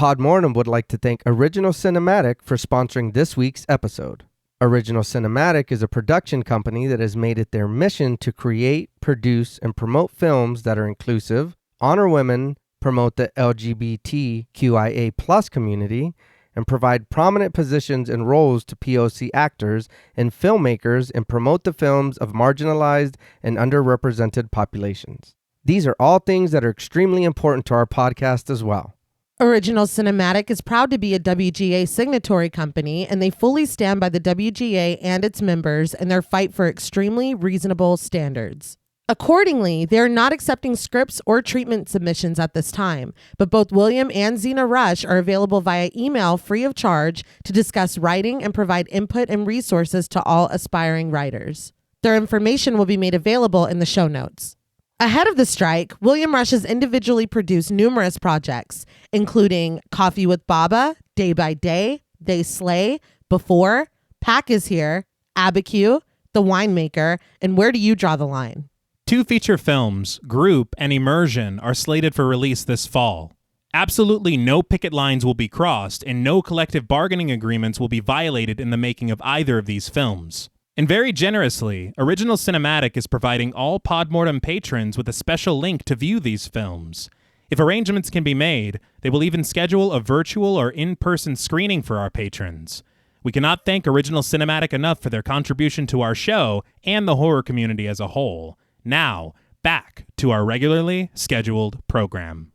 Podmortem would like to thank Original Cinematic for sponsoring this week's episode. Original Cinematic is a production company that has made it their mission to create, produce, and promote films that are inclusive, honor women, promote the LGBTQIA+ community, and provide prominent positions and roles to POC actors and filmmakers and promote the films of marginalized and underrepresented populations. These are all things that are extremely important to our podcast as well. Original Cinematic is proud to be a WGA signatory company, and they fully stand by the WGA and its members in their fight for extremely reasonable standards. Accordingly, they are not accepting scripts or treatment submissions at this time, but both William and Xxena Rush are available via email free of charge to discuss writing and provide input and resources to all aspiring writers. Their information will be made available in the show notes. Ahead of the strike, William Rush has individually produced numerous projects, including Coffee with Bava, Day by Day, They Slay, Before, Pack is Here, Abacue, The Winemaker, and Where Do You Draw the Line? 2 feature films, Group and Immersion, are slated for release this fall. Absolutely no picket lines will be crossed, and no collective bargaining agreements will be violated in the making of either of these films. And very generously, Original Cinematic is providing all Podmortem patrons with a special link to view these films. If arrangements can be made, they will even schedule a virtual or in-person screening for our patrons. We cannot thank Original Cinematic enough for their contribution to our show and the horror community as a whole. Now, back to our regularly scheduled program.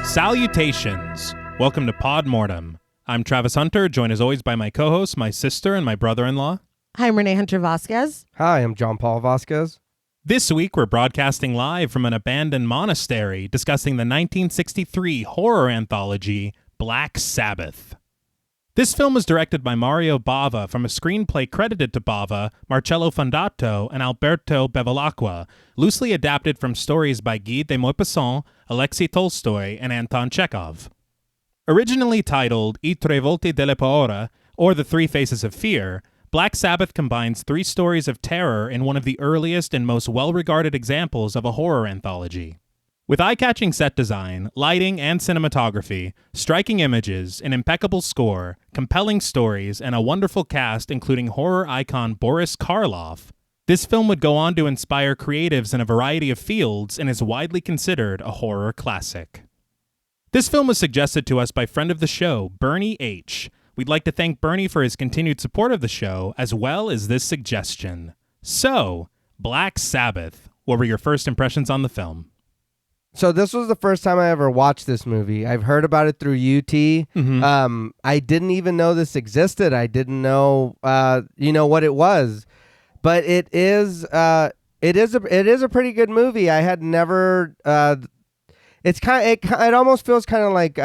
Salutations! Welcome to Podmortem. I'm Travis Hunter, joined as always by my co-host, my sister, and my brother-in-law. Hi, I'm Reneé Hunter Vasquez. Hi, I'm John Paul Vasquez. This week, we're broadcasting live from an abandoned monastery, discussing the 1963 horror anthology, Black Sabbath. This film was directed by Mario Bava from a screenplay credited to Bava, Marcello Fondato, and Alberto Bevilacqua, loosely adapted from stories by Guy de Maupassant, Alexei Tolstoy, and Anton Chekhov. Originally titled I Tre Volti della Paura, or The Three Faces of Fear, Black Sabbath combines 3 stories of terror in one of the earliest and most well-regarded examples of a horror anthology. With eye-catching set design, lighting, and cinematography, striking images, an impeccable score, compelling stories, and a wonderful cast including horror icon Boris Karloff, this film would go on to inspire creatives in a variety of fields and is widely considered a horror classic. This film was suggested to us by friend of the show, Bernie H. We'd like to thank Bernie for his continued support of the show, as well as this suggestion. So, Black Sabbath, what were your first impressions on the film? So this was the first time I ever watched this movie. I've heard about it through UT. Mm-hmm. I didn't even know this existed. I didn't know, what it was. But it is a pretty good movie. I had never. It almost feels kind of like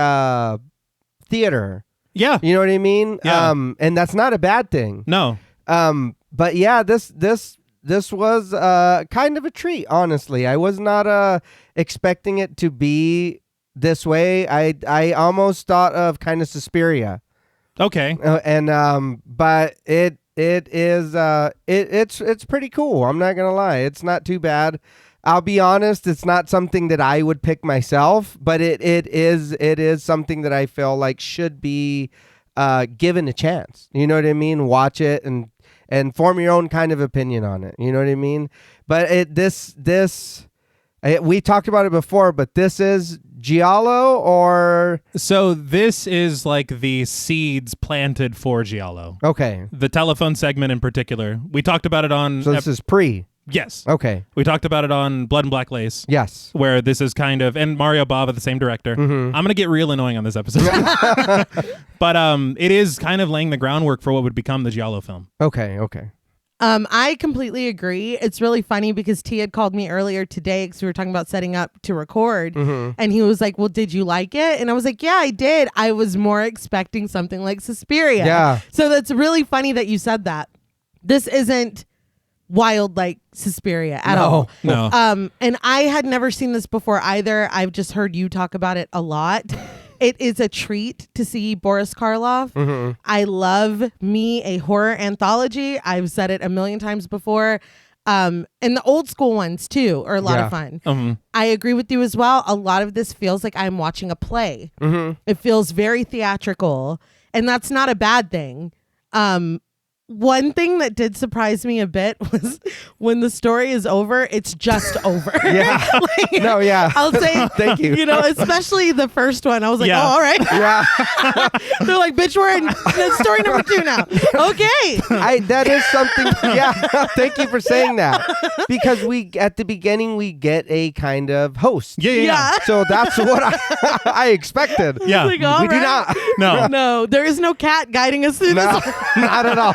theater. Yeah, you know what I mean. Yeah. And that's not a bad thing. No. But yeah, this was kind of a treat. Honestly, I was not expecting it to be this way. I almost thought of kind of Suspiria. Okay. But it's pretty cool. I'm not gonna lie. It's not too bad. I'll be honest. It's not something that I would pick myself, but it is something that I feel like should be given a chance. You know what I mean? Watch it and form your own kind of opinion on it. You know what I mean? But we talked about it before, but this is Giallo or... So this is like the seeds planted for Giallo. Okay. The telephone segment in particular. We talked about it on... So this is pre... Yes. Okay. We talked about it on Blood and Black Lace. Yes. Where this is kind of... And Mario Bava, the same director. Mm-hmm. I'm going to get real annoying on this episode. But it is kind of laying the groundwork for what would become the Giallo film. Okay. I completely agree. It's really funny because T had called me earlier today because we were talking about setting up to record. And he was like, well, did you like it? And I was like, yeah, I did. I was more expecting something like Suspiria. Yeah. So that's really funny that you said that. This isn't wild like Suspiria at all. No. And I had never seen this before either. I've just heard you talk about it a lot. It is a treat to see Boris Karloff. I love me a horror anthology. I've said it a million times before. And the old school ones too are a lot of fun. I agree with you as well. A lot of this feels like I'm watching a play. It feels very theatrical, and that's not a bad thing. One thing that did surprise me a bit was when the story is over, it's just over. Yeah. No, yeah. I'll say, thank you. You know, especially the first one. I was like, Yeah. oh, all right. Yeah. They're like, bitch, we're in story number 2 now. Okay. That is something. Yeah. Thank you for saying that. Because at the beginning, we get a kind of host. Yeah. So that's what I expected. Yeah. Like, all We do right. not. No, there is no cat guiding us through No, this. not at all.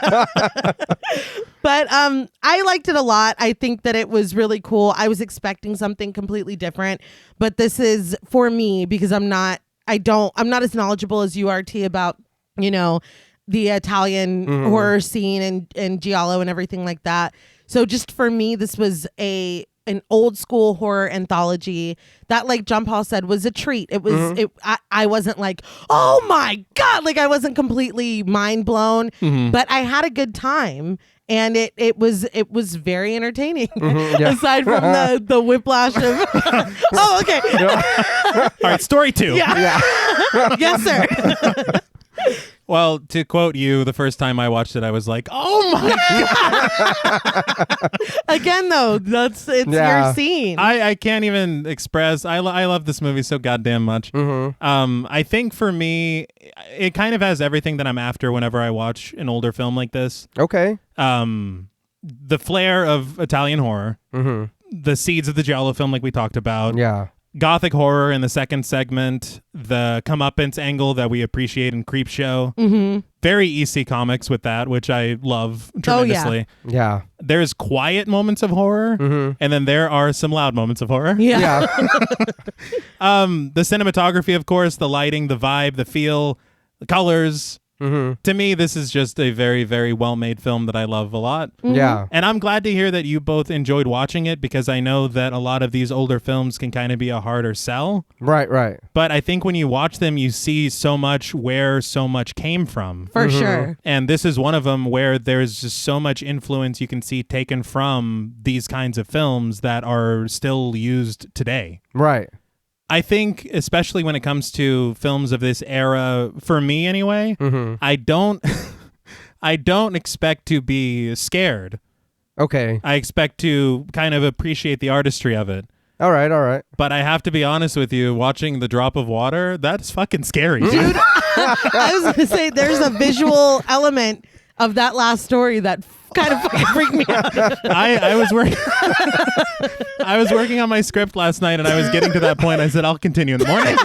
But I liked it a lot. I think that it was really cool. I was expecting something completely different, but this is for me because I'm not as knowledgeable as you are, T, about, you know, the Italian horror scene and giallo and everything like that. So just for me, this was an old school horror anthology that, like John Paul said, was a treat. It was I wasn't like, oh my God, like I wasn't completely mind blown, but I had a good time. And it was very entertaining, aside from the whiplash of. Oh, okay. All right, story 2. Yeah. Yes, sir. Well, to quote you, the first time I watched it, I was like, "Oh my God!" Again, though, it's your scene. I can't even express. I love this movie so goddamn much. I think for me, it kind of has everything that I'm after whenever I watch an older film like this. Okay. The flair of Italian horror, the seeds of the giallo film, like we talked about. Yeah. Gothic horror in the second segment, the comeuppance angle that we appreciate in Creepshow. Very EC Comics with that, which I love tremendously. Yeah. There's quiet moments of horror, and then there are some loud moments of horror. Yeah. The cinematography, of course, the lighting, the vibe, the feel, the colors. To me, this is just a very, very well-made film that I love a lot. Yeah. And I'm glad to hear that you both enjoyed watching it, because I know that a lot of these older films can kind of be a harder sell. Right. But I think when you watch them, you see so much where so much came from. For sure. And this is one of them where there's just so much influence you can see taken from these kinds of films that are still used today. Right. I think, especially when it comes to films of this era, for me anyway, I don't expect to be scared. Okay. I expect to kind of appreciate the artistry of it. All right. But I have to be honest with you, watching The Drop of Water, that's fucking scary, dude. I was going to say there's a visual element of that last story that kind of fucking freaked me out. I was working I was working on my script last night, and I was getting to that point. I said, I'll continue in the morning.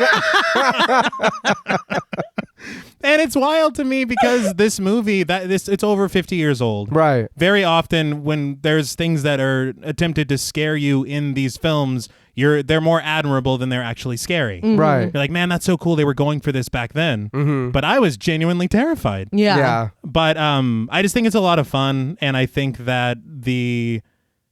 And it's wild to me because this movie, it's over 50 years old. Right. Very often when there's things that are attempted to scare you in these films, they're more admirable than they're actually scary. Right. You're like, man, that's so cool. They were going for this back then. But I was genuinely terrified. Yeah. But I just think it's a lot of fun, and I think that the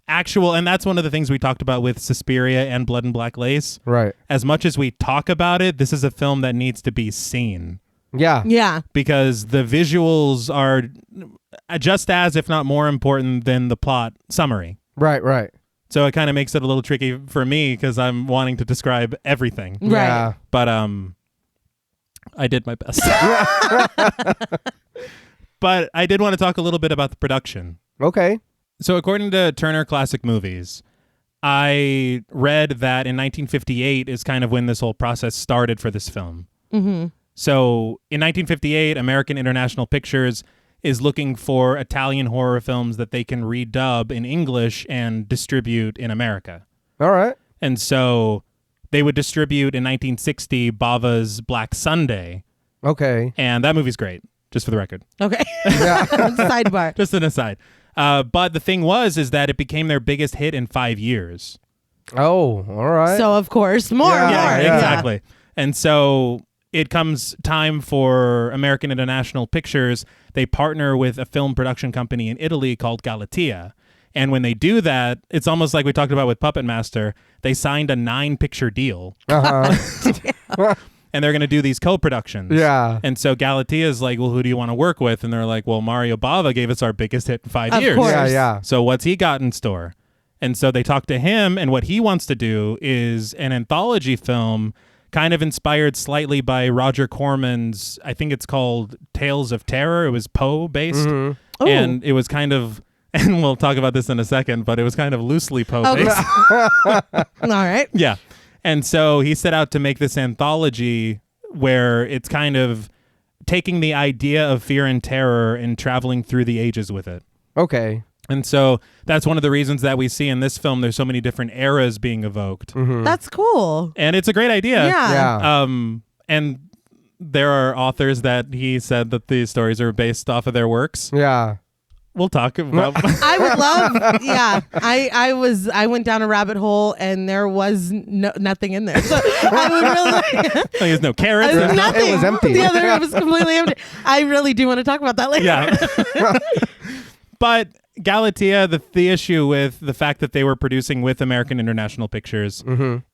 actual, and that's one of the things we talked about with Suspiria and Blood and Black Lace. Right. As much as we talk about it, this is a film that needs to be seen. Yeah. Because the visuals are just as, if not more important than the plot summary. Right. So it kind of makes it a little tricky for me because I'm wanting to describe everything. Right. Yeah. But I did my best. But I did want to talk a little bit about the production. Okay. So according to Turner Classic Movies, I read that in 1958 is kind of when this whole process started for this film. So in 1958, American International Pictures is looking for Italian horror films that they can redub in English and distribute in America. All right. And so they would distribute in 1960 Bava's Black Sunday. Okay. And that movie's great, just for the record. Okay. Yeah. Sidebar. Just an aside. But the thing is that it became their biggest hit in 5 years. Oh, all right. So of course, more. Exactly. And so it comes time for American International Pictures. They partner with a film production company in Italy called Galatea. And when they do that, it's almost like we talked about with Puppet Master. They signed a 9-picture deal. And they're going to do these co-productions. Yeah. And so Galatea is like, well, who do you want to work with? And they're like, well, Mario Bava gave us our biggest hit in 5 years. Course. Yeah. So what's he got in store? And so they talk to him, and what he wants to do is an anthology film kind of inspired slightly by Roger Corman's, I think it's called Tales of Terror. It was Poe based. Mm-hmm. And it was kind of, and we'll talk about this in a second, but it was kind of loosely Poe based. All right. Yeah. And so he set out to make this anthology where it's kind of taking the idea of fear and terror and traveling through the ages with it. Okay. And so that's one of the reasons that we see in this film there's so many different eras being evoked. Mm-hmm. That's cool. And it's a great idea. Yeah. And there are authors that he said that these stories are based off of their works. Yeah. We'll talk about I would love, I went down a rabbit hole and there was nothing in there. So I would really there's no carrots. nothing. It was empty. The other it was completely empty. I really do want to talk about that later. Yeah. But Galatea, the issue with the fact that they were producing with American International Pictures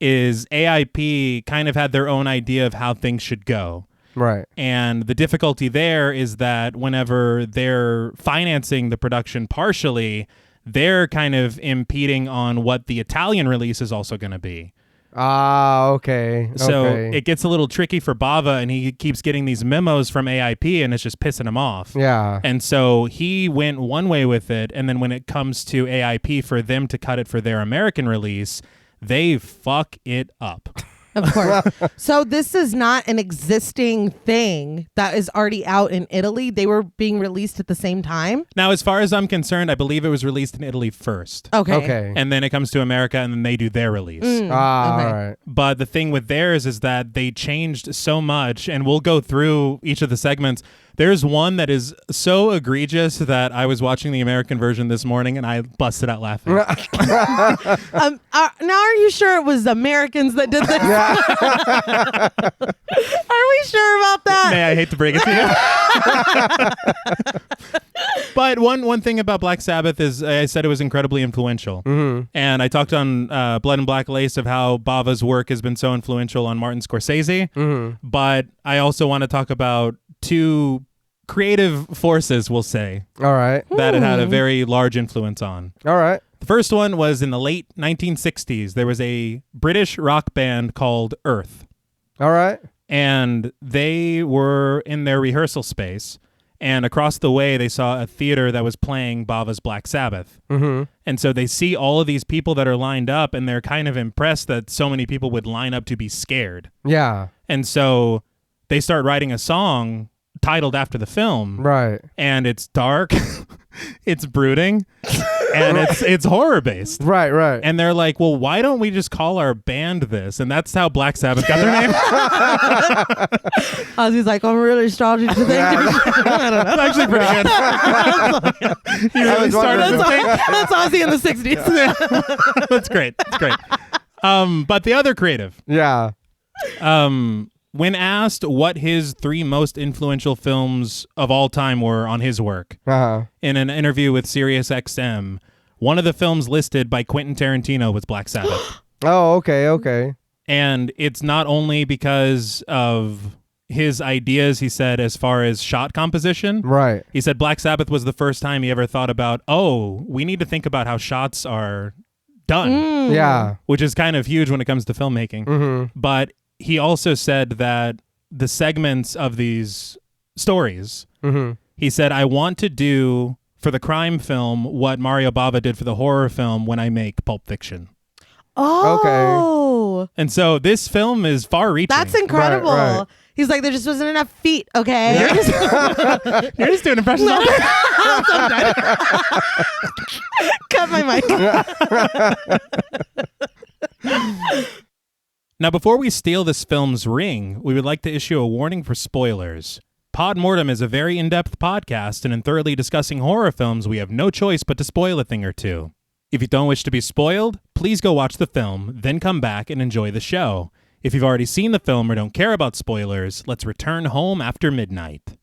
is AIP kind of had their own idea of how things should go. Right. And the difficulty there is that whenever they're financing the production partially, they're kind of impeding on what the Italian release is also going to be. Ah, okay. So okay. it gets a little tricky for Bava, and he keeps getting these memos from AIP, and it's just pissing him off. Yeah. And so he went one way with it, and then when it comes to AIP for them to cut it for their American release, they fuck it up. Of course. So this is not an existing thing that is already out in Italy. They were being released at the same time. Now, as far as I'm concerned, I believe it was released in Italy first. Okay. And then it comes to America, and then they do their release. Okay. All right. But the thing with theirs is that they changed so much, and we'll go through each of the segments. There's one that is so egregious that I was watching the American version this morning, and I busted out laughing. Now, are you sure it was Americans that did this? Are we sure about that? May I hate to break it to you. But one thing about Black Sabbath is I said it was incredibly influential. Mm-hmm. And I talked on Blood and Black Lace of how Bava's work has been so influential on Martin Scorsese. Mm-hmm. But I also want to talk about two creative forces, we'll say, All right. that it had a very large influence on. All right. The first one was in the late 1960s. There was a British rock band called Earth. All right. And they were in their rehearsal space. And across the way, they saw a theater that was playing Bava's Black Sabbath. Mm-hmm. And so they see all of these people that are lined up, and they're kind of impressed that so many people would line up to be scared. Yeah. And so they start writing a song titled after the film. Right. And it's dark, it's brooding, and it's horror based. Right. Right. And they're like, well, why don't we just call our band this? And that's how Black Sabbath got their name. Ozzy's like, I'm really starting to think. I don't know. It's actually pretty good. You really started to think. That's Ozzy in the 60s. That's great. That's great. But the other creative, Yeah. when asked what his 3 most influential films of all time were on his work, Uh-huh. in an interview with SiriusXM, one of the films listed by Quentin Tarantino was Black Sabbath. Oh, okay. Okay. And it's not only because of his ideas, he said, as far as shot composition. Right. He said Black Sabbath was the first time he ever thought about, oh, we need to think about how shots are done, Yeah. which is kind of huge when it comes to filmmaking. Mm-hmm. But he also said that the segments of these stories, Mm-hmm. he said, I want to do for the crime film what Mario Bava did for the horror film when I make Pulp Fiction. Oh. And so this film is far-reaching. That's incredible. Right, right. He's like, there just wasn't enough feet, okay? You're just doing impressions. Cut my mic. Now, before we steal this film's ring, we would like to issue a warning for spoilers. Podmortem is a very in-depth podcast, and in thoroughly discussing horror films, we have no choice but to spoil a thing or two. If you don't wish to be spoiled, please go watch the film, then come back and enjoy the show. If you've already seen the film or don't care about spoilers, let's return home after midnight.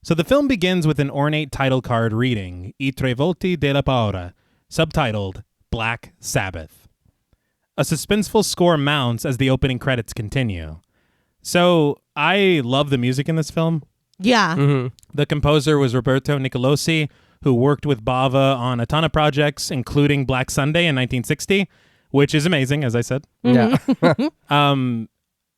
So the film begins with an ornate title card reading, I tre volti della paura, subtitled Black Sabbath. A suspenseful score mounts as the opening credits continue. So I love the music in this film. Yeah. Mm-hmm. The composer was Roberto Nicolosi, who worked with Bava on a ton of projects, including Black Sunday in 1960, which is amazing, as I said. Yeah. And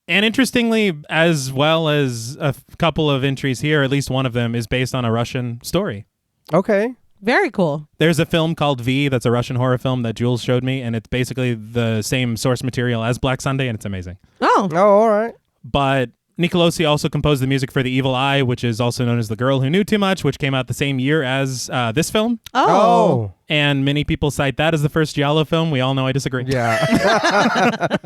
interestingly, as well as a couple of entries here, at least one of them is based on a Russian story. Okay. Very cool. There's a film called V that's a Russian horror film that Jules showed me, and it's basically the same source material as Black Sunday, and it's amazing. Oh. Oh, all right. But Nicolosi also composed the music for The Evil Eye, which is also known as The Girl Who Knew Too Much, which came out the same year as this film. Oh. And many people cite that as the first Giallo film. We all know I disagree. Yeah.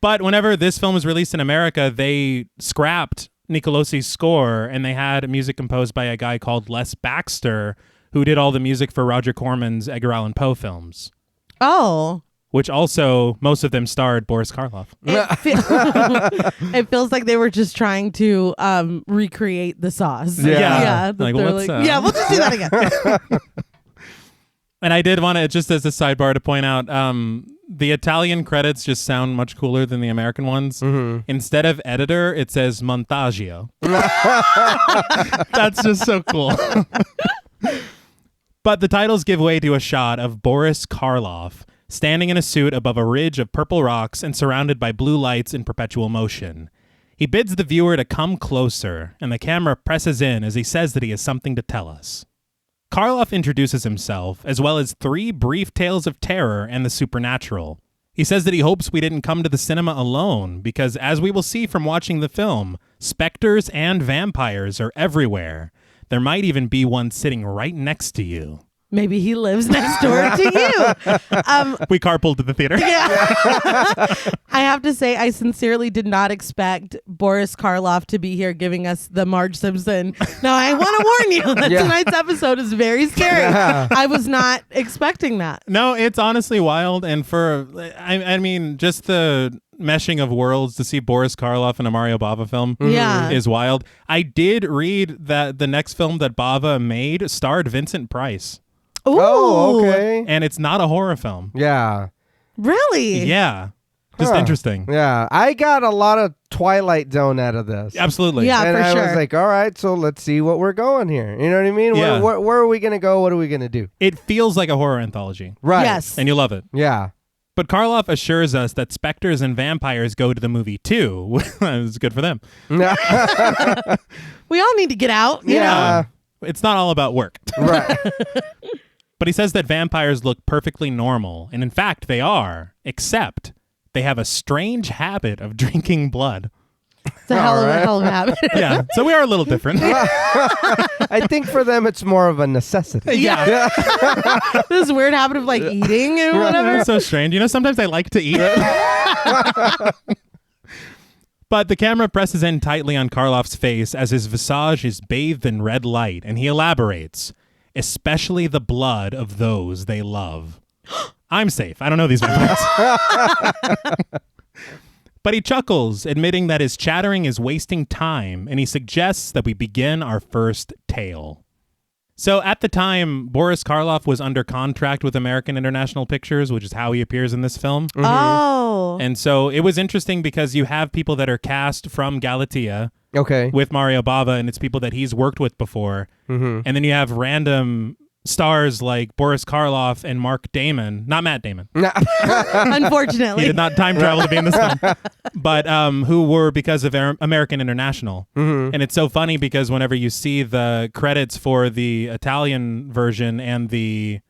But whenever this film was released in America, they scrapped Nicolosi's score, and they had music composed by a guy called Les Baxter, who did all the music for Roger Corman's Edgar Allan Poe films. Oh. Which also, most of them starred Boris Karloff. It feels like they were just trying to recreate the sauce. Yeah. That Like, they're let's, yeah, we'll just do that again. And I did want to, just as a sidebar, to point out, the Italian credits just sound much cooler than the American ones. Mm-hmm. Instead of editor, it says montaggio. That's just so cool. But the titles give way to a shot of Boris Karloff standing in a suit above a ridge of purple rocks and surrounded by blue lights in perpetual motion. He bids the viewer to come closer, and the camera presses in as he says that he has something to tell us. Karloff introduces himself, as well as 3 brief tales of terror and the supernatural. He says that he hopes we didn't come to the cinema alone, because as we will see from watching the film, specters and vampires are everywhere. There might even be one sitting right next to you. Maybe he lives next door to you. We carpooled to the theater. Yeah. I have to say, I sincerely did not expect Boris Karloff to be here giving us the Marge Simpson. Now, I want to warn you that tonight's episode is very scary. Yeah. I was not expecting that. No, it's honestly wild. And I mean, just the meshing of worlds to see Boris Karloff in a Mario Bava film is wild. I did read that the next film that Bava made starred Vincent Price. Ooh. Oh, okay. And it's not a horror film. Yeah. Really? Yeah. Just Huh. interesting. Yeah. I got a lot of Twilight Zone out of this. Absolutely. Yeah, and for I sure. was like, all right, so let's see what we're going here. You know what I mean? Yeah. Where are we going to go? What are we going to do? It feels like a horror anthology. Right. Yes. And you love it. Yeah. But Karloff assures us that specters and vampires go to the movie too. It's good for them. We all need to get out. You know? Yeah. It's not all about work. Right. But he says that vampires look perfectly normal, and in fact they are, except they have a strange habit of drinking blood. It's a hell of a habit. Yeah, so we are a little different. I think for them it's more of a necessity. Yeah. This weird habit of like eating and whatever. That's so strange. You know, sometimes I like to eat. But the camera presses in tightly on Karloff's face as his visage is bathed in red light, and he elaborates, especially the blood of those they love. I'm safe. I don't know these vampires. But he chuckles, admitting that his chattering is wasting time, and he suggests that we begin our first tale. So at the time, Boris Karloff was under contract with American International Pictures, which is how he appears in this film. Mm-hmm. Oh. And so it was interesting because you have people that are cast from Galatea Okay. with Mario Bava, and it's people that he's worked with before. Mm-hmm. And then you have random stars like Boris Karloff and Mark Damon, not Matt Damon. Unfortunately. He did not time travel to be in this film, but who were because of American International. Mm-hmm. And it's so funny because whenever you see the credits for the Italian version and the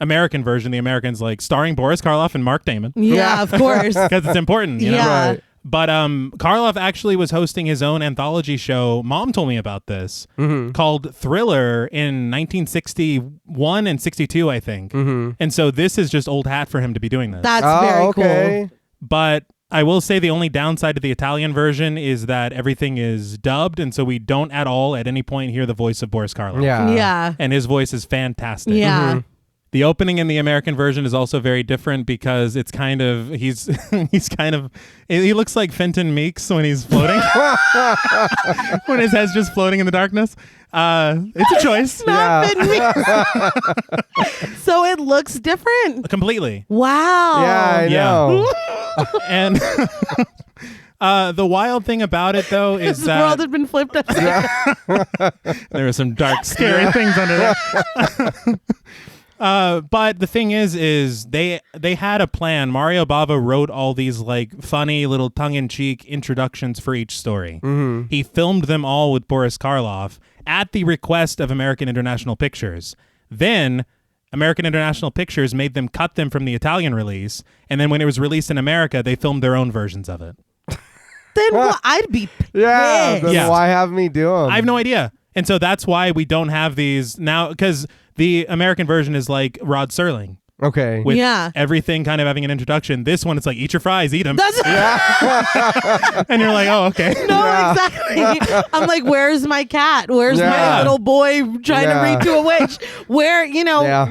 American version, the American's like starring Boris Karloff and Mark Damon Yeah, of course. because it's important. You know? Yeah. Right. But Karloff actually was hosting his own anthology show. Mom told me about this called Thriller in 1961 and 62, I think. Mm-hmm. And so this is just old hat for him to be doing this. That's Oh, very okay. cool. But I will say the only downside to the Italian version is that everything is dubbed, and so we don't at all at any point hear the voice of Boris Karloff. Yeah. And his voice is fantastic. Yeah. The opening in the American version is also very different because it's kind of he looks like Fenton Meeks when he's floating. When his head's just floating in the darkness. It's a choice. So it looks different. Completely. Wow. Yeah, I know. And the wild thing about it, though, is The that world had been flipped upside down. there are some dark, scary things under there. But the thing is they had a plan. Mario Bava wrote all these like funny little tongue-in-cheek introductions for each story. Mm-hmm. He filmed them all with Boris Karloff at the request of American International Pictures. Then American International Pictures made them cut them from the Italian release, and then when it was released in America, they filmed their own versions of it. Then I'd be pissed. Then why have me do them? I have no idea. And so that's why we don't have these now, because the American version is like Rod Serling. Okay. With everything kind of having an introduction. This one, it's like, eat your fries, eat them. That's And you're like, oh, okay. No, exactly. I'm like, where's my cat? Where's my little boy trying to read to a witch? Where,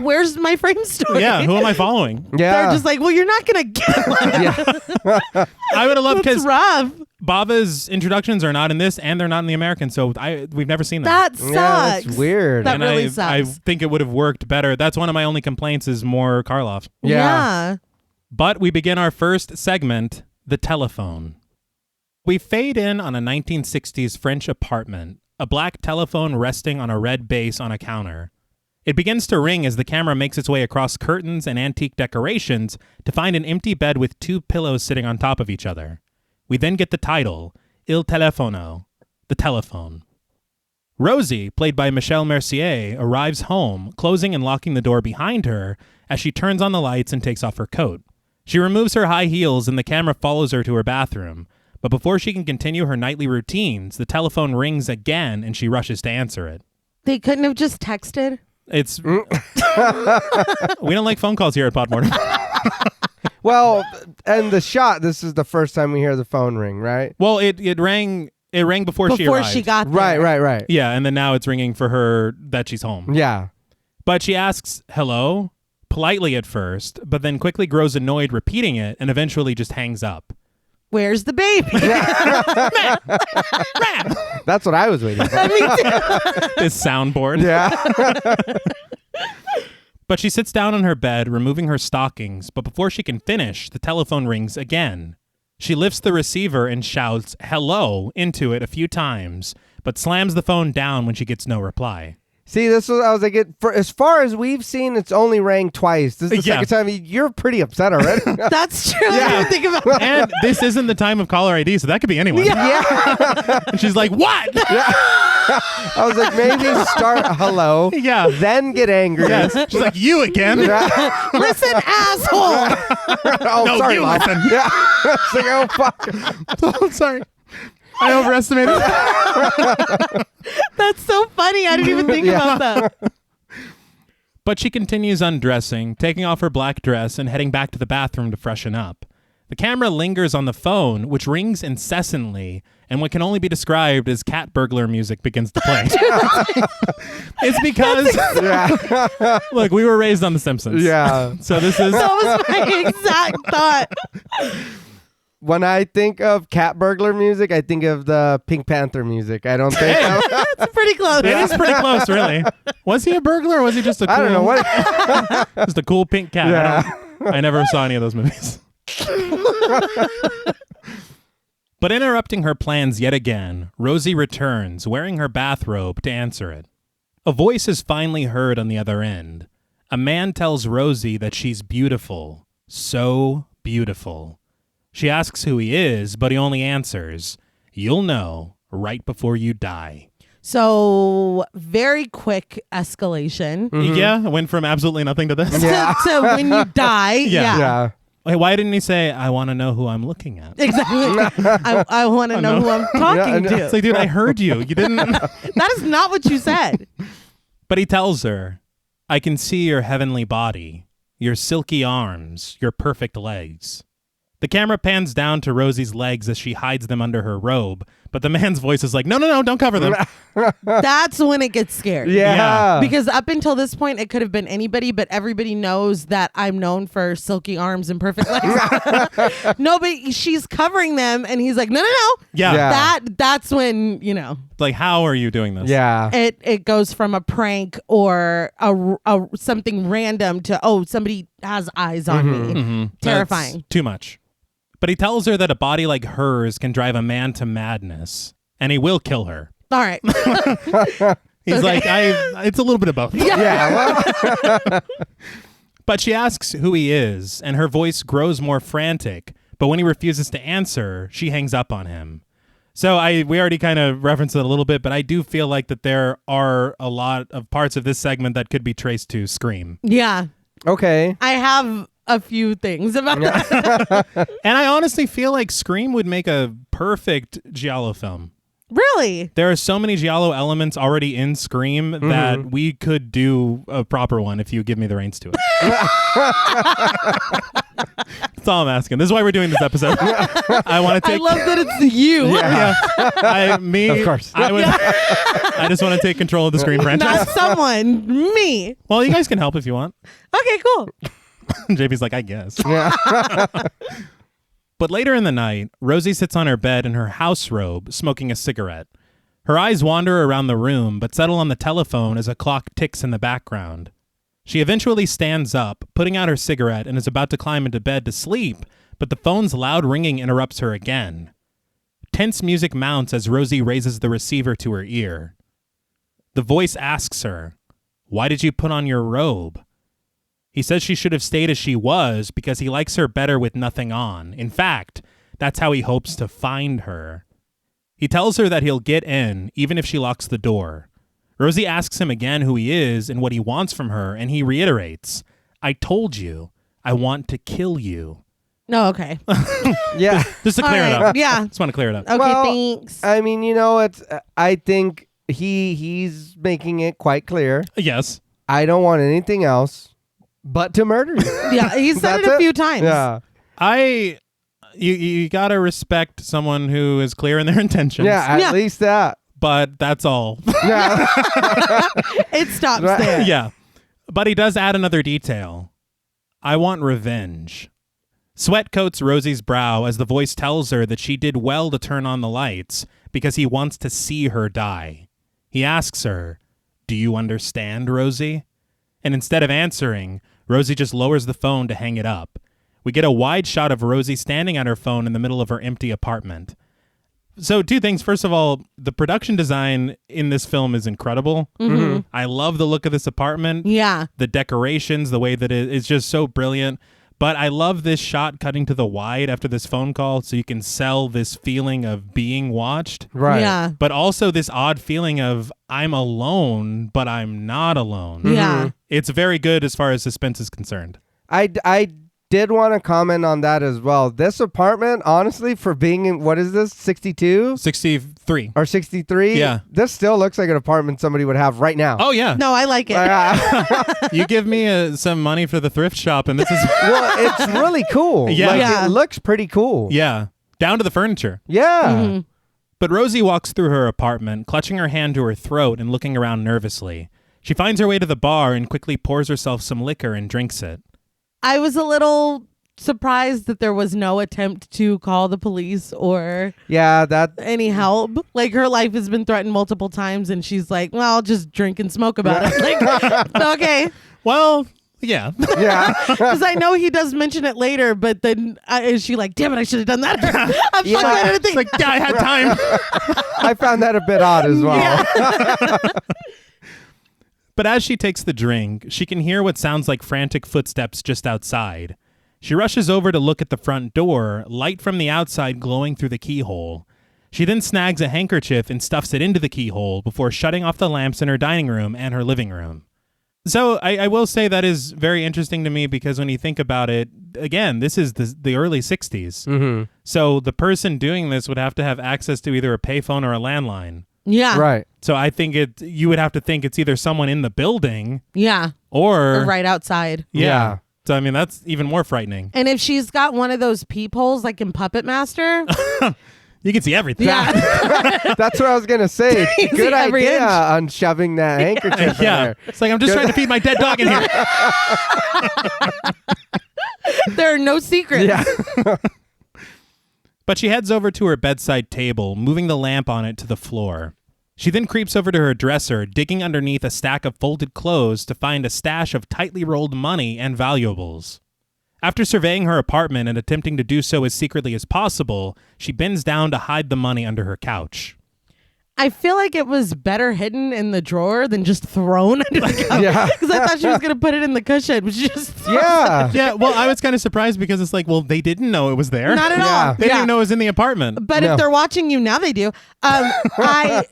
where's my frame story? Yeah, who am I following? Yeah. They're just like, well, you're not going to get one. I would have loved, because rough. Bava's introductions are not in this, and they're not in the American, so we've never seen them. That sucks. Yeah, that's weird. That And really I sucks. think it would have worked better. That's one of my only complaints is more Karloff. Yeah. But we begin our first segment, the telephone. We fade in on a 1960s French apartment, a black telephone resting on a red base on a counter. It begins to ring as the camera makes its way across curtains and antique decorations to find an empty bed with two pillows sitting on top of each other. We then get the title, Il Telefono, the telephone. Rosie, played by Michelle Mercier, arrives home, closing and locking the door behind her as she turns on the lights and takes off her coat. She removes her high heels and the camera follows her to her bathroom. But before she can continue her nightly routines, the telephone rings again and she rushes to answer it. They couldn't have just texted? It's... We don't like phone calls here at Podmortem. Well, and the shot, this is the first time we hear the phone ring, right? Well, it rang before she arrived. Before she got there. Right. Yeah, and then now it's ringing for her that she's home. Yeah. But she asks, hello, politely at first, but then quickly grows annoyed repeating it and eventually just hangs up. Where's the baby? That's what I was waiting for. This soundboard. Yeah. But she sits down on her bed, removing her stockings, but before she can finish, the telephone rings again. She lifts the receiver and shouts, hello, into it a few times, but slams the phone down when she gets no reply. See, this was, I was like, as far as we've seen, it's only rang twice. This is the second time. You're pretty upset already. That's true. I didn't think about that. And this isn't the time of caller ID, so that could be anyone. Yeah. And she's like, what? Yeah. I was like, maybe start hello. Yeah. Then get angry. Yes. She's like, you again? Yeah. Listen, asshole. Oh, No, sorry, you Mom. listen. Yeah. It's like, oh, fuck. I'm sorry. I overestimated. That's so funny. I didn't even think about that. But she continues undressing, taking off her black dress and heading back to the bathroom to freshen up. The camera lingers on the phone, which rings incessantly, and what can only be described as cat burglar music begins to play. It's because, look, we were raised on The Simpsons. Yeah. So this is... That was my exact thought. When I think of cat burglar music, I think of the Pink Panther music. I don't think. That's pretty close. It is pretty close, really. Was he a burglar or was he just a cool... I don't know what. Just a cool pink cat. Yeah. I never saw any of those movies. But interrupting her plans yet again, Rosie returns, wearing her bathrobe, to answer it. A voice is finally heard on the other end. A man tells Rosie that she's beautiful. So beautiful. She asks who he is, but he only answers, "You'll know right before you die." So, very quick escalation. Mm-hmm. Yeah, it went from absolutely nothing to this. Yeah. So when you die, Yeah. Hey, why didn't he say, "I want to know who I'm looking at"? Exactly. I want to know who I'm talking to. It's like, dude, I heard you. You didn't. That is not what you said. But he tells her, "I can see your heavenly body, your silky arms, your perfect legs." The camera pans down to Rosie's legs as she hides them under her robe, but the man's voice is like, no, don't cover them. That's when it gets scary. Yeah. Because up until this point, it could have been anybody, but everybody knows that I'm known for silky arms and perfect legs. No, but she's covering them, and he's like, no. Yeah. That's when, Like, how are you doing this? Yeah. it goes from a prank or a something random to, somebody has eyes on me. Mm-hmm. Terrifying. That's too much. But he tells her that a body like hers can drive a man to madness, and he will kill her. All right. He's like, it's a little bit of both. Yeah. Well. But she asks who he is, and her voice grows more frantic. But when he refuses to answer, she hangs up on him. So we already kind of referenced it a little bit, but I do feel like that there are a lot of parts of this segment that could be traced to Scream. Yeah. Okay. I have a few things about that. And I honestly feel like Scream would make a perfect giallo film. Really? There are so many giallo elements already in Scream that we could do a proper one if you give me the reins to it. That's all I'm asking. This is why we're doing this episode. I want to take. I love that it's you. Yeah. Me. Of course. I just want to take control of the Scream franchise. Not someone. Me. Well, you guys can help if you want. Okay, cool. JP's like, I guess. Yeah. But later in the night, Rosie sits on her bed in her house robe, smoking a cigarette. Her eyes wander around the room, but settle on the telephone as a clock ticks in the background. She eventually stands up, putting out her cigarette, and is about to climb into bed to sleep, but the phone's loud ringing interrupts her again. Tense music mounts as Rosie raises the receiver to her ear. The voice asks her, "Why did you put on your robe?" He says she should have stayed as she was because he likes her better with nothing on. In fact, that's how he hopes to find her. He tells her that he'll get in, even if she locks the door. Rosie asks him again who he is and what he wants from her, and he reiterates, "I told you, I want to kill you." No, okay. Yeah. Just to clear it All up. right, yeah. Just want to clear it up. Okay, Well, thanks. I mean, it's. I think he's making it quite clear. Yes. I don't want anything else but to murder you. Yeah, he said it That's a few times. Yeah. You gotta respect someone who is clear in their intentions. Yeah. At least that. But that's all. Yeah. It stops Right. there. Yeah. But he does add another detail. "I want revenge." Sweat coats Rosie's brow as the voice tells her that she did well to turn on the lights because he wants to see her die. He asks her, "Do you understand, Rosie?" And instead of answering, Rosie just lowers the phone to hang it up. We get a wide shot of Rosie standing at her phone in the middle of her empty apartment. So 2 things. First of all, the production design in this film is incredible. Mm-hmm. I love the look of this apartment. Yeah. The decorations, the way that it is just so brilliant. But I love this shot cutting to the wide after this phone call so you can sell this feeling of being watched. Right. Yeah. But also this odd feeling of I'm alone, but I'm not alone. Yeah. It's very good as far as suspense is concerned. I did want to comment on that as well. This apartment, honestly, for being in, what is this, 62 63. or 63? Yeah. This still looks like an apartment somebody would have right now. Oh, yeah. No, I like it. You give me some money for the thrift shop, and this is... Well, it's really cool. Yeah. Like, Yeah. It looks pretty cool. Yeah. Down to the furniture. Yeah. Mm-hmm. But Rosie walks through her apartment, clutching her hand to her throat and looking around nervously. She finds her way to the bar and quickly pours herself some liquor and drinks it. I was a little surprised that there was no attempt to call the police or Yeah, that. any help. Like, her life has been threatened multiple times, and she's like, well, I'll just drink and smoke about it. Like, okay. Well, yeah. Yeah. Because I know he does mention it later, but then is she like, damn it, I should have done that? I'm Yeah. fucking anything. It's like, yeah, I had time. I found that a bit odd as well. Yeah. But as she takes the drink, she can hear what sounds like frantic footsteps just outside. She rushes over to look at the front door, light from the outside glowing through the keyhole. She then snags a handkerchief and stuffs it into the keyhole before shutting off the lamps in her dining room and her living room. So I will say that is very interesting to me because when you think about it, again, this is the early 60s. Mm-hmm. So the person doing this would have to have access to either a payphone or a landline. Yeah. Right. So I think you would have to think it's either someone in the building Yeah. or Or right outside. Yeah. So, I mean, that's even more frightening. And if she's got one of those peepholes like in Puppet Master, You can see everything. yeah. That's what I was gonna say. You can Good see every idea inch. on shoving that handkerchief in Yeah. there. It's like, I'm just trying to feed my dead dog in here. There are no secrets. Yeah. But she heads over to her bedside table, moving the lamp on it to the floor. She then creeps over to her dresser, digging underneath a stack of folded clothes to find a stash of tightly rolled money and valuables. After surveying her apartment and attempting to do so as secretly as possible, she bends down to hide the money under her couch. I feel like it was better hidden in the drawer than just thrown under the couch. Yeah. Because I thought she was going to put it in the cushion, but she just threw Yeah. Yeah, well, I was kind of surprised because it's like, well, they didn't know it was there. Not at Yeah. all. They didn't even know it was in the apartment. But No. if they're watching you now, they do. I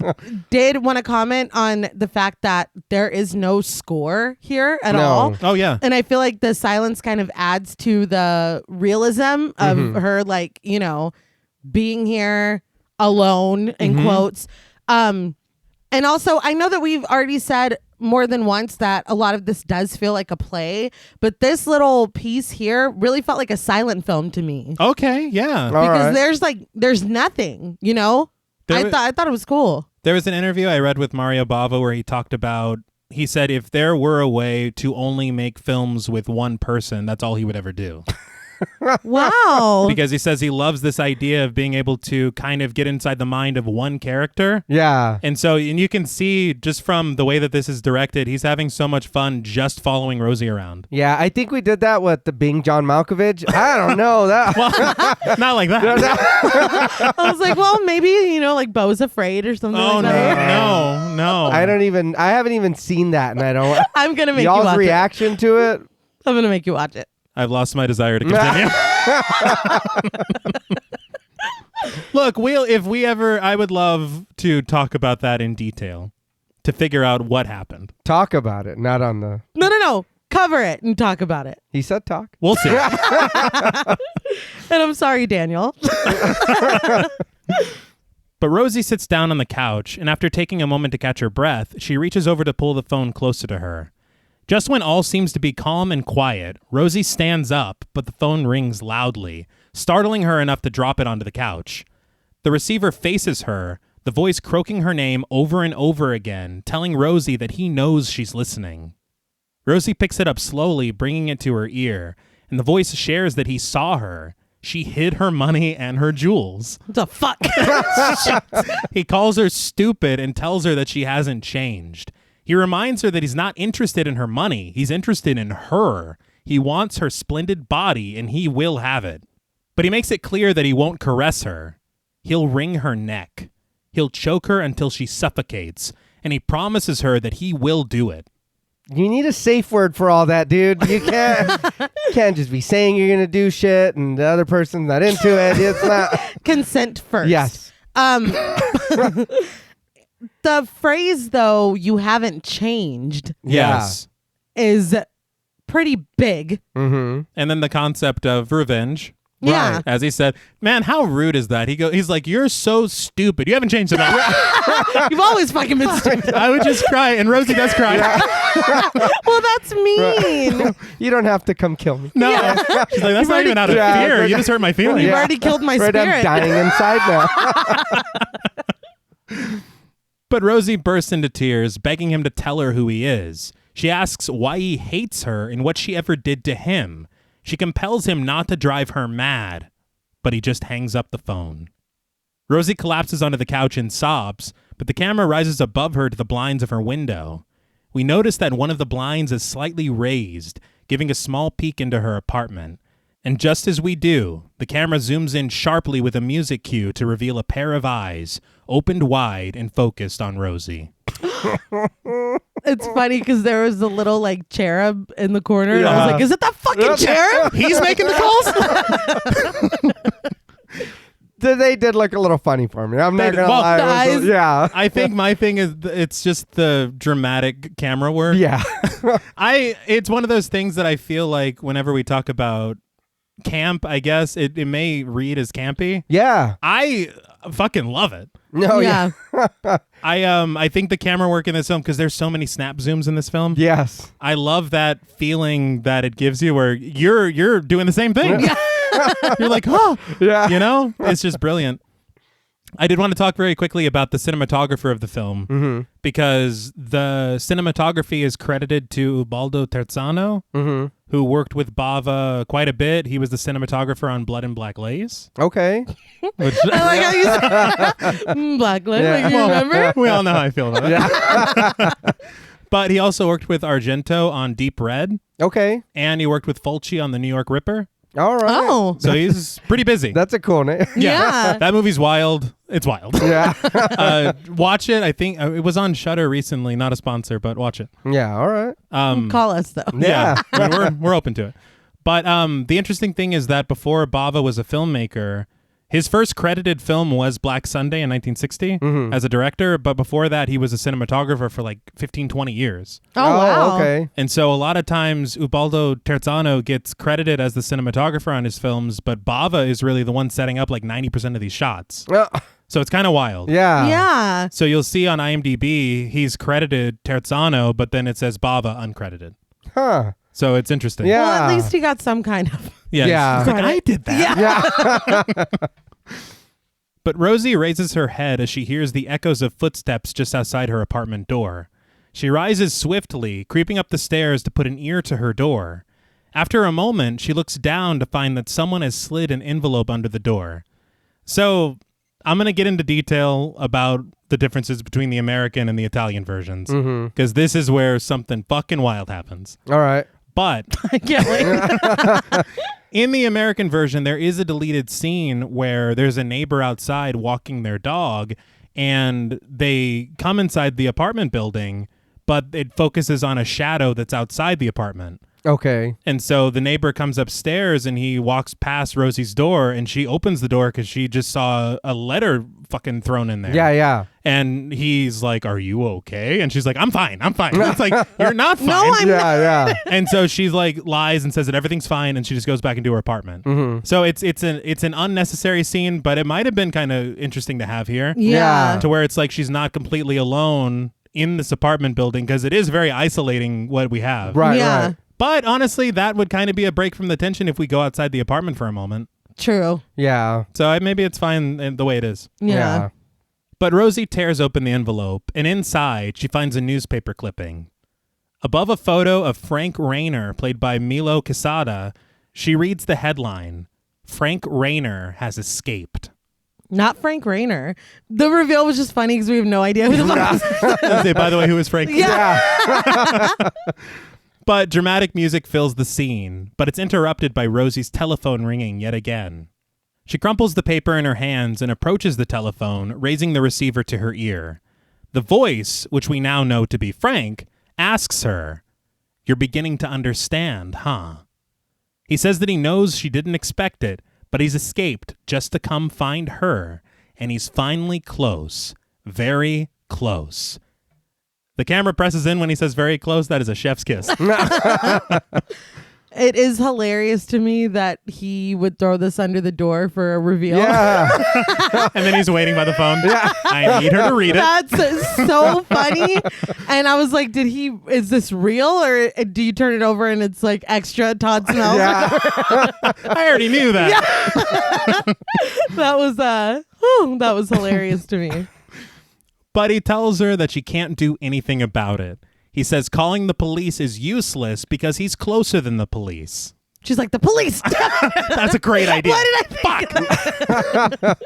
did want to comment on the fact that there is no score here at No. all. Oh, yeah. And I feel like the silence kind of adds to the realism of her, like, you know, being here alone, in quotes. And also, I know that we've already said more than once that a lot of this does feel like a play, but this little piece here really felt like a silent film to me. Okay, yeah. All Because right. there's nothing, you know? I thought it was cool. There was an interview I read with Mario Bava where he talked about, he said if there were a way to only make films with one person, that's all he would ever do. Wow. Because he says he loves this idea of being able to kind of get inside the mind of one character. Yeah. And so, and you can see just from the way that this is directed, he's having so much fun just following Rosie around. Yeah, I think we did that with the Bing John Malkovich. I don't know that. Well, not like that. I was like, well, maybe, you know, like Bo's Afraid or something Oh, like that. no. I haven't even seen that, and I don't. I'm going to make you Y'all's watch reaction to it. it. I'm going to make you watch it. I've lost my desire to continue. Look, I would love to talk about that in detail to figure out what happened. Talk about it, not on the. No. Cover it and talk about it. He said talk. We'll see. And I'm sorry, Daniel. But Rosie sits down on the couch, and after taking a moment to catch her breath, she reaches over to pull the phone closer to her. Just when all seems to be calm and quiet, Rosie stands up, but the phone rings loudly, startling her enough to drop it onto the couch. The receiver faces her, the voice croaking her name over and over again, telling Rosie that he knows she's listening. Rosie picks it up slowly, bringing it to her ear, and the voice shares that he saw her. She hid her money and her jewels. What the fuck? He calls her stupid and tells her that she hasn't changed. He reminds her that he's not interested in her money. He's interested in her. He wants her splendid body, and he will have it. But he makes it clear that he won't caress her. He'll wring her neck. He'll choke her until she suffocates, and he promises her that he will do it. You need a safe word for all that, dude. You can't just be saying you're gonna do shit and the other person's not into it. It's not. Consent first. Yes. The phrase, though, "you haven't changed," Yes. is pretty big. Mm-hmm. And then the concept of revenge. Yeah. Right. As he said, man, how rude is that? He's like, you're so stupid. You haven't changed at all. You've always fucking been stupid. I would just cry, and Rosie does cry. Well, that's mean. You don't have to come kill me. No. Yeah. She's like, that's not even out of Yeah, fear. right. You just hurt my feelings. You've Yeah. already killed my Right, I'm spirit. dying inside now. But Rosie bursts into tears, begging him to tell her who he is. She asks why he hates her and what she ever did to him. She compels him not to drive her mad, but he just hangs up the phone. Rosie collapses onto the couch and sobs, but the camera rises above her to the blinds of her window. We notice that one of the blinds is slightly raised, giving a small peek into her apartment. And just as we do, the camera zooms in sharply with a music cue to reveal a pair of eyes, opened wide and focused on Rosie. It's funny because there was a little like cherub in the corner, and I Yeah. was like, "Is it that fucking cherub?" He's making the calls? They did look a little funny for me. I'm not They- gonna well, lie. the It was- eyes- yeah. I think my thing is it's just the dramatic camera work. Yeah. It's one of those things that I feel like whenever we talk about camp, I guess it may read as campy. Yeah. I fucking love it. No, yeah. I think the camera work in this film, because there's so many snap zooms in this film. Yes. I love that feeling that it gives you where you're doing the same thing. Yeah. You're like, oh, Yeah. you know, it's just brilliant. I did want to talk very quickly about the cinematographer of the film, because the cinematography is credited to Ubaldo Terzano, who worked with Bava quite a bit. He was the cinematographer on Blood and Black Lace. Okay. Which, I like how you said Black Lid. Yeah. Like, you remember? we all know how I feel about it. But he also worked with Argento on Deep Red, Okay. and he worked with Fulci on The New York Ripper. All right. Oh. So he's pretty busy. That's a cool name. Yeah. That movie's wild. It's wild. Yeah. Watch it. I think it was on Shudder recently. Not a sponsor, but watch it. Yeah. All right. Call us, though. Yeah. I mean, we're open to it. But the interesting thing is that before Bava was a filmmaker, his first credited film was Black Sunday in 1960 as a director. But before that, he was a cinematographer for like 15, 20 years. Oh, wow. Okay. And so a lot of times Ubaldo Terzano gets credited as the cinematographer on his films, but Bava is really the one setting up like 90% of these shots. So it's kind of wild. Yeah. Yeah. So you'll see on IMDb, he's credited Terzano, but then it says Bava uncredited. Huh. So it's interesting. Yeah. Well, at least he got some kind of. Yeah. Yeah. He's like, I did that. Yeah. But Rosie raises her head as she hears the echoes of footsteps just outside her apartment door. She rises swiftly, creeping up the stairs to put an ear to her door. After a moment, she looks down to find that someone has slid an envelope under the door. So I'm going to get into detail about the differences between the American and the Italian versions, because this is where something fucking wild happens. All right. But I can't wait. in the American version, there is a deleted scene where there's a neighbor outside walking their dog, and they come inside the apartment building, but it focuses on a shadow that's outside the apartment. Okay. And so the neighbor comes upstairs and he walks past Rosie's door, and she opens the door because she just saw a letter fucking thrown in there. Yeah. Yeah. And he's like, "Are you okay?" And she's like, I'm fine. It's like, you're not fine. No, I'm not. Yeah. And so she's like lies and says that everything's fine, and she just goes back into her apartment. So it's an unnecessary scene, but it might have been kind of interesting to have here. Yeah. To where it's like she's not completely alone in this apartment building, because it is very isolating what we have. Right. Yeah. Right. But honestly, that would kind of be a break from the tension if we go outside the apartment for a moment. True. Yeah. So maybe it's fine the way it is. Yeah. But Rosie tears open the envelope, and inside she finds a newspaper clipping. Above a photo of Frank Rayner, played by Milo Quesada, she reads the headline, "Frank Rayner has escaped." Not Frank Rayner. The reveal was just funny because we have no idea who the fuck this is. By the way, who is Frank? Yeah. But dramatic music fills the scene, but it's interrupted by Rosie's telephone ringing yet again. She crumples the paper in her hands and approaches the telephone, raising the receiver to her ear. The voice, which we now know to be Frank, asks her, "You're beginning to understand, huh?" He says that he knows she didn't expect it, but he's escaped just to come find her, and he's finally close, very close. The camera presses in when he says very close. That is a chef's kiss. It is hilarious to me that he would throw this under the door for a reveal. Yeah. And then he's waiting by the phone. Yeah. I need her to read it. That's so funny. And I was like, is this real, or do you turn it over and it's like extra Todd smells? Yeah. I already knew that. That was hilarious to me. But he tells her that she can't do anything about it. He says calling the police is useless because he's closer than the police. She's like, the police. That's a great idea. Why did I think Fuck.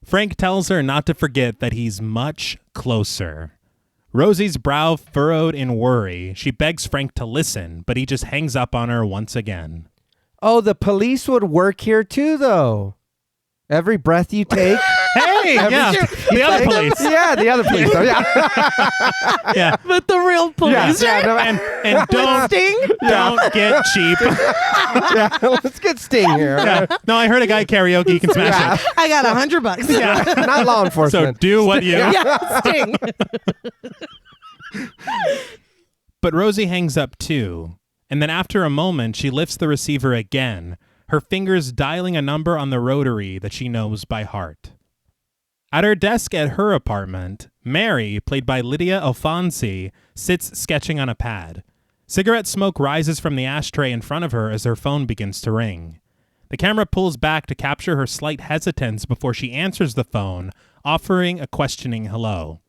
Frank tells her not to forget that he's much closer. Rosie's brow furrowed in worry. She begs Frank to listen, but he just hangs up on her once again. Oh, the police would work here too, though. Every breath you take. Hey, yeah, the other police. Yeah, the other police. Though. Yeah. Yeah. But the real police. Yeah, no, And don't get cheap. yeah, let's get Sting here. Yeah. No, I heard a guy karaoke. You can smash it. I got $100. Yeah. Not law So enforcement. do what you. Yeah, Sting. But Rosie hangs up too. And then after a moment, she lifts the receiver again, her fingers dialing a number on the rotary that she knows by heart. At her desk at her apartment, Mary, played by Lydia Alfonsi, sits sketching on a pad. Cigarette smoke rises from the ashtray in front of her as her phone begins to ring. The camera pulls back to capture her slight hesitance before she answers the phone, offering a questioning hello.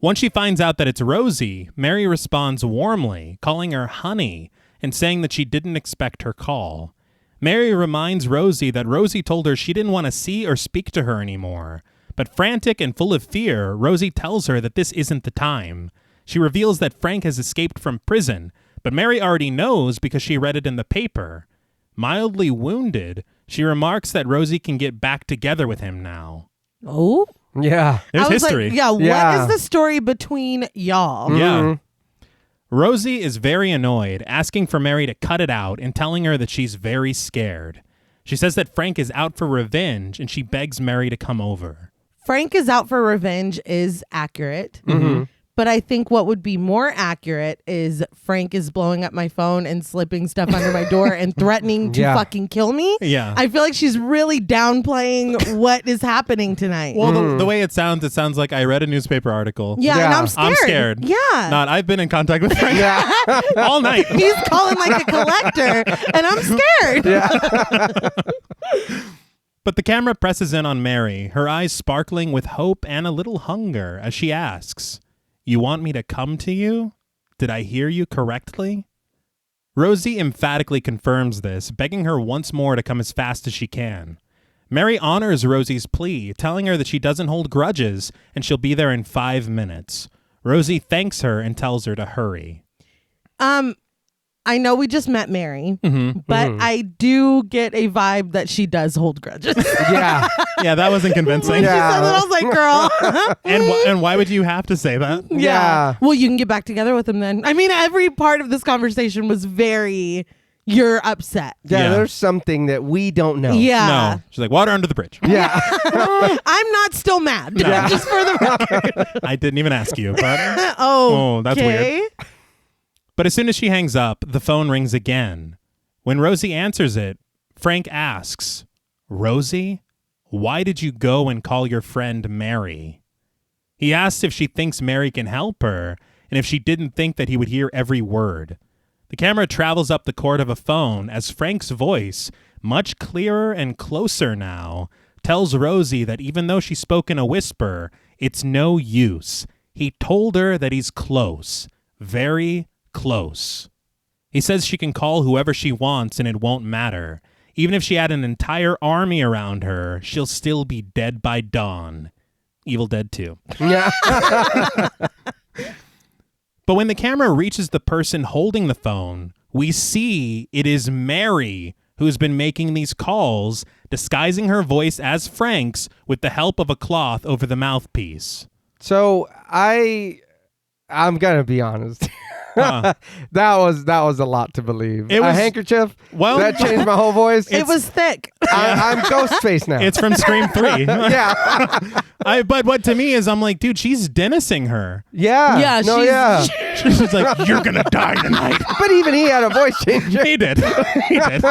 Once she finds out that it's Rosie, Mary responds warmly, calling her honey and saying that she didn't expect her call. Mary reminds Rosie that Rosie told her she didn't want to see or speak to her anymore. But frantic and full of fear, Rosie tells her that this isn't the time. She reveals that Frank has escaped from prison, but Mary already knows because she read it in the paper. Mildly wounded, she remarks that Rosie can get back together with him now. Oh? Yeah. There's I was history. Like, what Yeah. is the story between y'all? Yeah. Rosie is very annoyed, asking for Mary to cut it out and telling her that she's very scared. She says that Frank is out for revenge, and she begs Mary to come over. Frank is out for revenge is accurate. But I think what would be more accurate is Frank is blowing up my phone and slipping stuff under my door and threatening to fucking kill me. Yeah. I feel like she's really downplaying what is happening tonight. Well, the way it sounds like I read a newspaper article. Yeah, and Yeah. I'm scared. I'm scared. Yeah. Not, I've been in contact with Frank Yeah. all night. He's calling like a collector, and I'm scared. But the camera presses in on Mary, her eyes sparkling with hope and a little hunger as she asks, "You want me to come to you? Did I hear you correctly?" Rosie emphatically confirms this, begging her once more to come as fast as she can. Mary honors Rosie's plea, telling her that she doesn't hold grudges and she'll be there in 5 minutes. Rosie thanks her and tells her to hurry. I know we just met Mary, but I do get a vibe that she does hold grudges. Yeah. Yeah, that wasn't convincing. She said that, I was like, girl. And why would you have to say that? Yeah. Well, you can get back together with him then. I mean, every part of this conversation was very, you're upset. Yeah, Yeah. there's something that we don't know. Yeah. No. She's like, water under the bridge. Yeah. I'm not still mad. No. Just for the record. I didn't even ask you, but Oh, that's weird. But as soon as she hangs up, the phone rings again. When Rosie answers it, Frank asks, "Rosie, why did you go and call your friend Mary?" He asks if she thinks Mary can help her, and if she didn't think that he would hear every word. The camera travels up the cord of a phone as Frank's voice, much clearer and closer now, tells Rosie that even though she spoke in a whisper, it's no use. He told her that he's close, very close. He says she can call whoever she wants and it won't matter. Even if she had an entire army around her, she'll still be dead by dawn. Evil Dead 2. Yeah. But when the camera reaches the person holding the phone, we see it is Mary who's been making these calls, disguising her voice as Frank's with the help of a cloth over the mouthpiece. So I'm gonna be honest. Huh. that was a lot to believe. It A was- handkerchief? Well- that changed my whole voice. It was thick. I'm Ghostface now. It's from Scream 3. yeah. But what to me is, I'm like, dude, she's dennising her. Yeah. Yeah, No, she's- yeah. She's like, you're going to die tonight. But even he had a voice changer. He did. He did.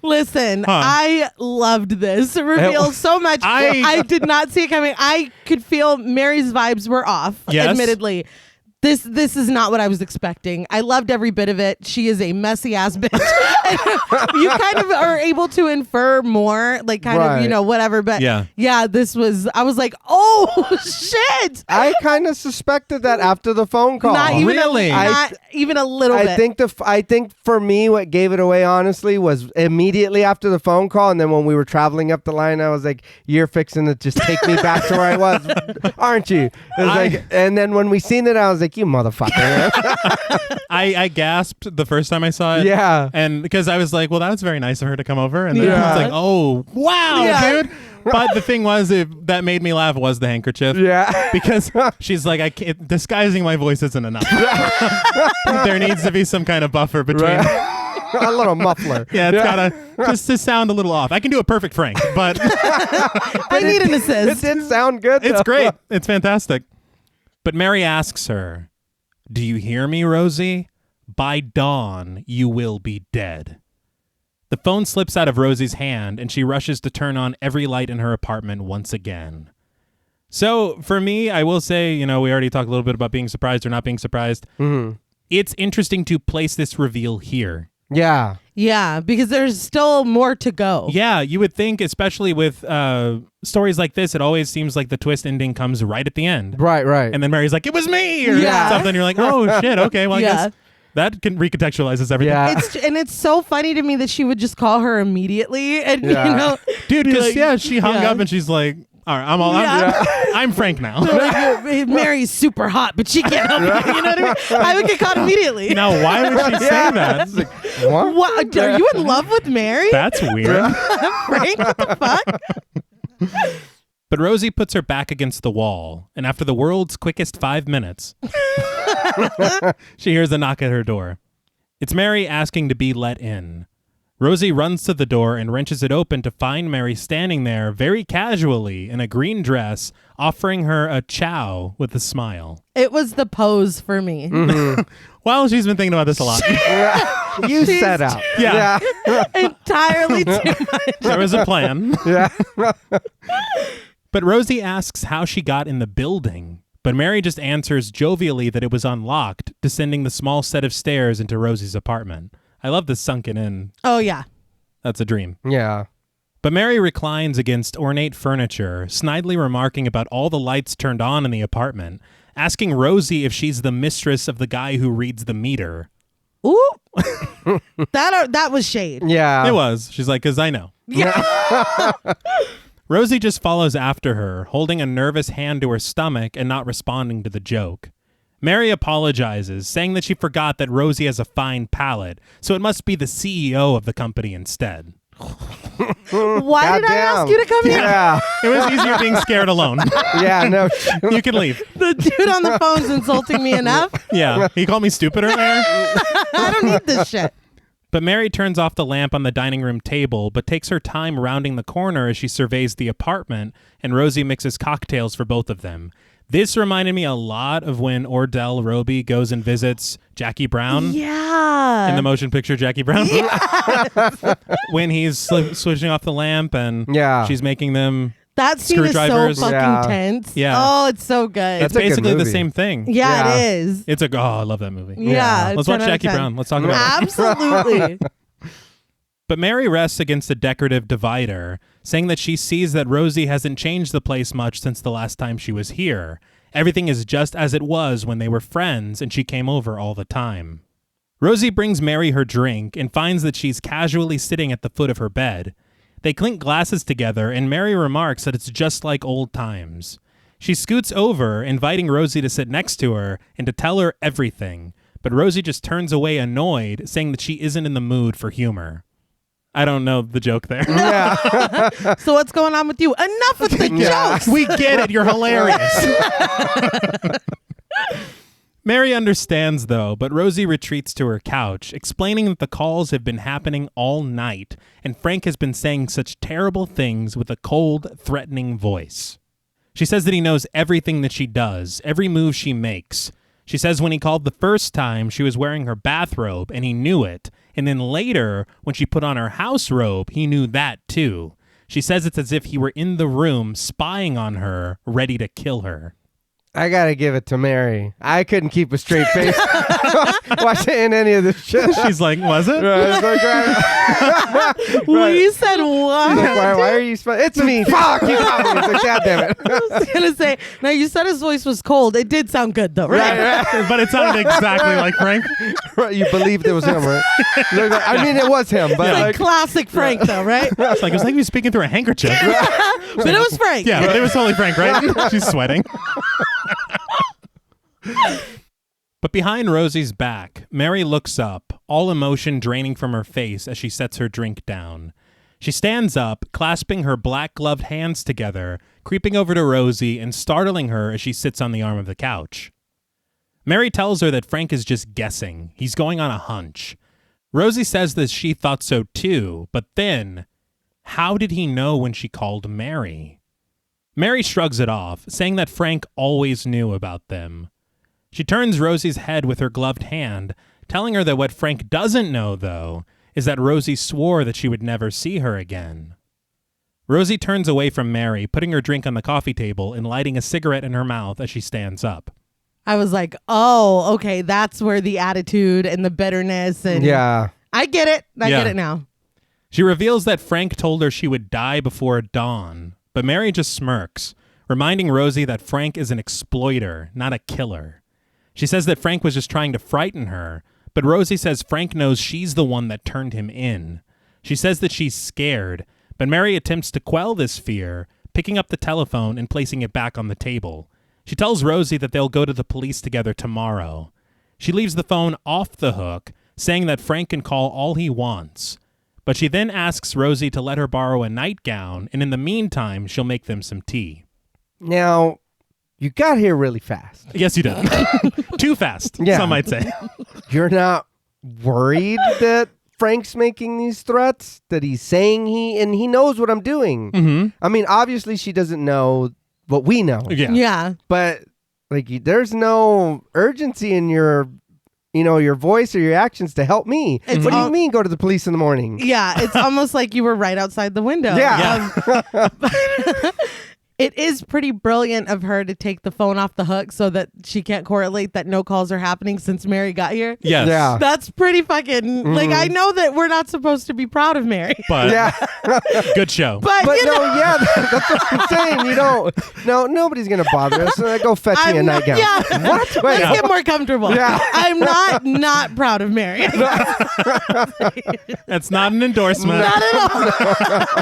Listen, Huh. I loved this. It revealed so much. I did not see it coming. I could feel Mary's vibes were off, Yes. admittedly. This is not what I was expecting. I loved every bit of it. She is a messy ass bitch. You kind of are able to infer more, like kind of, Right. whatever. But Yeah. this was, I was like, oh shit. I kind of suspected that after the phone call. Not even Really? not even a little bit. I think for me, what gave it away, honestly, was immediately after the phone call, and then when we were traveling up the line, I was like, "You're fixing to just take me back to where I was, aren't you?" It was like, and then when we seen it, I was like, "You motherfucker!" I gasped the first time I saw it. Yeah. And because I was like, well, that was very nice of her to come over. And then Yeah. I was like, oh, wow, Yeah. dude. But the thing was, that made me laugh was the handkerchief. Yeah. Because she's like, disguising my voice isn't enough. There needs to be some kind of buffer between. Right. A little muffler. Yeah, it's gotta just to sound a little off. I can do a perfect Frank, but I need an It assist. did sound good. it's though. great. It's fantastic. But Mary asks her, "Do you hear me, Rosie? By dawn, you will be dead." The phone slips out of Rosie's hand, and she rushes to turn on every light in her apartment once again. So, for me, I will say, we already talked a little bit about being surprised or not being surprised. Mm-hmm. It's interesting to place this reveal here. Yeah. Yeah, because there's still more to go. Yeah, you would think, especially with stories like this, it always seems like the twist ending comes right at the end. Right. And then Mary's like, it was me! Or Yeah. something. You're like, oh, shit, okay, well, I guess that recontextualizes everything. Yeah. It's so funny to me that she would just call her immediately. And, Dude, because, like, she hung up and she's like, all right, I'm Frank now. Like, Mary's super hot, but she can't help it. You know what I mean? I would get caught immediately. Now, why would she say that? Like, what? Are you in love with Mary? That's weird. Frank, what the fuck? But Rosie puts her back against the wall, and after the world's quickest 5 minutes, she hears a knock at her door. It's Mary asking to be let in. Rosie runs to the door and wrenches it open to find Mary standing there very casually in a green dress, offering her a chow with a smile. It was the pose for me. Mm-hmm. Well, she's been thinking about this a lot. You set out. Yeah. Entirely too much. There was a plan. Yeah. But Rosie asks how she got in the building, but Mary just answers jovially that it was unlocked, descending the small set of stairs into Rosie's apartment. I love this sunken in. Oh, yeah. That's a dream. Yeah. But Mary reclines against ornate furniture, snidely remarking about all the lights turned on in the apartment, asking Rosie if she's the mistress of the guy who reads the meter. Ooh. That was shade. Yeah. It was. She's like, because I know. Yeah. Rosie just follows after her, holding a nervous hand to her stomach and not responding to the joke. Mary apologizes, saying that she forgot that Rosie has a fine palate, so it must be the CEO of the company instead. Why did I ask you to come here? Yeah. It was easier being scared alone. Yeah, no. You can leave. The dude on the phone's insulting me enough. Yeah. He called me stupid earlier. I don't need this shit. But Mary turns off the lamp on the dining room table, but takes her time rounding the corner as she surveys the apartment, and Rosie mixes cocktails for both of them. This reminded me a lot of when Ordell Roby goes and visits Jackie Brown. Yeah. In the motion picture Jackie Brown. Yes. When he's switching off the lamp and she's making them that scene is so screwdrivers. fucking tense. Yeah. Oh, it's so good. It's basically the same thing. Yeah, it is. It's I love that movie. Yeah. Let's watch Jackie Brown. Let's talk about it. Absolutely. But Mary rests against a decorative divider, saying that she sees that Rosie hasn't changed the place much since the last time she was here. Everything is just as it was when they were friends and she came over all the time. Rosie brings Mary her drink and finds that she's casually sitting at the foot of her bed. They clink glasses together and Mary remarks that it's just like old times. She scoots over, inviting Rosie to sit next to her and to tell her everything, but Rosie just turns away annoyed, saying that she isn't in the mood for humor. I don't know the joke there. Yeah. So what's going on with you? Enough with the jokes. We get it. You're hilarious. Mary understands, though, but Rosie retreats to her couch, explaining that the calls have been happening all night, and Frank has been saying such terrible things with a cold, threatening voice. She says that he knows everything that she does, every move she makes. She says when he called the first time, she was wearing her bathrobe, and he knew it. And then later, when she put on her house robe, he knew that too. She says it's as if he were in the room, spying on her, ready to kill her. I gotta give it to Mary. I couldn't keep a straight face watching any of this shit. She's like, was it? Well, you said what? Why are you? It's me. Fuck you! Like, God damn it! I was gonna say. Now you said his voice was cold. It did sound good though, right? But it sounded exactly like Frank. You believed it was him, right? I mean, it was him, but Like classic Frank though, right? It's like it was like he was speaking through a handkerchief. But it was Frank. Yeah, but it was totally Frank, right? She's sweating. But behind Rosie's back, Mary looks up, all emotion draining from her face as she sets her drink down. She stands up, clasping her black-gloved hands together, creeping over to Rosie and startling her as she sits on the arm of the couch. Mary tells her that Frank is just guessing. He's going on a hunch. Rosie says that she thought so too, but then, how did he know when she called Mary? Mary shrugs it off, saying that Frank always knew about them. She turns Rosie's head with her gloved hand, telling her that what Frank doesn't know, though, is that Rosie swore that she would never see her again. Rosie turns away from Mary, putting her drink on the coffee table and lighting a cigarette in her mouth as she stands up. I was like, oh, okay, that's where the attitude and the bitterness and Yeah. I get it. I Yeah. get it now. She reveals that Frank told her she would die before dawn, but Mary just smirks, reminding Rosie that Frank is an exploiter, not a killer. She says that Frank was just trying to frighten her, but Rosie says Frank knows she's the one that turned him in. She says that she's scared, but Mary attempts to quell this fear, picking up the telephone and placing it back on the table. She tells Rosie that they'll go to the police together tomorrow. She leaves the phone off the hook, saying that Frank can call all he wants. But she then asks Rosie to let her borrow a nightgown, and in the meantime, she'll make them some tea. Now, you got here really fast. Yes, you did. Too fast, Yeah. some might say. You're not worried that Frank's making these threats? That he's saying he knows what I'm doing? Mm-hmm. I mean, obviously she doesn't know what we know. Yeah. Yeah. But like, there's no urgency in your voice or your actions to help me. It's What do all- you mean go to the police in the morning? Yeah. It's almost like you were right outside the window. Yeah. It is pretty brilliant of her to take the phone off the hook so that she can't correlate that no calls are happening since Mary got here. Yes. Yeah. That's pretty fucking, like, I know that we're not supposed to be proud of Mary. But Yeah. good show. But, But you know, that's what I'm saying. You don't. No, nobody's gonna bother us. Go fetch me a I'm not- nightgown. yeah. What? Wait. let's get more comfortable. Yeah. I'm not proud of Mary. That's not an endorsement. Not at all.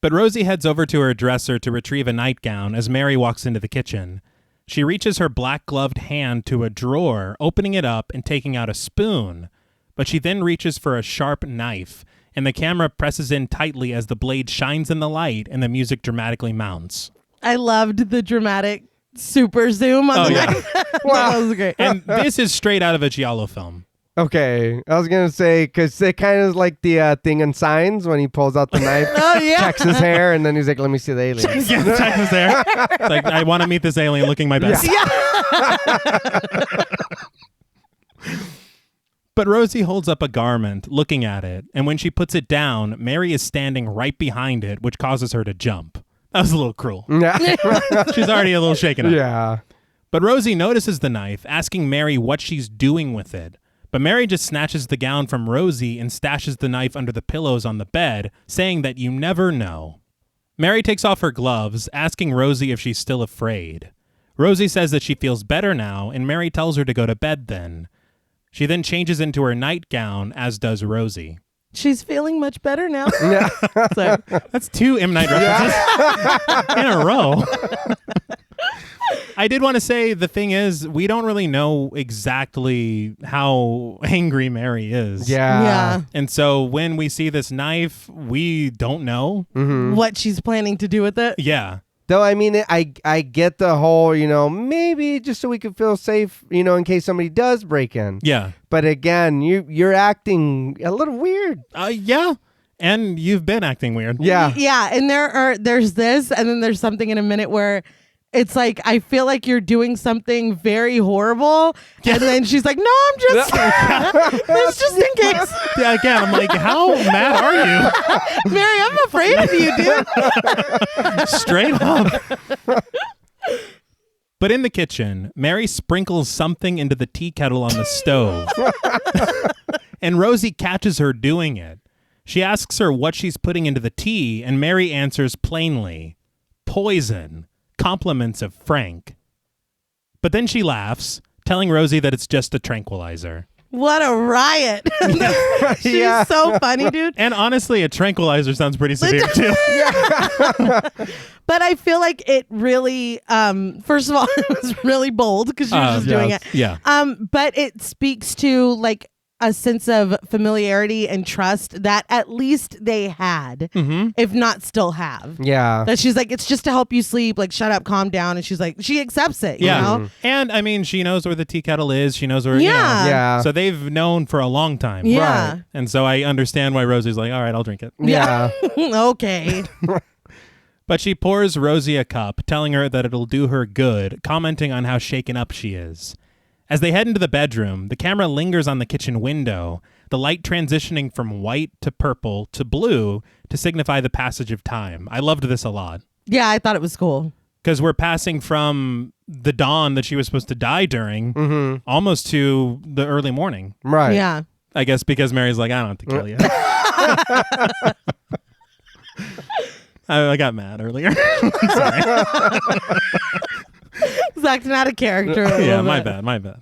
But Rosie heads over to her dresser to retrieve a nightgown as Mary walks into the kitchen. She reaches her black-gloved hand to a drawer, opening it up and taking out a spoon. But she then reaches for a sharp knife, and the camera presses in tightly as the blade shines in the light and the music dramatically mounts. I loved the dramatic super zoom on the yeah. knife. That was great. And this is straight out of a Giallo film. Okay, I was gonna say because it kind of like the thing in Signs when he pulls out the knife, Oh, yeah. checks his hair, and then he's like, "Let me see the alien." Yeah, check this there. It's like, I want to meet this alien looking my best. But Rosie holds up a garment, looking at it, and when she puts it down, Mary is standing right behind it, which causes her to jump. That was a little cruel. Yeah, She's already a little shaken up. yeah. But Rosie notices the knife, asking Mary what she's doing with it. But Mary just snatches the gown from Rosie and stashes the knife under the pillows on the bed, saying that you never know. Mary takes off her gloves, asking Rosie if she's still afraid. Rosie says that she feels better now, and Mary tells her to go to bed then. She then changes into her nightgown, as does Rosie. She's feeling much better now. Yeah. So, That's 2 M. Night references in a row. I did want to say the thing is, we don't really know exactly how angry Mary is. yeah. And so when we see this knife, we don't know. What she's planning to do with it. Yeah. Though I mean, I get the whole, maybe just so we could feel safe, in case somebody does break in. Yeah. But again, you're acting a little weird. Yeah. And you've been acting weird. Yeah. Yeah. And there's this, and then there's something in a minute where it's like, I feel like you're doing something very horrible. And then she's like, no, I'm just, it's just in case. Yeah, again, I'm like, how mad are you? Mary, I'm afraid of you, dude. Straight up. But in the kitchen, Mary sprinkles something into the tea kettle on the stove. And Rosie catches her doing it. She asks her what she's putting into the tea, and Mary answers plainly, poison. Compliments of Frank. But then she laughs, telling Rosie that it's just a tranquilizer. What a riot. She's Yeah. so funny, dude. And honestly, a tranquilizer sounds pretty severe too. But I feel like it really, first of all, it was really bold because she was just doing it. Yeah. But it speaks to like a sense of familiarity and trust that at least they had, if not still have. Yeah. That she's like, it's just to help you sleep. Like, shut up, calm down. And she's like, she accepts it. Yeah. You know? And I mean, she knows where the tea kettle is. She knows where, Yeah. Yeah. So they've known for a long time. Yeah. Right. And so I understand why Rosie's like, all right, I'll drink it. Yeah. Okay. But she pours Rosie a cup, telling her that it'll do her good, commenting on how shaken up she is. As they head into the bedroom, the camera lingers on the kitchen window, the light transitioning from white to purple to blue to signify the passage of time. I loved this a lot. Yeah, I thought it was cool. Because we're passing from the dawn that she was supposed to die during almost to the early morning. Right. Yeah. I guess because Mary's like, I don't have to kill you. I got mad earlier. Sorry. He's acting out of character. Yeah, my bad.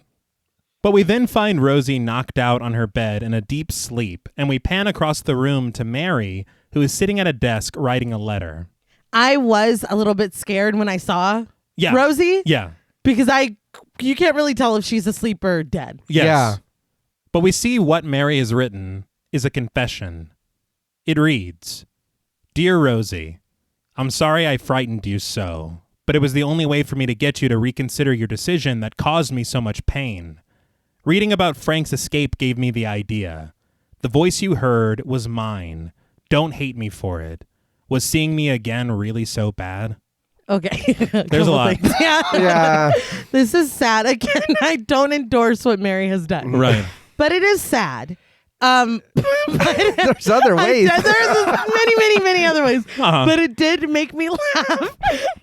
But we then find Rosie knocked out on her bed in a deep sleep, and we pan across the room to Mary, who is sitting at a desk writing a letter. I was a little bit scared when I saw Rosie. Yeah. Because you can't really tell if she's asleep or dead. Yes. Yeah. But we see what Mary has written is a confession. It reads, Dear Rosie, I'm sorry I frightened you so, but it was the only way for me to get you to reconsider your decision that caused me so much pain. Reading about Frank's escape gave me the idea. The voice you heard was mine. Don't hate me for it. Was seeing me again really so bad? Okay. There's a lot. Yeah. Yeah. This is sad. Again, I don't endorse what Mary has done. Right. But it is sad. There's other ways. There's many other ways. Uh-huh. But it did make me laugh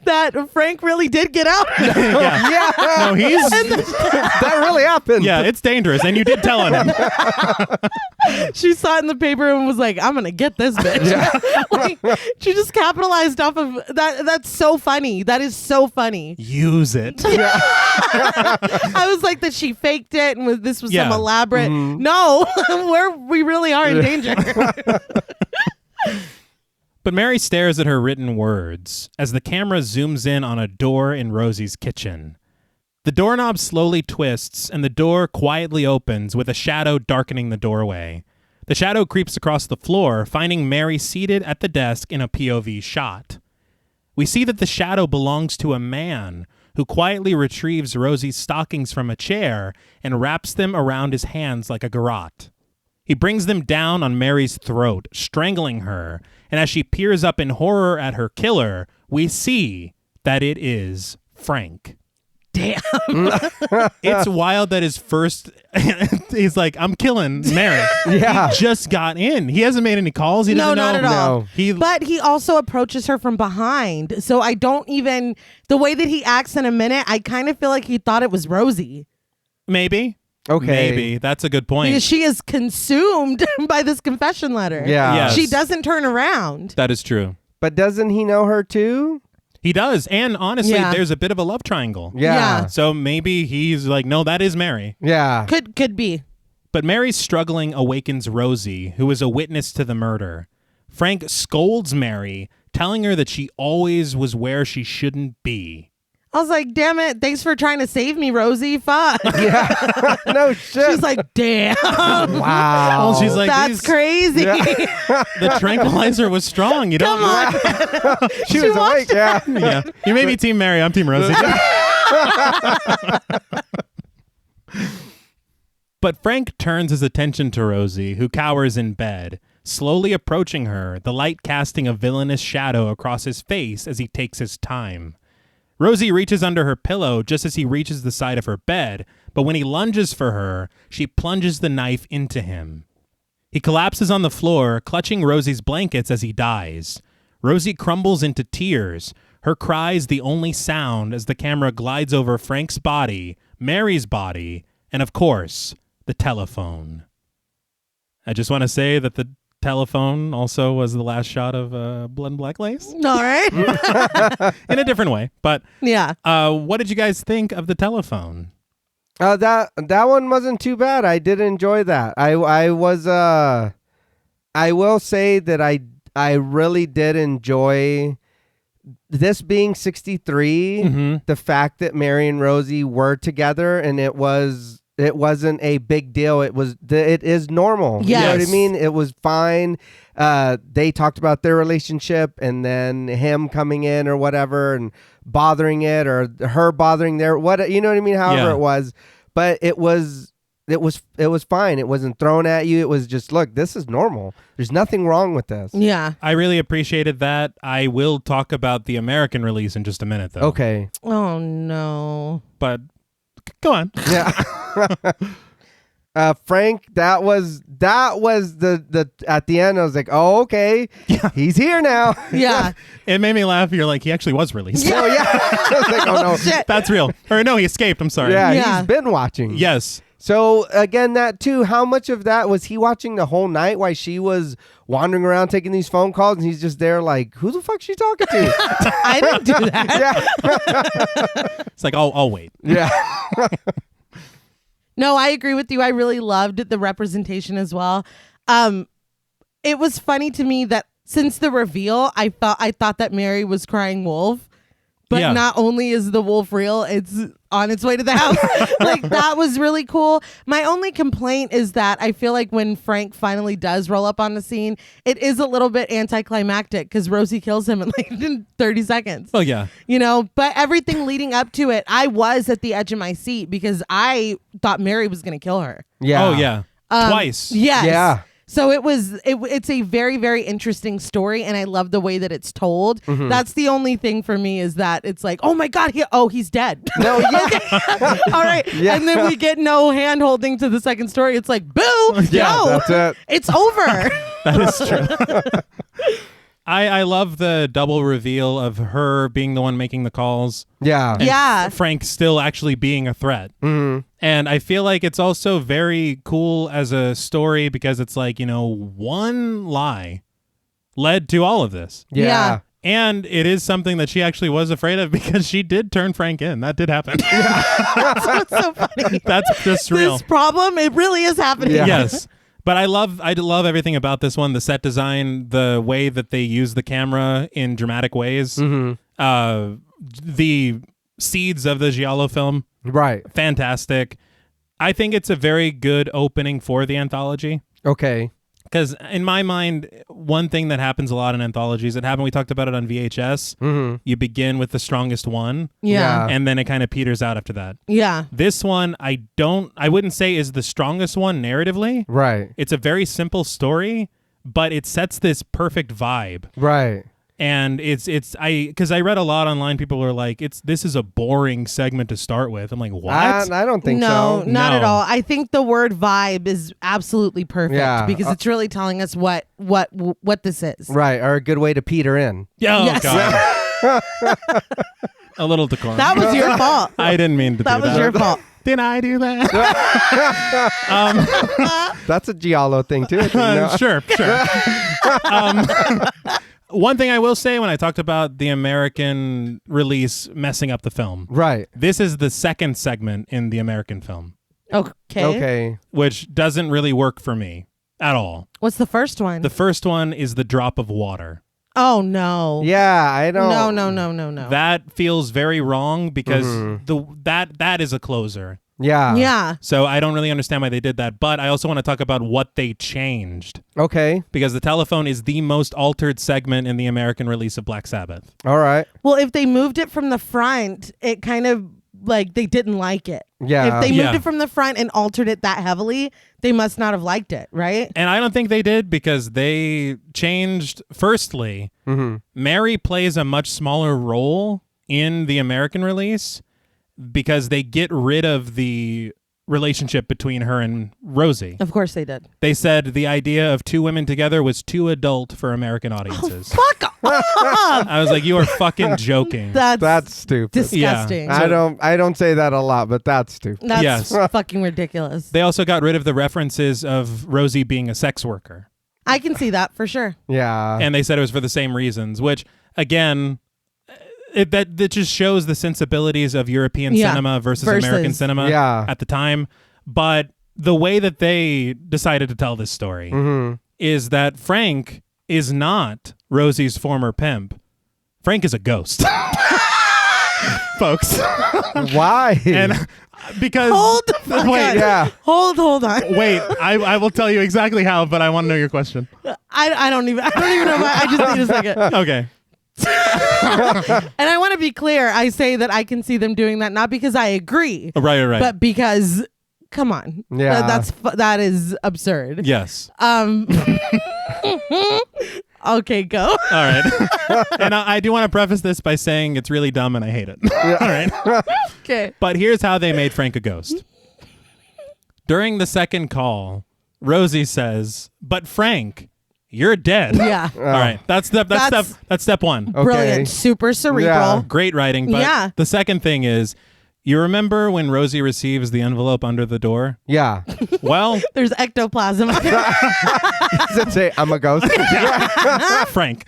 that Frank really did get out. Yeah. No, he's... That really happened. Yeah, it's dangerous, and you did tell on him. She saw it in the paper and was like, I'm going to get this bitch. Like, she just capitalized off of that. That's so funny. That is so funny. Use it. I was like that she faked it and this was some elaborate. No, we really are in danger. But Mary stares at her written words as the camera zooms in on a door in Rosie's kitchen. The doorknob slowly twists and the door quietly opens with a shadow darkening the doorway. The shadow creeps across the floor, finding Mary seated at the desk in a POV shot. We see that the shadow belongs to a man who quietly retrieves Rosie's stockings from a chair and wraps them around his hands like a garrote. He brings them down on Mary's throat, strangling her, and as she peers up in horror at her killer, we see that it is Frank. Damn. It's wild that his first... he's like, I'm killing Mary. Yeah. He just got in. He hasn't made any calls. He doesn't know. Not at all. No. But he also approaches her from behind. So I don't even... The way that he acts in a minute, I kind of feel like he thought it was Rosie. Maybe. Okay. Maybe. That's a good point. Because she is consumed by this confession letter. Yeah. Yes. She doesn't turn around. That is true. But doesn't he know her too? He does. And honestly, Yeah. there's a bit of a love triangle. Yeah. So maybe he's like, no, that is Mary. Yeah. Could be. But Mary's struggling awakens Rosie, who is a witness to the murder. Frank scolds Mary, telling her that she always was where she shouldn't be. I was like, damn it. Thanks for trying to save me, Rosie. Fuck. Yeah. No shit. She's like, damn. Wow. Well, she's like, That's crazy. the tranquilizer was strong. You don't Come on. she was awake. Yeah. Yeah. You may be Team Mary. I'm Team Rosie. But Frank turns his attention to Rosie, who cowers in bed, slowly approaching her, the light casting a villainous shadow across his face as he takes his time. Rosie reaches under her pillow just as he reaches the side of her bed, but when he lunges for her, she plunges the knife into him. He collapses on the floor, clutching Rosie's blankets as he dies. Rosie crumbles into tears, her cries the only sound as the camera glides over Frank's body, Mary's body, and of course, the telephone. I just want to say that the telephone also was the last shot of Blood and Black Lace. All right. In a different way. But Yeah. what did you guys think of the telephone? That one wasn't too bad. I did enjoy that. I will say that I really did enjoy this being 63, the fact that Mary and Rosie were together and it wasn't a big deal. It is normal. Yes. You know what I mean? It was fine. They talked about their relationship and then him coming in or whatever and bothering it or her bothering their you know what I mean? However it was, but it was fine. It wasn't thrown at you. It was just, look, this is normal. There's nothing wrong with this. Yeah. I really appreciated that. I will talk about the American release in just a minute, though. Okay. Oh, no. But Go on. Yeah. Frank, that was the at the end. I was like, oh, okay, he's here now. Yeah. It made me laugh. You're like, he actually was released. Oh yeah. I was like, oh no, Shit. That's real. Or no, he escaped. I'm sorry. yeah, he's been watching. Yes. So again, that too. How much of that was he watching the whole night while she was wandering around taking these phone calls, and he's just there like, who the fuck's she talking to? I didn't do that. Yeah. It's like, I'll wait. Yeah. No, I agree with you. I really loved the representation as well. It was funny to me that since the reveal, I thought that Mary was crying wolf. But not only is the wolf real, it's on its way to the house. Like, that was really cool. My only complaint is that I feel like when Frank finally does roll up on the scene, it is a little bit anticlimactic because Rosie kills him in 30 seconds. Oh, yeah. You know, but everything leading up to it, I was at the edge of my seat because I thought Mary was going to kill her. Yeah. Oh, yeah. Twice. Yes. Yeah. So it's a very, very interesting story, and I love the way that it's told. Mm-hmm. That's the only thing for me is that it's like, oh my God, he's dead. No, yeah. All right. Yeah. And then we get no hand holding to the second story. It's like, boo, Yeah, no, that's it. it's over. That is true. I love the double reveal of her being the one making the calls. Yeah. And Yeah. Frank still actually being a threat. Mm-hmm. And I feel like it's also very cool as a story because it's like, one lie led to all of this. Yeah. And it is something that she actually was afraid of because she did turn Frank in. That did happen. That's what's so funny. That's just real. This problem, it really is happening. Yeah. Yes. But I love everything about this one. The set design, the way that they use the camera in dramatic ways. Mm-hmm. The seeds of the giallo film. Right. Fantastic. I think it's a very good opening for the anthology. Okay. Because in my mind, one thing that happens a lot in anthologies, we talked about it on VHS. Mm-hmm. You begin with the strongest one. Yeah. And then it kind of peters out after that. Yeah. This one, I wouldn't say is the strongest one narratively. Right. It's a very simple story, but it sets this perfect vibe. Right. And because I read a lot online, people were like, this is a boring segment to start with. I'm like, what? I don't think no, so. not No. at all. I think the word vibe is absolutely perfect Yeah. because it's really telling us what this is. Right. Or a good way to peter in. Oh, Yes. God. A little decorum. That was your fault. I didn't mean to do That that. was your fault. Did I do that? That's a giallo thing too. No. Sure. One thing I will say when I talked about the American release messing up the film, Right. this is the second segment in the American film, Okay. which doesn't really work for me at all. What's the first one? The first one is the drop of water. Oh no. Yeah, I don't. No. That feels very wrong because Mm-hmm. that is a closer. Yeah. Yeah. So I don't really understand why they did that, but I also want to talk about what they changed Okay. because the telephone is the most altered segment in the American release of Black Sabbath. All right. Well, if they moved it from the front, it kind of like they didn't like it. Yeah. If they moved Yeah. it from the front and altered it that heavily, they must not have liked it, right? And I don't think they did because they changed, firstly, Mm-hmm. Mary plays a much smaller role in the American release because they get rid of the relationship between her and Rosie. Of course they did. They said the idea of two women together was too adult for American audiences. Fuck off! I was like, you are fucking joking. That's stupid. disgusting. Yeah. I don't say that a lot, but that's stupid. That's Yes. fucking ridiculous. They also got rid of the references of Rosie being a sex worker. I can see that for sure. Yeah. And they said it was for the same reasons, which, again, that just shows the sensibilities of European cinema versus American cinema Yeah. at the time. But the way that they decided to tell this story Mm-hmm. is that Frank is not Rosie's former pimp. Frank is a ghost. Folks. Why? And because Hold the fuck wait, on. yeah. Hold on. wait, I will tell you exactly how, but I want to know your question. I don't even know why. I just need a second. Okay. And I want to be clear. I say that I can see them doing that not because I agree, Right. but because come on. Yeah. That is absurd. Yes. Okay, go. All right. And I do want to preface this by saying it's really dumb and I hate it. All right. Okay. But here's how they made Frank a ghost. During the second call, Rosie says, "But Frank, you're dead." Yeah. All right. That's step one. Okay. Brilliant. Super cerebral. Yeah. Great writing. But Yeah. the second thing is, you remember when Rosie receives the envelope under the door? Yeah. Well, There's ectoplasm. Does it say I'm a ghost? Frank.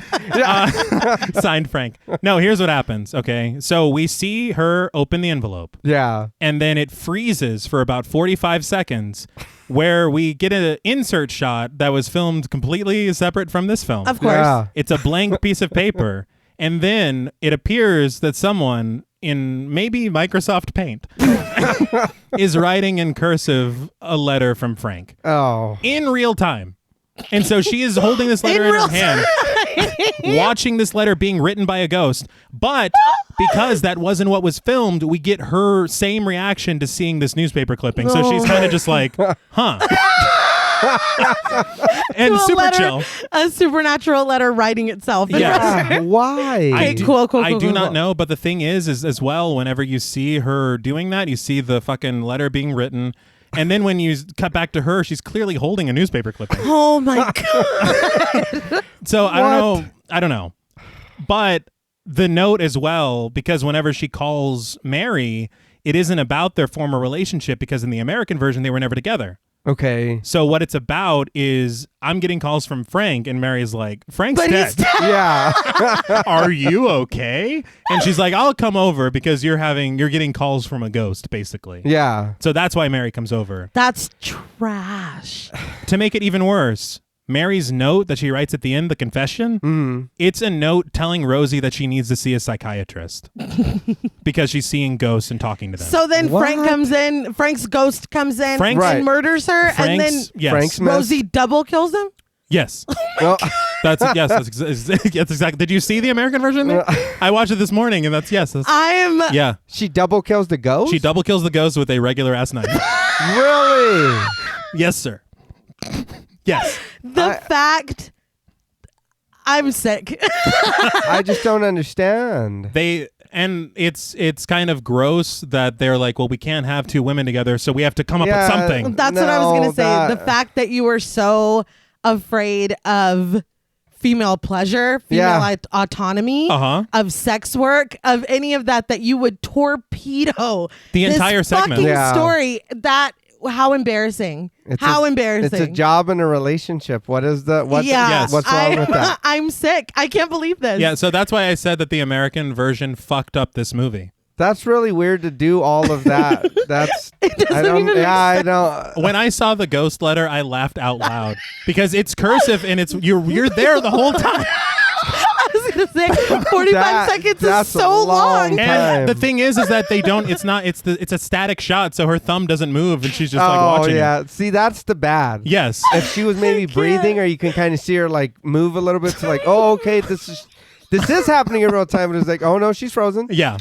Signed Frank. No, here's what happens. Okay. So we see her open the envelope. Yeah. And then it freezes for about 45 seconds where we get an insert shot that was filmed completely separate from this film. Of course. Yeah. It's a blank piece of paper. And then it appears that someone in maybe Microsoft Paint is writing in cursive a letter from Frank Oh. in real time. And so she is holding this letter in her real hand, watching this letter being written by a ghost. But because that wasn't what was filmed, we get her same reaction to seeing this newspaper clipping. So she's kind of just like, huh. And To a super letter, chill. A supernatural letter writing itself. Yeah. Why? Okay, cool. I do cool. not know, but the thing is as well, whenever you see her doing that, you see the fucking letter being written. And then when you cut back to her, she's clearly holding a newspaper clipping. Oh my God. So I don't know. But the note as well, because whenever she calls Mary, it isn't about their former relationship, because in the American version, they were never together. Okay. So what it's about is I'm getting calls from Frank, and Mary's like, Frank's But dead. he's dead. Yeah. Are you okay? And she's like, I'll come over because you're getting calls from a ghost, basically. Yeah. So that's why Mary comes over. That's trash. To make it even worse, Mary's note that she writes at the end, the confession, it's a note telling Rosie that she needs to see a psychiatrist because she's seeing ghosts and talking to them. So then What? Frank comes in, Frank's ghost comes in Frank's- Right. and murders her, and then yes. Frank's mess. Rosie double kills him? Yes. Oh, That's exactly. Did you see the American version? I watched it this morning, and that's. I am Yeah. she double kills the ghost? She double kills the ghost with a regular ass knife. Really? Yes, sir. Yes. the fact I'm sick. I just don't understand. And it's kind of gross that they're like, well, we can't have two women together, so we have to come up with Yeah. something. That's what I was No, going to say. that- The fact that you were so afraid of female pleasure, female autonomy, of sex work, of any of that you would torpedo The this entire segment. fucking Yeah. story. How embarrassing. How embarrassing. It's a job in a relationship. What's Yes. what's wrong with that? I'm sick. I can't believe this. Yeah, so that's why I said that the American version fucked up this movie. That's really weird to do all of that. That's doesn't I don't even make I don't When I saw the ghost letter, I laughed out loud because it's cursive and it's you're there the whole time. I was going to say 45 seconds is that's so a long. time. And the thing is that they don't. It's not. It's a static shot, so her thumb doesn't move, and she's just like watching. yeah. It. See, that's the bad. Yes. If she was maybe breathing, or you can kind of see her like move a little bit to like, oh, okay, this is happening in real time. But it's like, oh no, she's frozen. Yeah.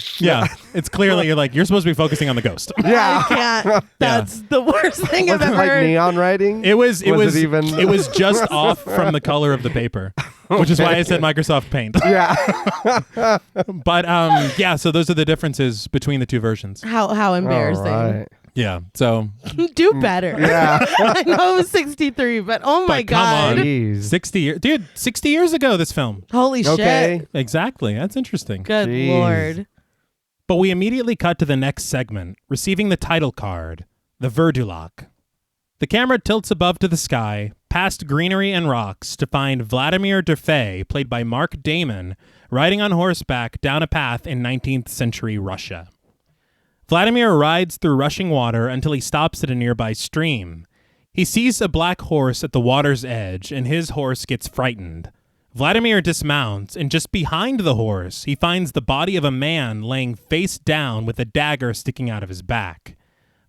It's clearly you're supposed to be focusing on the ghost. Yeah. I can't. That's the worst thing I've Was it ever like heard. neon writing? It was even? it was just off from the color of the paper, which is why I said Microsoft Paint. Yeah. But yeah, so those are the differences between the two versions. How embarrassing. All right. Yeah. So Do better. Yeah. I know it was 63, but oh my But come on. God. Jeez. 60 years, dude, 60 years ago this film. Holy Okay. shit. Exactly. That's interesting. Good Jeez. Lord. But we immediately cut to the next segment, receiving the title card, the Vurdulak. The camera tilts above to the sky, past greenery and rocks, to find Vladimir Durfay, played by Mark Damon, riding on horseback down a path in 19th century Russia. Vladimir rides through rushing water until he stops at a nearby stream. He sees a black horse at the water's edge, and his horse gets frightened. Vladimir dismounts, and just behind the horse, he finds the body of a man laying face down with a dagger sticking out of his back.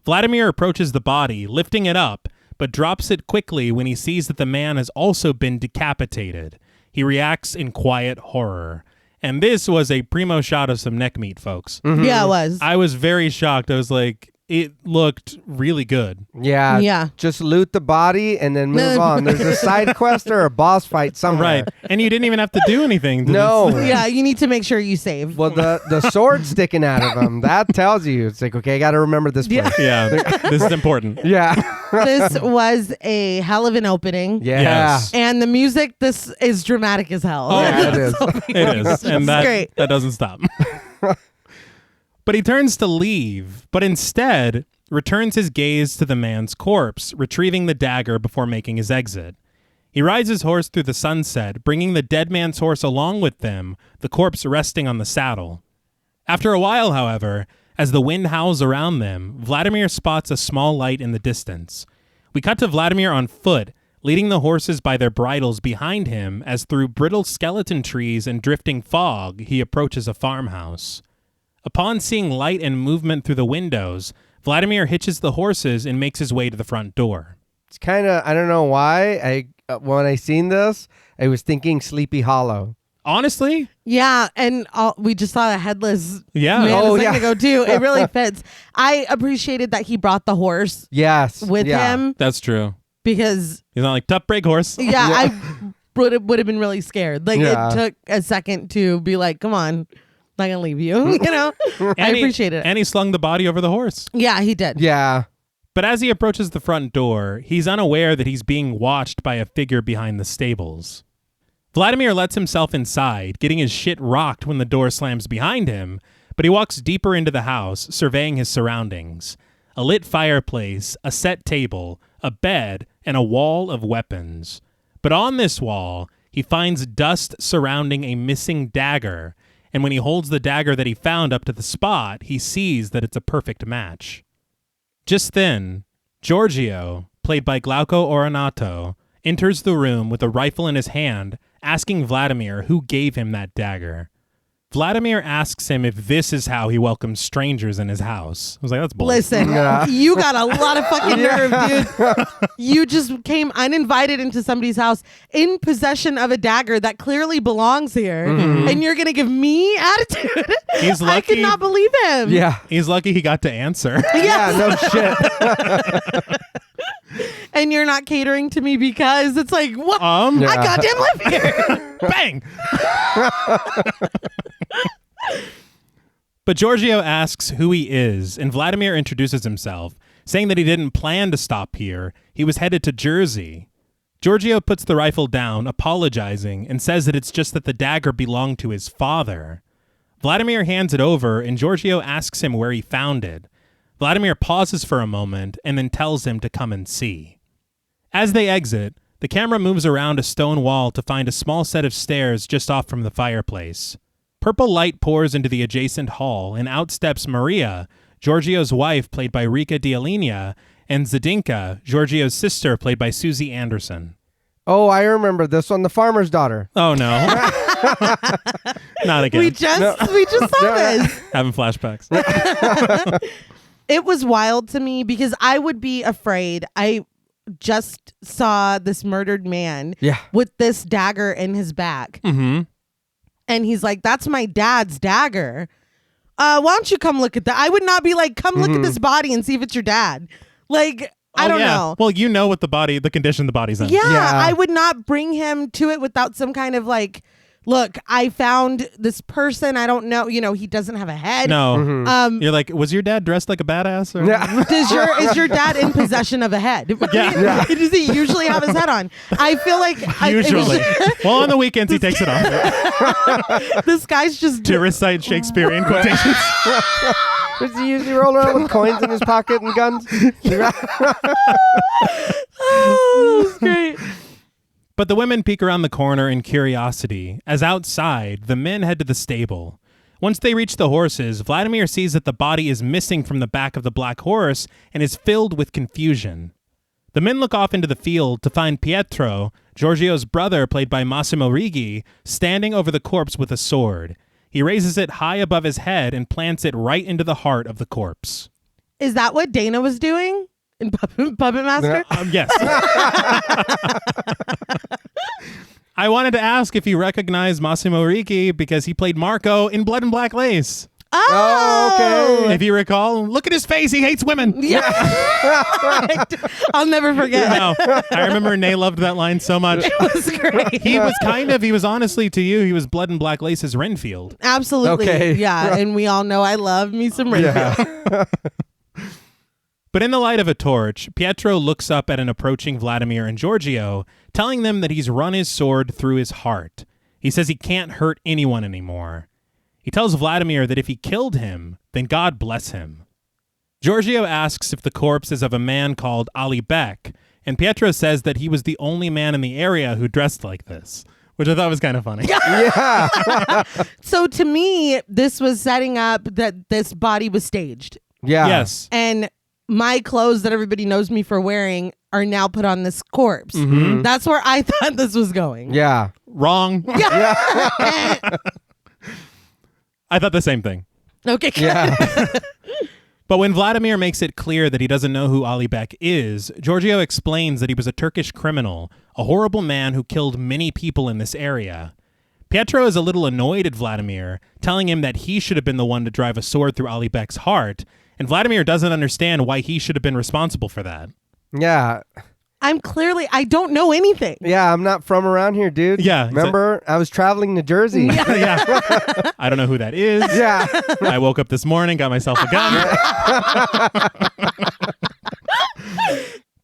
Vladimir approaches the body, lifting it up, but drops it quickly when he sees that the man has also been decapitated. He reacts in quiet horror. And this was a primo shot of some neck meat, folks. Yeah, it was. I was very shocked. I was like, it looked really good. Yeah. Yeah. Just loot the body and then move on. There's a side quest or a boss fight somewhere. Right. And you didn't even have to do anything. No. Yeah, you need to make sure you save. Well, the sword sticking out of him, that tells you. It's like, okay, I got to remember this place. Yeah. This is important. Yeah. This was a hell of an opening. Yeah. Yes. And the music, this is dramatic as hell. Oh, Yeah, it is. It is. And great. that doesn't stop. But he turns to leave, but instead returns his gaze to the man's corpse, retrieving the dagger before making his exit. He rides his horse through the sunset, bringing the dead man's horse along with them, the corpse resting on the saddle. After a while, however, as the wind howls around them, Vladimir spots a small light in the distance. We cut to Vladimir on foot, leading the horses by their bridles behind him as through brittle skeleton trees and drifting fog, he approaches a farmhouse. Upon seeing light and movement through the windows, Vladimir hitches the horses and makes his way to the front door. It's kind of, I don't know why. When I seen this, I was thinking Sleepy Hollow. Honestly? Yeah, and we just saw a headless Yeah. man Oh, a second yeah. ago too. It really fits. I appreciated that he brought the horse Yes. with him That's true. because He's not like, tough break horse. yeah, I would have been really scared. Like Yeah. it took a second to be like, come on, not gonna leave you. You know, I appreciated it. And he slung the body over the horse. Yeah, he did. Yeah. But as he approaches the front door, he's unaware that he's being watched by a figure behind the stables. Vladimir lets himself inside, getting his shit rocked when the door slams behind him, but he walks deeper into the house, surveying his surroundings. A lit fireplace, a set table, a bed, and a wall of weapons. But on this wall, he finds dust surrounding a missing dagger, and when he holds the dagger that he found up to the spot, he sees that it's a perfect match. Just then, Giorgio, played by Glauco Oranato, enters the room with a rifle in his hand, asking Vladimir who gave him that dagger. Vladimir asks him if this is how he welcomes strangers in his house. I was like, that's bull. Listen, Yeah. you got a lot of fucking nerve, dude. You just came uninvited into somebody's house in possession of a dagger that clearly belongs here, and you're gonna give me attitude. He's I lucky. could not believe him. Yeah. He's lucky he got to answer. Yeah, no shit. And you're not catering to me because it's like, what? Yeah. I goddamn live here. Bang! But Giorgio asks who he is, and Vladimir introduces himself, saying that he didn't plan to stop here. He was headed to Jersey. Giorgio puts the rifle down, apologizing, and says that it's just that the dagger belonged to his father. Vladimir hands it over, and Giorgio asks him where he found it. Vladimir pauses for a moment and then tells him to come and see. As they exit, the camera moves around a stone wall to find a small set of stairs just off from the fireplace. Purple light pours into the adjacent hall, and out steps Maria, Giorgio's wife, played by Rika Dialinia, and Zdinka, Giorgio's sister, played by Susie Anderson. Oh, I remember this one, The Farmer's Daughter. Oh, no. Not again. We just saw this. Having flashbacks. It was wild to me because I would be afraid. I just saw this murdered man Yeah. with this dagger in his back. Mm-hmm. And he's like, that's my dad's dagger. Why don't you come look at that? I would not be like, come look at this body and see if it's your dad. Like, I don't know. Well, you know what the condition the body's in. Yeah, Yeah. I would not bring him to it without some kind of like, look, I found this person. I don't know. You know, he doesn't have a head. No. You're like, was your dad dressed like a badass? Or? Yeah. Is your dad in possession of a head? Yeah. Does he usually have his head on? I feel like Usually. Well, on the weekends, he takes it off this guy's just to recite Shakespearean quotations. Does he usually roll around with coins in his pocket and guns? Oh, that's great. But the women peek around the corner in curiosity, as outside, the men head to the stable. Once they reach the horses, Vladimir sees that the body is missing from the back of the black horse and is filled with confusion. The men look off into the field to find Pietro, Giorgio's brother, played by Massimo Righi, standing over the corpse with a sword. He raises it high above his head and plants it right into the heart of the corpse. Is that what Dana was doing in Puppet Master? Yes. I wanted to ask if you recognize Massimo Righi because he played Marco in Blood and Black Lace. Oh, okay. If you recall, look at his face. He hates women. Yeah. I'll never forget. No, I remember Reneé loved that line so much. It was great. He was honestly to you, he was Blood and Black Lace's Renfield. Absolutely. Okay. Yeah. And we all know I love me some Renfield. Yeah. But in the light of a torch, Pietro looks up at an approaching Vladimir and Giorgio, telling them that he's run his sword through his heart. He says he can't hurt anyone anymore. He tells Vladimir that if he killed him, then God bless him. Giorgio asks if the corpse is of a man called Ali Bek, and Pietro says that he was the only man in the area who dressed like this, which I thought was kind of funny. Yeah. So to me, this was setting up that this body was staged. Yeah. Yes. And my clothes that everybody knows me for wearing are now put on this corpse. Mhm. That's where I thought this was going. Yeah. Wrong. I thought the same thing. Okay. Yeah. But when Vladimir makes it clear that he doesn't know who Ali Bek is, Giorgio explains that he was a Turkish criminal, a horrible man who killed many people in this area. Pietro is a little annoyed at Vladimir, telling him that he should have been the one to drive a sword through Ali Bek's heart, and Vladimir doesn't understand why he should have been responsible for that. Yeah. I don't know anything. Yeah. I'm not from around here, dude. Yeah, Remember, I was traveling to Jersey. Yeah. I don't know who that is. Yeah. I woke up this morning, got myself a gun.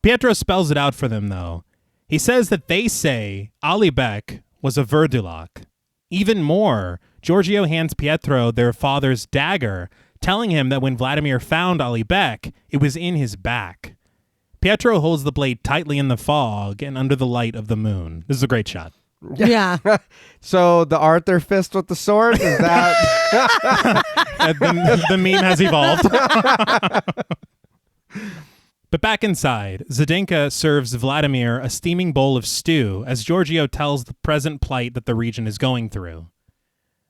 Pietro spells it out for them, though. He says that they say Ali Bek was a vurdulak. Even more, Giorgio hands Pietro their father's dagger, telling him that when Vladimir found Ali Bek, it was in his back. Pietro holds the blade tightly in the fog and under the light of the moon. This is a great shot. Yeah. So the Arthur fist with the sword, is that? The meme has evolved. But back inside, Zdenka serves Vladimir a steaming bowl of stew as Giorgio tells the present plight that the region is going through.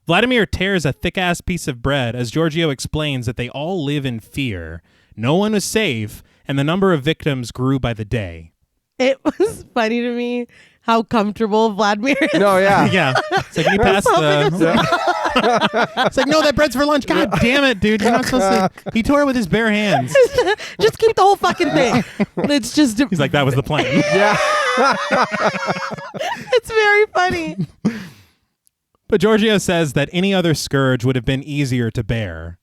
Vladimir tears a thick-ass piece of bread as Giorgio explains that they all live in fear. No one is safe, and the number of victims grew by the day. It was funny to me how comfortable Vladimir is. No, yeah. Yeah. It's like, can you pass the... It's like, no, that bread's for lunch. God damn it, dude. You're not supposed to... He tore it with his bare hands. Just keep the whole fucking thing. It's just... He's like, that was the plan. Yeah. It's very funny. But Giorgio says that any other scourge would have been easier to bear.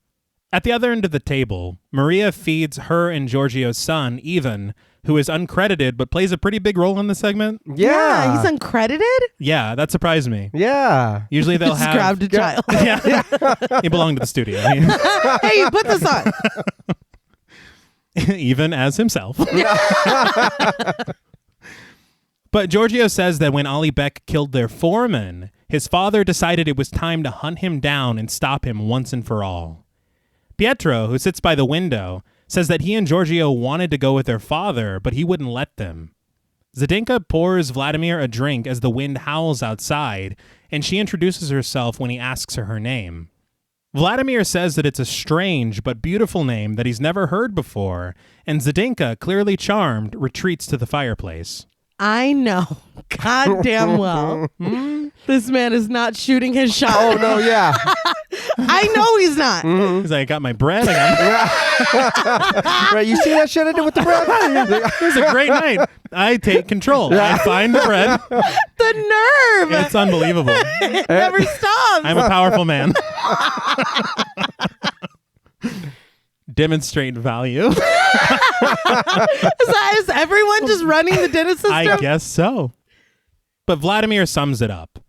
At the other end of the table, Maria feeds her and Giorgio's son, Ivan, who is uncredited but plays a pretty big role in the segment. Yeah. He's uncredited? Yeah, that surprised me. Yeah. Usually they'll Just have... grabbed a child. Yeah. He belonged to the studio. Hey, put this on. Even as himself. But Giorgio says that when Ali Bek killed their foreman, his father decided it was time to hunt him down and stop him once and for all. Pietro, who sits by the window, says that he and Giorgio wanted to go with their father, but he wouldn't let them. Zdenka pours Vladimir a drink as the wind howls outside, and she introduces herself when he asks her name. Vladimir says that it's a strange but beautiful name that he's never heard before, and Zdenka, clearly charmed, retreats to the fireplace. I know goddamn well this man is not shooting his shot. Oh, no, yeah. I know he's not. He's like, I got my bread. Right, you see that shit I did with the bread? It was a great night. I take control. I find the bread. The nerve. It's unbelievable. It never stops. I'm a powerful man. Demonstrate value. Is everyone just running the dinner system? I guess so. But Vladimir sums it up.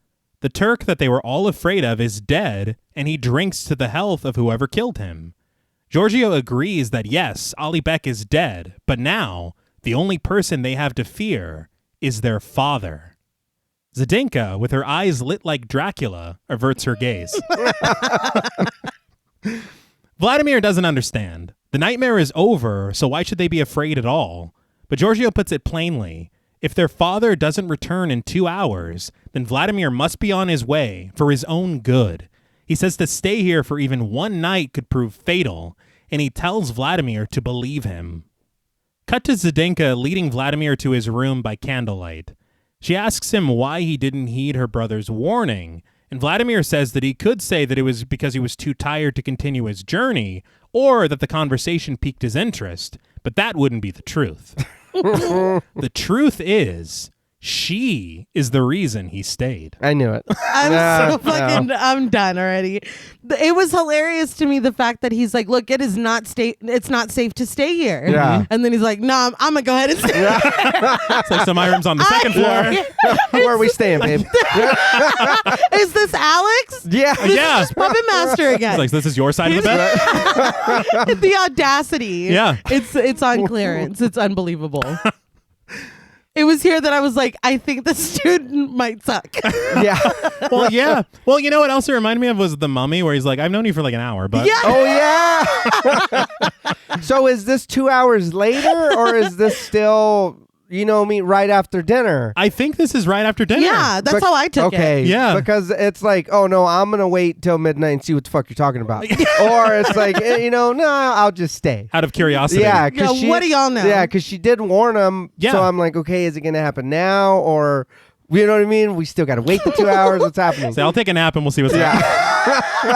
The Turk that they were all afraid of is dead, and he drinks to the health of whoever killed him. Giorgio agrees that yes, Ali Bek is dead, but now the only person they have to fear is their father. Zdenka, with her eyes lit like Dracula, averts her gaze. Vladimir doesn't understand. The nightmare is over, so why should they be afraid at all? But Giorgio puts it plainly. If their father doesn't return in 2 hours, then Vladimir must be on his way for his own good. He says to stay here for even one night could prove fatal, and he tells Vladimir to believe him. Cut to Zdenka leading Vladimir to his room by candlelight. She asks him why he didn't heed her brother's warning, And Vladimir says that he could say that it was because he was too tired to continue his journey, or that the conversation piqued his interest, but that wouldn't be the truth. The truth is, she is the reason he stayed. I knew it. I'm done already. It was hilarious to me, the fact that he's like, look, it's not safe to stay here. Yeah. And then he's like, no, I'm gonna go ahead and stay. It's like, so my room's on the second floor. Where are we staying, babe? Is this Alex? Yeah. Yeah. Puppet Master again. It's like, this is your side of the bed? The audacity. Yeah. It's on clearance. It's unbelievable. It was here that I was like, I think the student might suck. Yeah. Well, yeah. Well, you know what else it reminded me of was The Mummy, where he's like, I've known you for like an hour, but... Yeah. Oh, yeah. So is this 2 hours later, or is this still, right after dinner? I think this is right after dinner. Yeah, that's how I took it. Okay. Yeah. Because it's like, oh, no, I'm going to wait till midnight and see what the fuck you're talking about. Or it's like, no, I'll just stay. Out of curiosity. Yeah. Yeah, what do y'all know? Yeah, because she did warn him. Yeah. So I'm like, okay, is it going to happen now? Or, you know what I mean? We still got to wait the 2 hours. What's happening? So I'll take a nap and we'll see what's happening.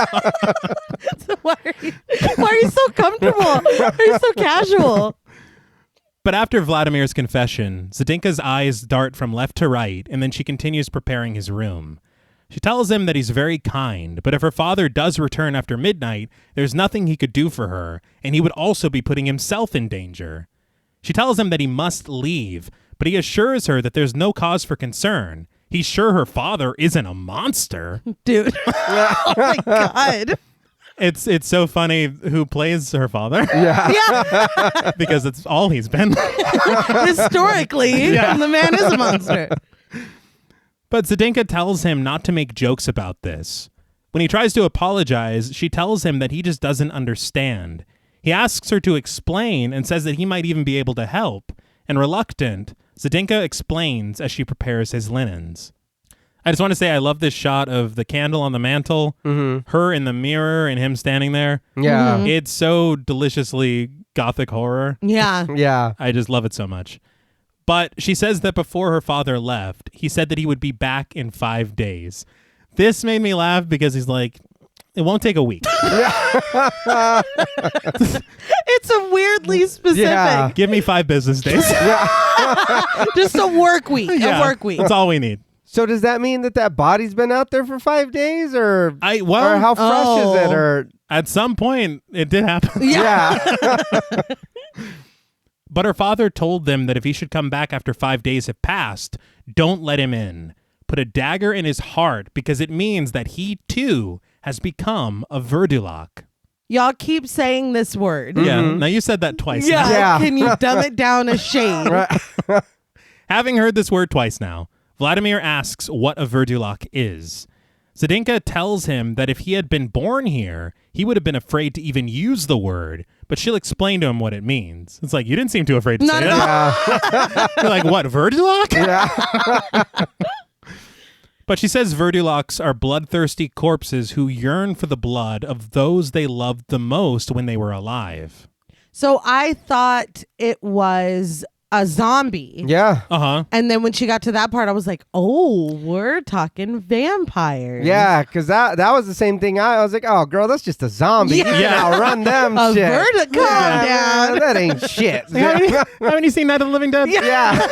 So why are you so comfortable? Why are you so casual? But after Vladimir's confession, Zdenka's eyes dart from left to right, and then she continues preparing his room. She tells him that he's very kind, but if her father does return after midnight, there's nothing he could do for her, and he would also be putting himself in danger. She tells him that he must leave, but he assures her that there's no cause for concern. He's sure her father isn't a monster. Dude. Oh my God. It's so funny who plays her father. Yeah. Because it's all he's been. Historically, the man is a monster. But Zdenka tells him not to make jokes about this. When he tries to apologize, she tells him that he just doesn't understand. He asks her to explain and says that he might even be able to help. And reluctant, Zdenka explains as she prepares his linens. I just want to say I love this shot of the candle on the mantle, her in the mirror, and him standing there. Yeah. It's so deliciously gothic horror. Yeah. Yeah. I just love it so much. But she says that before her father left, he said that he would be back in 5 days. This made me laugh because he's like, it won't take a week. It's a weirdly specific. Yeah. Give me 5 business days. Just a work week. Yeah, A work week. That's all we need. So does that mean that body's been out there for 5 days, or or how fresh Oh. is it, or At some point, it did happen. yeah. But her father told them that if he should come back after 5 days have passed, don't let him in. Put a dagger in his heart because it means that he too has become a vurdulak. Y'all keep saying this word. Yeah, now you said that twice. Yeah. now. Yeah. Can you dumb it down a shade? Right. Having heard this word twice now, Vladimir asks what a vurdulak is. Zdenka tells him that if he had been born here, he would have been afraid to even use the word, but she'll explain to him what it means. It's like, you didn't seem too afraid to Not say at it. You're like, what, vurdulak? Yeah. But she says vurdulaks are bloodthirsty corpses who yearn for the blood of those they loved the most when they were alive. So I thought it was a zombie. Yeah. Uh-huh. And then when she got to that part, I was like, oh, we're talking vampires. Yeah, because that was the same thing. I was like, oh, girl, that's just a zombie. Yeah. You can outrun them A shit. Calm down. That ain't shit. Haven't you seen Night of the Living Dead? Yeah.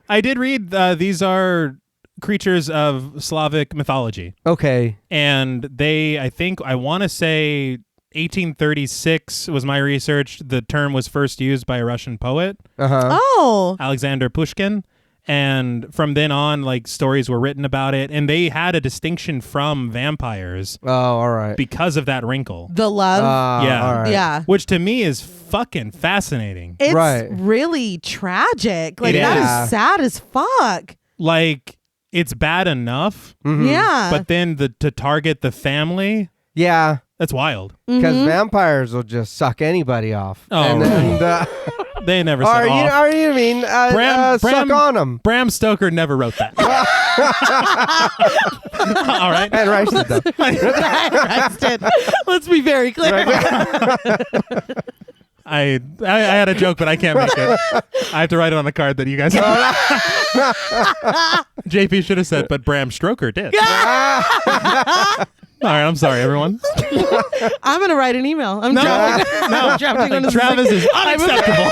I did read these are creatures of Slavic mythology. Okay. And they, I want to say 1836 was my research. The term was first used by a Russian poet, Uh-huh. Oh. Alexander Pushkin. And from then on, like, stories were written about it. And they had a distinction from vampires Oh, all right. because of that wrinkle. The love. Yeah. All right. Yeah. Which to me is fucking fascinating. It's Right. really tragic. Like, It that is. is sad as fuck. Like, it's bad enough, Mhm. Yeah. but then to target the family, Yeah. that's wild. Because Mhm. vampires will just suck anybody off. Oh, and They never or said off. you mean Bram- suck on them? Bram Stoker never wrote that. All right. And Rice did that. Arrested. Let's be very clear. I had a joke, but I can't make it. I have to write it on the card that you guys have. JP should have said, but Bram Stoker did. All right, I'm sorry, everyone. I'm going to write an email. I'm No, drafting one of Travis is unacceptable.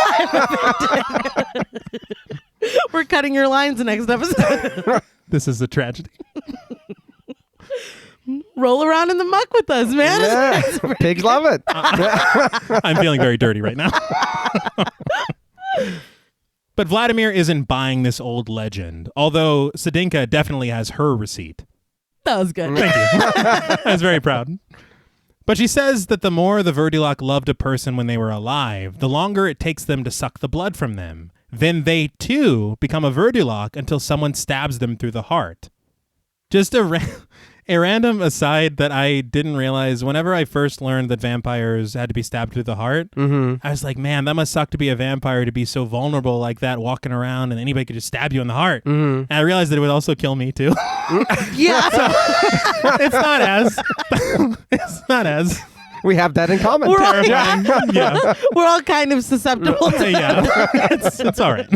We're cutting your lines the next episode. This is a tragedy. Roll around in the muck with us, man. Yeah. Pigs love it. I'm feeling very dirty right now. But Vladimir isn't buying this old legend, although Zdenka definitely has her receipt. That was good. Thank you. I was very proud. But she says that the more the vurdulak loved a person when they were alive, the longer it takes them to suck the blood from them. Then they, too, become a vurdulak until someone stabs them through the heart. Just a random aside that I didn't realize, whenever I first learned that vampires had to be stabbed through the heart, I was like, man, that must suck to be a vampire, to be so vulnerable like that, walking around and anybody could just stab you in the heart. And I realized that it would also kill me too. Yeah. It's not as We have that in common. We're all, terrifying. Yeah. we're all kind of susceptible to Yeah. It's all right.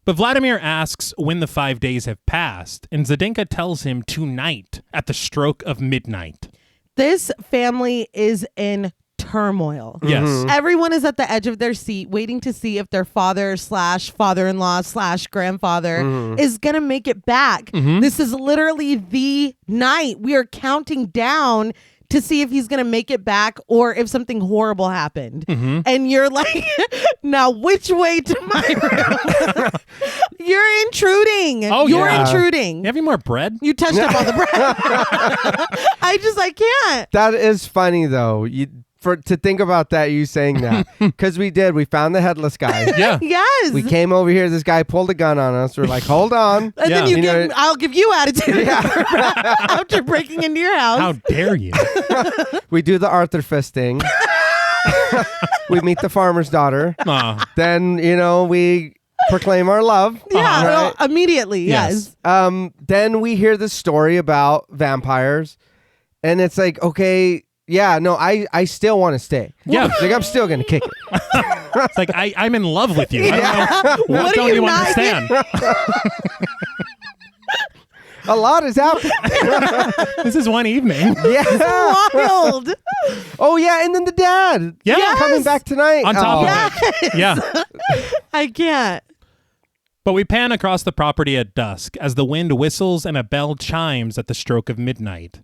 But Vladimir asks when the 5 days have passed, and Zdenka tells him tonight at the stroke of midnight. This family is in turmoil. Yes. Everyone is at the edge of their seat waiting to see if their father/father-in-law/grandfather is going to make it back. This is literally the night. We are counting down to see if he's going to make it back or if something horrible happened. And you're like, now which way to my room? You're intruding. Oh, you're yeah. intruding. You have any more bread? You touched up on the bread. I can't. That is funny though. To think about that, you saying that, because we found the headless guy. Yeah. Yes. We came over here. This guy pulled a gun on us. We're like, hold on. And Yeah. then I'll give you attitude after breaking into your house. How dare you? We do the Arthur Fist thing. We meet the farmer's daughter. Aw. Then we proclaim our love. Yeah, Right? immediately. Yes. Then we hear this story about vampires, and it's like, okay. Yeah, no, I still want to stay. Yeah. Like, I'm still going to kick it. It's like, I'm in love with you. I don't know. What don't are you you not understand? A lot has happened. This is one evening. Yeah. Wild. Oh, yeah, and then the dad. Yeah. Coming back tonight. On top Oh. of it. Yeah. I can't. But we pan across the property at dusk as the wind whistles and a bell chimes at the stroke of midnight.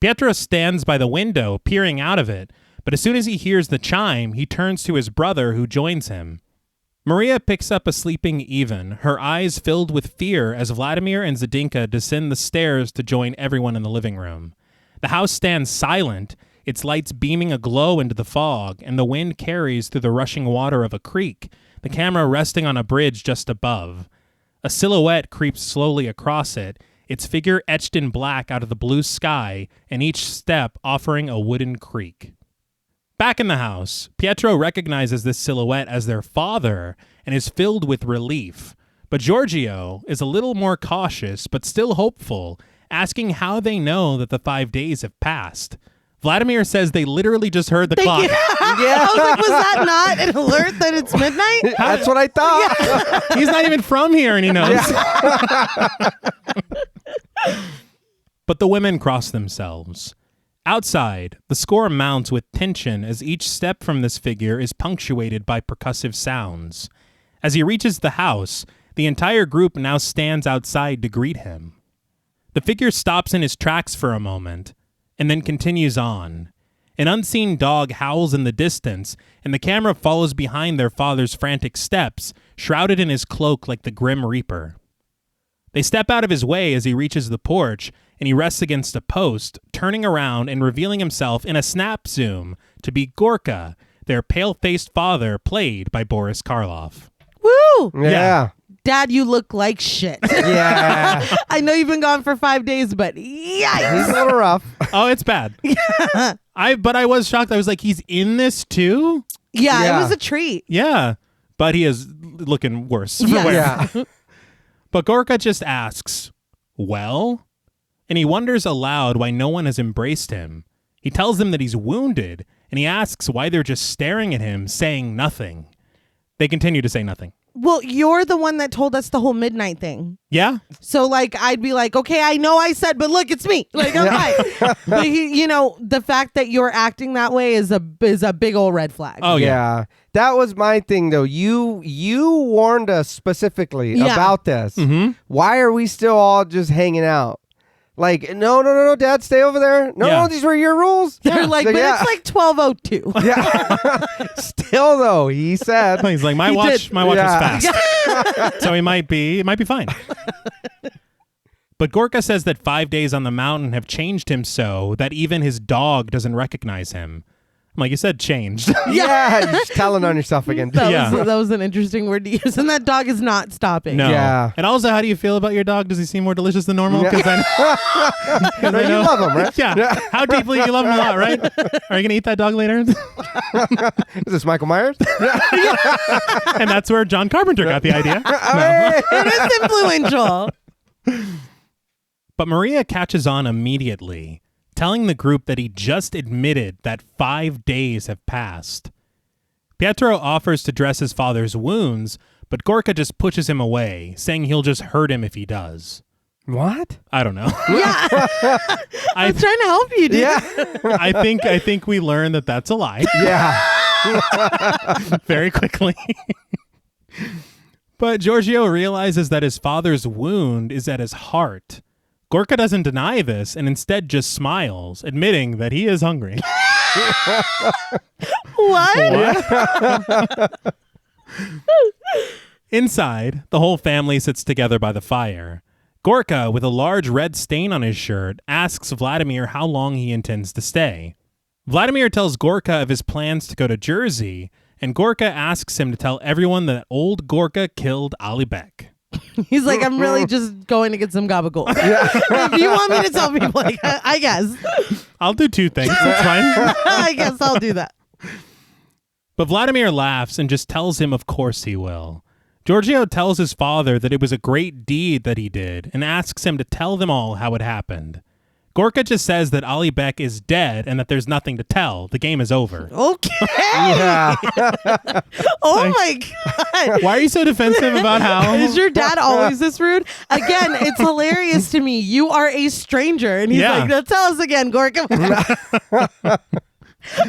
Pietro stands by the window, peering out of it, but as soon as he hears the chime, he turns to his brother, who joins him. Maria picks up a sleeping Ivan, her eyes filled with fear as Vladimir and Zdenka descend the stairs to join everyone in the living room. The house stands silent, its lights beaming a glow into the fog, and the wind carries through the rushing water of a creek, the camera resting on a bridge just above. A silhouette creeps slowly across it, its figure etched in black out of the blue sky, and each step offering a wooden creak. Back in the house, Pietro recognizes this silhouette as their father and is filled with relief. But Giorgio is a little more cautious, but still hopeful, asking how they know that the 5 days have passed. Vladimir says they literally just heard the clock. I was like, was that not an alert that it's midnight? That's what I thought. He's not even from here and he knows. But the women cross themselves. Outside, the score mounts with tension as each step from this figure is punctuated by percussive sounds. As he reaches the house, the entire group now stands outside to greet him. The figure stops in his tracks for a moment, and then continues on. An unseen dog howls in the distance, and the camera follows behind their father's frantic steps, shrouded in his cloak like the Grim Reaper. They step out of his way as he reaches the porch, and he rests against a post, turning around and revealing himself in a snap zoom to be Gorka, their pale-faced father, played by Boris Karloff. Woo! Yeah. Dad, you look like shit. Yeah. I know you've been gone for 5 days, but He's yikes. a little rough. Oh, it's bad. But I was shocked. I was like, he's in this too? Yeah, it was a treat. Yeah. But he is looking worse. for Yes. wear. Yeah. But Gorka just asks, well? And he wonders aloud why no one has embraced him. He tells them that he's wounded, and he asks why they're just staring at him, saying nothing. They continue to say nothing. Well, you're the one that told us the whole midnight thing. Yeah? So, like, I'd be like, okay, I know I said, but look, it's me. Like, I'm fine. But the fact that you're acting that way is a big old red flag. Oh, yeah. That was my thing, though. You warned us specifically about this. Mm-hmm. Why are we still all just hanging out? Like, no, Dad, stay over there. No, these were your rules. They're like, but it's like 12:02. Yeah. Still, though, he said. He's like, my watch was fast. So it might be fine. But Gorka says that 5 days on the mountain have changed him so that even his dog doesn't recognize him. I'm like, you said changed. Yeah, you're just telling on yourself again. That was an interesting word to use. And that dog is not stopping. No. Yeah. And also, how do you feel about your dog? Does he seem more delicious than normal? Because You love him, right? Yeah. How deeply you love him a lot, right? Are you going to eat that dog later? Is this Michael Myers? And that's where John Carpenter got the idea. It is influential. But Maria catches on immediately, telling the group that he just admitted that 5 days have passed. Pietro offers to dress his father's wounds, but Gorka just pushes him away, saying he'll just hurt him if he does. What? I don't know. Yeah. I'm trying to help you, dude. Yeah. I think we learned that that's a lie. Yeah. Very quickly. But Giorgio realizes that his father's wound is at his heart. Gorka doesn't deny this and instead just smiles, admitting that he is hungry. What? Inside, the whole family sits together by the fire. Gorka, with a large red stain on his shirt, asks Vladimir how long he intends to stay. Vladimir tells Gorka of his plans to go to Jersey, and Gorka asks him to tell everyone that old Gorka killed Ali Bek. He's like, I'm really just going to get some gabagool. If you want me to tell people, like, I guess. I'll do two things. It's fine. I guess I'll do that. But Vladimir laughs and just tells him of course he will. Giorgio tells his father that it was a great deed that he did and asks him to tell them all how it happened. Gorka just says that Ali Bek is dead and that there's nothing to tell. The game is over. Okay. Yeah. Oh my God. Why are you so defensive about how... Is your dad always this rude? Again, it's hilarious to me. You are a stranger. And he's like, now tell us again, Gorka.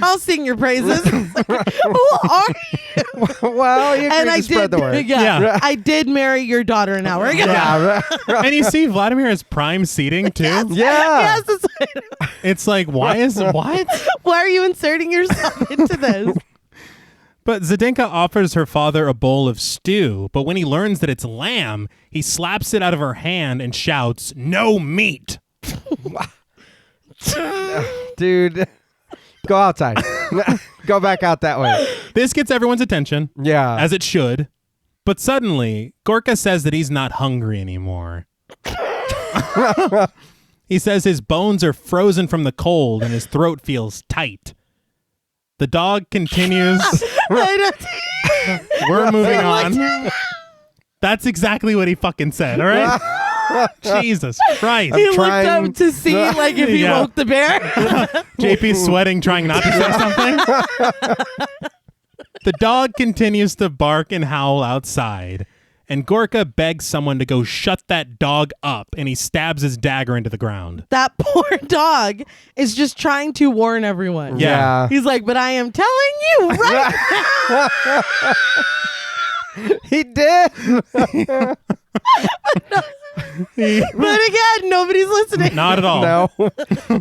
I'll sing your praises. Like, who are you? Well, you agreed to spread the word. Yeah, I did marry your daughter an hour ago. Yeah. And you see Vladimir has prime seating too. Yeah. Yes, It's like, why are you inserting yourself into this? But Zdenka offers her father a bowl of stew, but when he learns that it's lamb, he slaps it out of her hand and shouts, "No meat!" Dude, go outside. Go back out that way. This gets everyone's attention, Yeah. as it should. But suddenly, Gorka says that he's not hungry anymore. He says his bones are frozen from the cold and his throat feels tight. The dog continues. We're moving on. That's exactly what he fucking said, all right? Jesus Christ. He looked up to see like if he Yeah. woke the bear. JP's sweating, trying not to say something. The dog continues to bark and howl outside, and Gorka begs someone to go shut that dog up, and he stabs his dagger into the ground. That poor dog is just trying to warn everyone. Yeah. He's like, but I am telling you right now. He did. But again, nobody's listening. Not at all. No.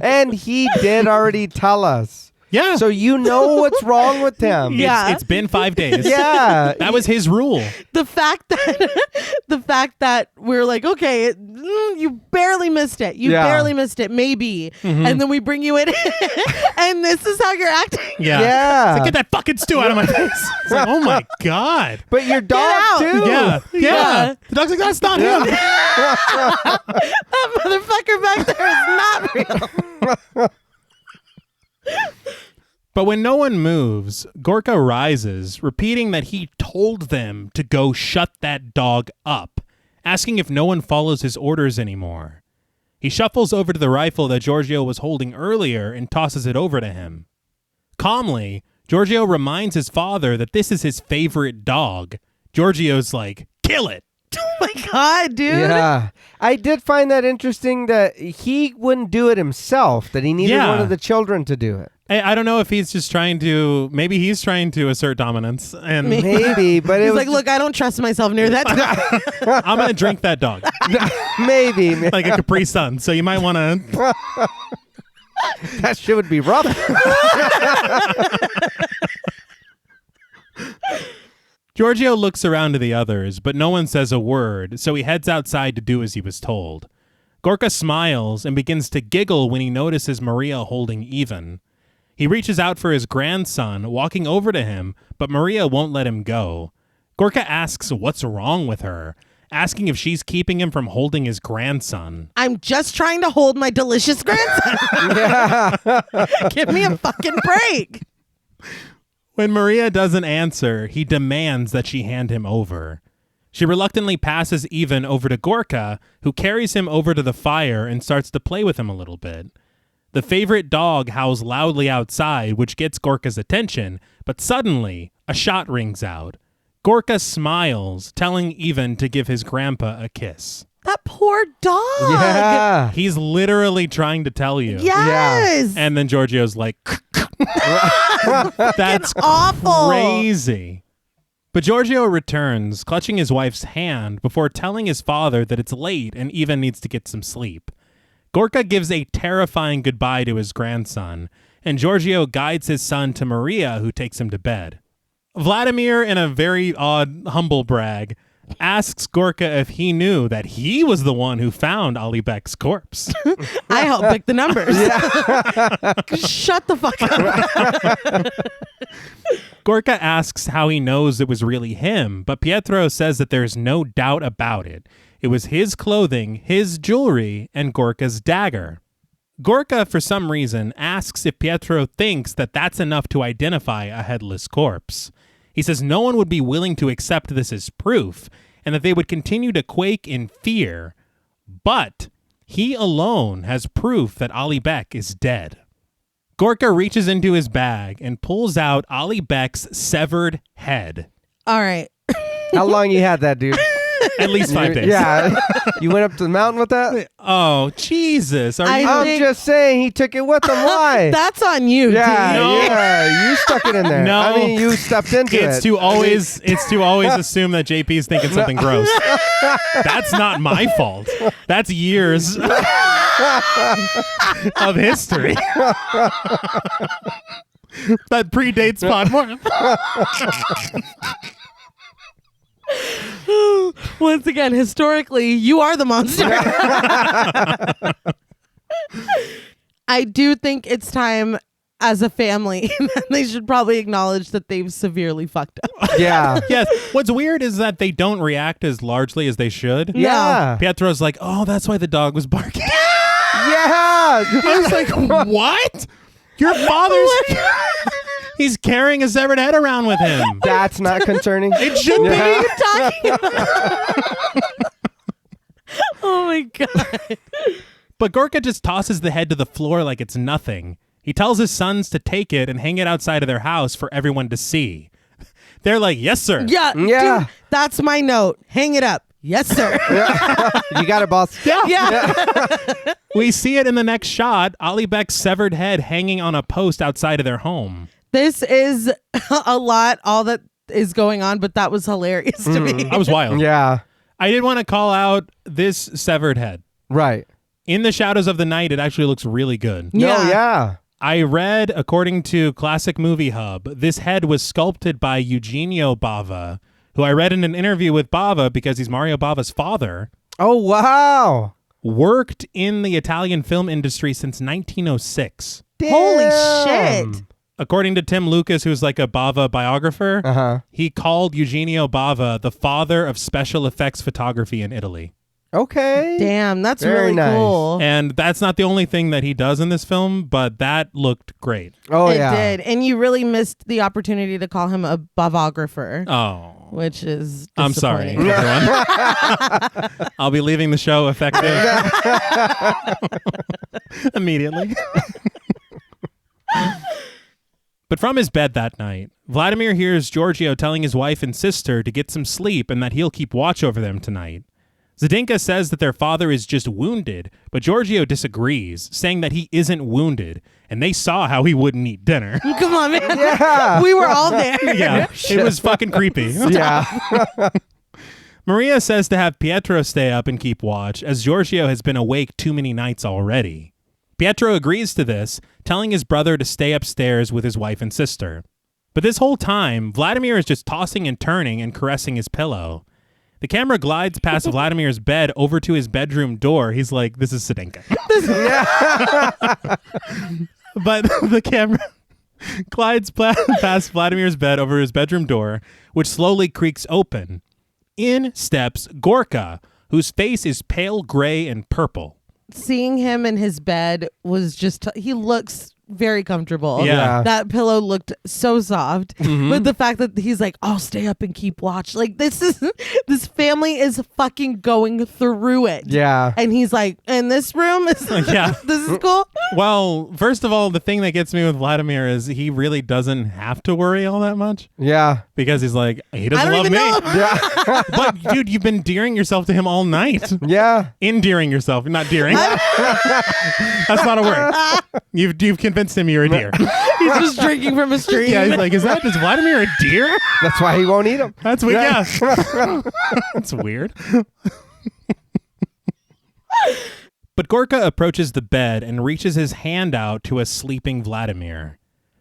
And he did already tell us. Yeah. So you know what's wrong with him. Yeah. It's been 5 days. Yeah. That was his rule. The fact that we're like, okay, you barely missed it. You Yeah. barely missed it, maybe. And then we bring you in and this is how you're acting. Yeah. Yeah. It's like, get that fucking stew out of my face. It's like, oh my God. But your dog out. too. Yeah. Yeah. The dog's like, that's not him. That motherfucker back there is not real. But when no one moves, Gorka rises, repeating that he told them to go shut that dog up, asking if no one follows his orders anymore. He shuffles over to the rifle that Giorgio was holding earlier and tosses it over to him. Calmly, Giorgio reminds his father that this is his favorite dog. Giorgio's like, kill it. Oh my God, dude. Yeah. I did find that interesting that he wouldn't do it himself, that he needed one of the children to do it. I don't know if he's just trying to, maybe he's trying to assert dominance. And Maybe, but He's it was like, look, I don't trust myself near that dog. I'm going to drink that dog. maybe. Like a Capri Sun. So you might want to. That shit would be rough. Giorgio looks around to the others, but no one says a word, so he heads outside to do as he was told. Gorka smiles and begins to giggle when he notices Maria holding Ivan. He reaches out for his grandson, walking over to him, but Maria won't let him go. Gorka asks what's wrong with her, asking if she's keeping him from holding his grandson. I'm just trying to hold my delicious grandson. Give me a fucking break. When Maria doesn't answer, he demands that she hand him over. She reluctantly passes Ivan over to Gorka, who carries him over to the fire and starts to play with him a little bit. The favorite dog howls loudly outside, which gets Gorka's attention, but suddenly, a shot rings out. Gorka smiles, telling Ivan to give his grandpa a kiss. That poor dog. Yeah. He's literally trying to tell you. Yes. And then Giorgio's like, that's awful. crazy. But Giorgio returns, clutching his wife's hand before telling his father that it's late and Ivan needs to get some sleep. Gorka gives a terrifying goodbye to his grandson, and Giorgio guides his son to Maria, who takes him to bed. Vladimir, in a very odd, humble brag, asks Gorka if he knew that he was the one who found Ali Bek's corpse. I helped pick the numbers. Shut the fuck up. Gorka asks how he knows it was really him, but Pietro says that there's no doubt about it. It was his clothing, his jewelry, and Gorka's dagger. Gorka, for some reason, asks if Pietro thinks that that's enough to identify a headless corpse. He says no one would be willing to accept this as proof, and that they would continue to quake in fear. But he alone has proof that Ali Bek is dead. Gorka reaches into his bag and pulls out Ali Bek's severed head. All right. How long you had that, dude? At least 5 days. Yeah. You went up to the mountain with that? Oh, Jesus. I'm just saying he took it with him. Why? That's on you, yeah, dude. No. yeah. You stuck it in there. No. I mean, you stepped into It's it. to always assume that JP's thinking something gross. That's not my fault. That's years of history. That predates Podmore. Once again, historically, you are the monster. I do think it's time as a family that they should probably acknowledge that they've severely fucked up. Yeah. Yes. What's weird is that they don't react as largely as they should. Yeah. Pietro's like, oh, that's why the dog was barking. Yeah. I was like, what? Your father's... He's carrying a severed head around with him. That's not concerning. It should be. What are you talking about? Oh my God. But Gorka just tosses the head to the floor like it's nothing. He tells his sons to take it and hang it outside of their house for everyone to see. They're like, yes, sir. Yeah. Dude, that's my note. Hang it up. Yes, sir. You got it, boss. Yeah. We see it in the next shot, Ali Bek's severed head hanging on a post outside of their home. This is a lot, all that is going on, but that was hilarious to me. That was wild. Yeah. I did want to call out this severed head. Right. In the shadows of the night, it actually looks really good. No, Yeah. yeah. I read, according to Classic Movie Hub, this head was sculpted by Eugenio Bava, who I read in an interview with Bava because he's Mario Bava's father. Oh, wow. Worked in the Italian film industry since 1906. Holy Damn. shit. According to Tim Lucas, who's like a Bava biographer, he called Eugenio Bava the father of special effects photography in Italy. Okay. Damn, that's Very really nice. cool. And that's not the only thing that he does in this film, but that looked great. Oh, It yeah. did. And you really missed the opportunity to call him a bavographer, Oh. which is I'm sorry, disappointing. everyone. I'll be leaving the show effective immediately. But from his bed that night, Vladimir hears Giorgio telling his wife and sister to get some sleep and that he'll keep watch over them tonight. Zdenka says that their father is just wounded, but Giorgio disagrees, saying that he isn't wounded, and they saw how he wouldn't eat dinner. Come on, man. Yeah. We were all there. Yeah, it was fucking creepy. Yeah. Maria says to have Pietro stay up and keep watch, as Giorgio has been awake too many nights already. Pietro agrees to this, telling his brother to stay upstairs with his wife and sister. But this whole time, Vladimir is just tossing and turning and caressing his pillow. The camera glides past Vladimir's bed over to his bedroom door. He's like, this is Zdenka. But the camera glides past Vladimir's bed over his bedroom door, which slowly creaks open. In steps Gorka, whose face is pale gray and purple. Seeing him in his bed was just, he looks very comfortable. Yeah. That pillow looked so soft. But the fact that he's like, I'll stay up and keep watch. Like, this family is fucking going through it. Yeah. And he's like, in this room, Yeah. this is cool. Well, first of all, the thing that gets me with Vladimir is he really doesn't have to worry all that much Yeah. because he's like, he doesn't I don't love even me. know. Yeah. But dude, you've been endearing yourself to him all night. Yeah. Endearing yourself, not deering. That's not a word. You've convinced him you're a deer. He's just drinking from a stream. Yeah, he's like, is Vladimir a deer? That's why he won't eat them. That's weird. Yeah. That's weird. But Gorka approaches the bed and reaches his hand out to a sleeping Vladimir.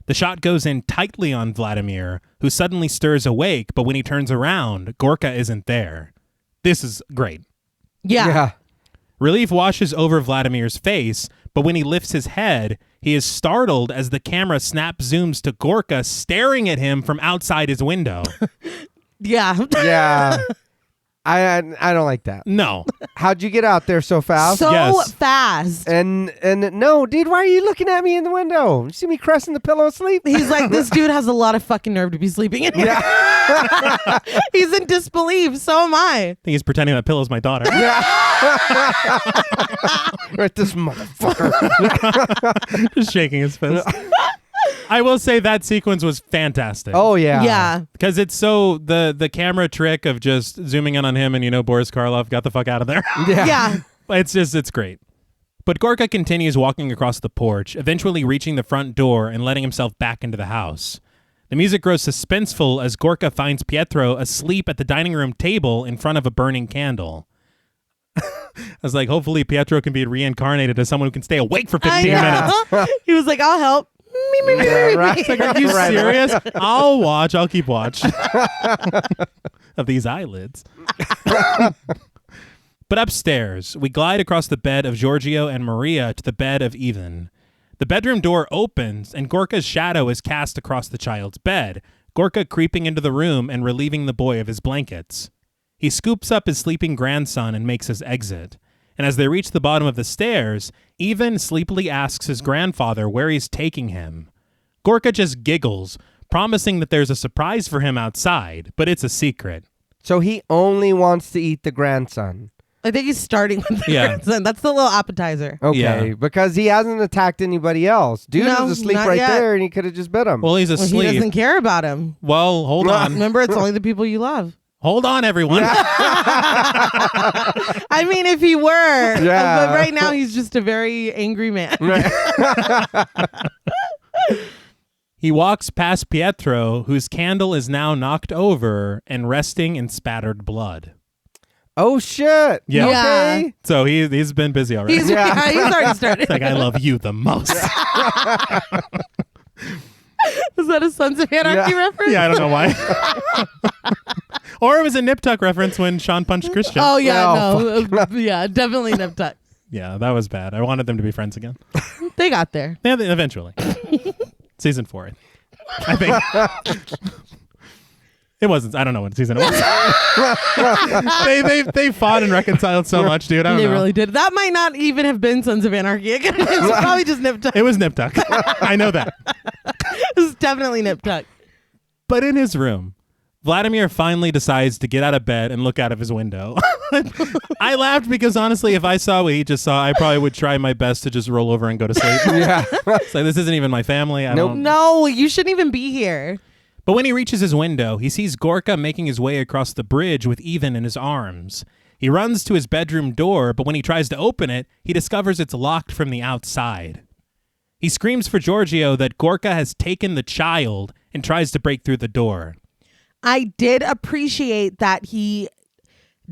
The shot goes in tightly on Vladimir, who suddenly stirs awake, but when he turns around, Gorka isn't there. This is great. Yeah. Relief washes over Vladimir's face, but when he lifts his head, he is startled as the camera snap zooms to Gorka staring at him from outside his window. Yeah. Yeah. I don't like that. No. How'd you get out there so fast? So Yes. fast. and no, dude, why are you looking at me in the window? You see me caressing the pillow asleep? He's like, this dude has a lot of fucking nerve to be sleeping in here. He's in disbelief. So am I. I think he's pretending that pillow's my daughter. Right, this motherfucker. Just shaking his fist. I will say that sequence was fantastic. Oh yeah. Yeah. Because it's so the camera trick of just zooming in on him and Boris Karloff got the fuck out of there. Yeah. It's great. But Gorka continues walking across the porch, eventually reaching the front door and letting himself back into the house. The music grows suspenseful as Gorka finds Pietro asleep at the dining room table in front of a burning candle. I was like, hopefully Pietro can be reincarnated as someone who can stay awake for 15 minutes. He was like, I'll help. Yeah, right. It's like, are you Right. serious? I'll watch. I'll keep watch of these eyelids. But upstairs, we glide across the bed of Giorgio and Maria to the bed of Ivan. The bedroom door opens, and Gorka's shadow is cast across the child's bed, Gorka creeping into the room and relieving the boy of his blankets. He scoops up his sleeping grandson and makes his exit. And as they reach the bottom of the stairs, Ivan sleepily asks his grandfather where he's taking him. Gorka just giggles, promising that there's a surprise for him outside, but it's a secret. So he only wants to eat the grandson. I think he's starting with the Yeah. grandson. That's the little appetizer. Okay, Yeah. because he hasn't attacked anybody else. Dude No, was asleep not right yet. there, and he could have just bit him. Well, he's Well, he asleep. doesn't care about him. Well, hold on. Remember, it's only the people you love. Hold on, everyone. I mean, if he were. Yeah. But right now, he's just a very angry man. He walks past Pietro, whose candle is now knocked over and resting in spattered blood. Oh shit! Yeah. Okay. So he's been busy already. He's, Yeah. he's already started. It's like, I love you the most. Was that a Sons of Anarchy reference? Yeah, I don't know why. Or it was a Nip Tuck reference when Sean punched Christian. Oh, yeah, Oh, no. Yeah, definitely nip tuck. Yeah, that was bad. I wanted them to be friends again. They got there. Yeah, eventually. Season 4, I think. It wasn't. I don't know what season it was. they fought and reconciled so much, dude. I don't They know. really did. That might not even have been Sons of Anarchy. It's probably just Nip Tuck. It was Nip Tuck. I know that. It was definitely Nip Tuck. But in his room, Vladimir finally decides to get out of bed and look out of his window. I laughed because honestly, if I saw what he just saw, I probably would try my best to just roll over and go to sleep. Yeah. It's like, this isn't even my family. I don't. No, you shouldn't even be here. But when he reaches his window, he sees Gorka making his way across the bridge with Ivan in his arms. He runs to his bedroom door, but when he tries to open it, he discovers it's locked from the outside. He screams for Giorgio that Gorka has taken the child and tries to break through the door. I did appreciate that he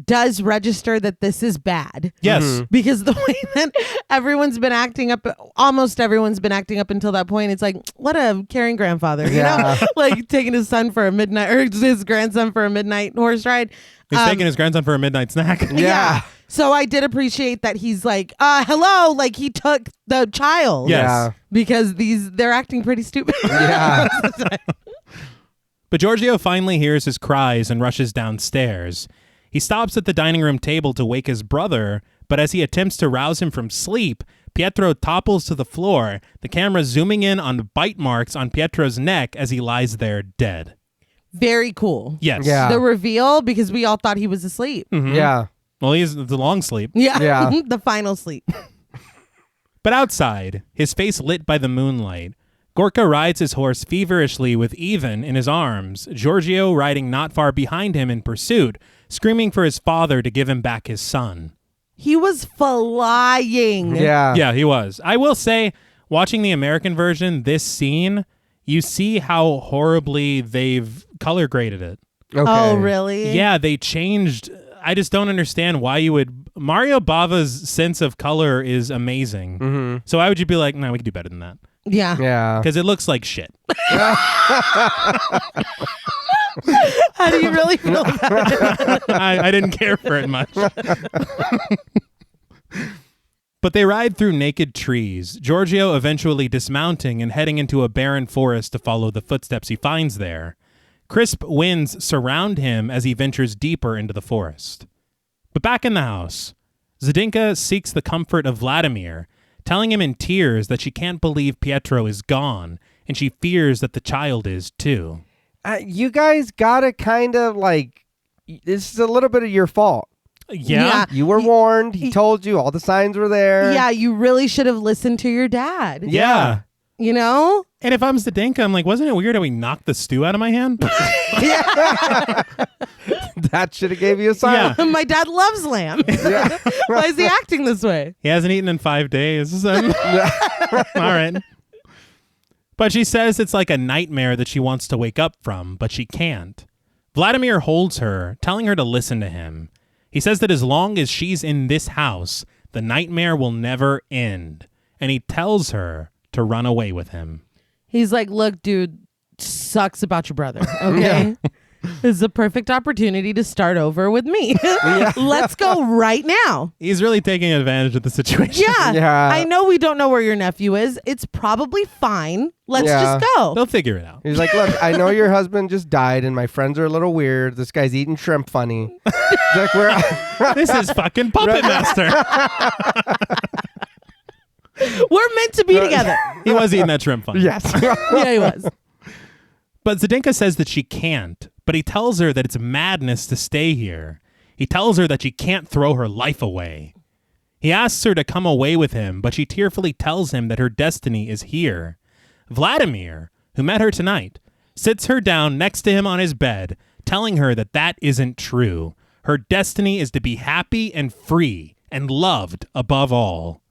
does register that this is bad. Yes. Because the way that everyone's been acting up, almost everyone's been acting up until that point, it's like, what a caring grandfather, you know? Like taking his son for a midnight, or his grandson for a midnight horse ride. He's taking his grandson for a midnight snack. Yeah. So I did appreciate that he's like, hello, like he took the child. Yes. Yeah. Because they're acting pretty stupid. Yeah. But Giorgio finally hears his cries and rushes downstairs. He stops at the dining room table to wake his brother, but as he attempts to rouse him from sleep, Pietro topples to the floor, the camera zooming in on the bite marks on Pietro's neck as he lies there dead. Very cool. Yes. Yeah. The reveal, because we all thought he was asleep. Mhm. Yeah. Well, he's the long sleep. Yeah. Yeah. The final sleep. But outside, his face lit by the moonlight, Gorka rides his horse feverishly with Ivan in his arms, Giorgio riding not far behind him in pursuit, screaming for his father to give him back his son. He was flying. Yeah. Yeah, he was. I will say, watching the American version, this scene, you see how horribly they've color graded it. Okay. Oh, really? Yeah, they changed. I just don't understand why you would. Mario Bava's sense of color is amazing. Mm-hmm. So why would you be like, no, we could do better than that? Yeah. Yeah. Because it looks like shit. How do you really feel about it? I didn't care for it much. But they ride through naked trees, Giorgio eventually dismounting and heading into a barren forest to follow the footsteps he finds there. Crisp winds surround him as he ventures deeper into the forest. But back in the house, Zdenka seeks the comfort of Vladimir, telling him in tears that she can't believe Pietro is gone, and she fears that the child is too. You guys gotta kind of like, this is a little bit of your fault. Yeah? You were warned. He told you all the signs were there. Yeah, you really should have listened to your dad. Yeah. You know? And if I'm Zdenka, I'm like, wasn't it weird how he knocked the stew out of my hand? That should have gave you a sign. Yeah. My dad loves lamb. Why is he acting this way? He hasn't eaten in 5 days. So. All right. But she says it's like a nightmare that she wants to wake up from, but she can't. Vladimir holds her, telling her to listen to him. He says that as long as she's in this house, the nightmare will never end. And he tells her to run away with him. He's like, look, dude, sucks about your brother. Okay. This is a perfect opportunity to start over with me. Let's go right now. He's really taking advantage of the situation. Yeah. I know we don't know where your nephew is. It's probably fine. Let's just go. They'll figure it out. He's like, look, I know your husband just died and my friends are a little weird. This guy's eating shrimp funny. Like, This is fucking Puppet Master. We're meant to be together. He was eating that shrimp fun. yes. Yeah, he was. But Zdenka says that she can't, but he tells her that it's madness to stay here. He tells her that she can't throw her life away. He asks her to come away with him, but she tearfully tells him that her destiny is here. Vladimir, who met her tonight, sits her down next to him on his bed, telling her that that isn't true. Her destiny is to be happy and free and loved above all.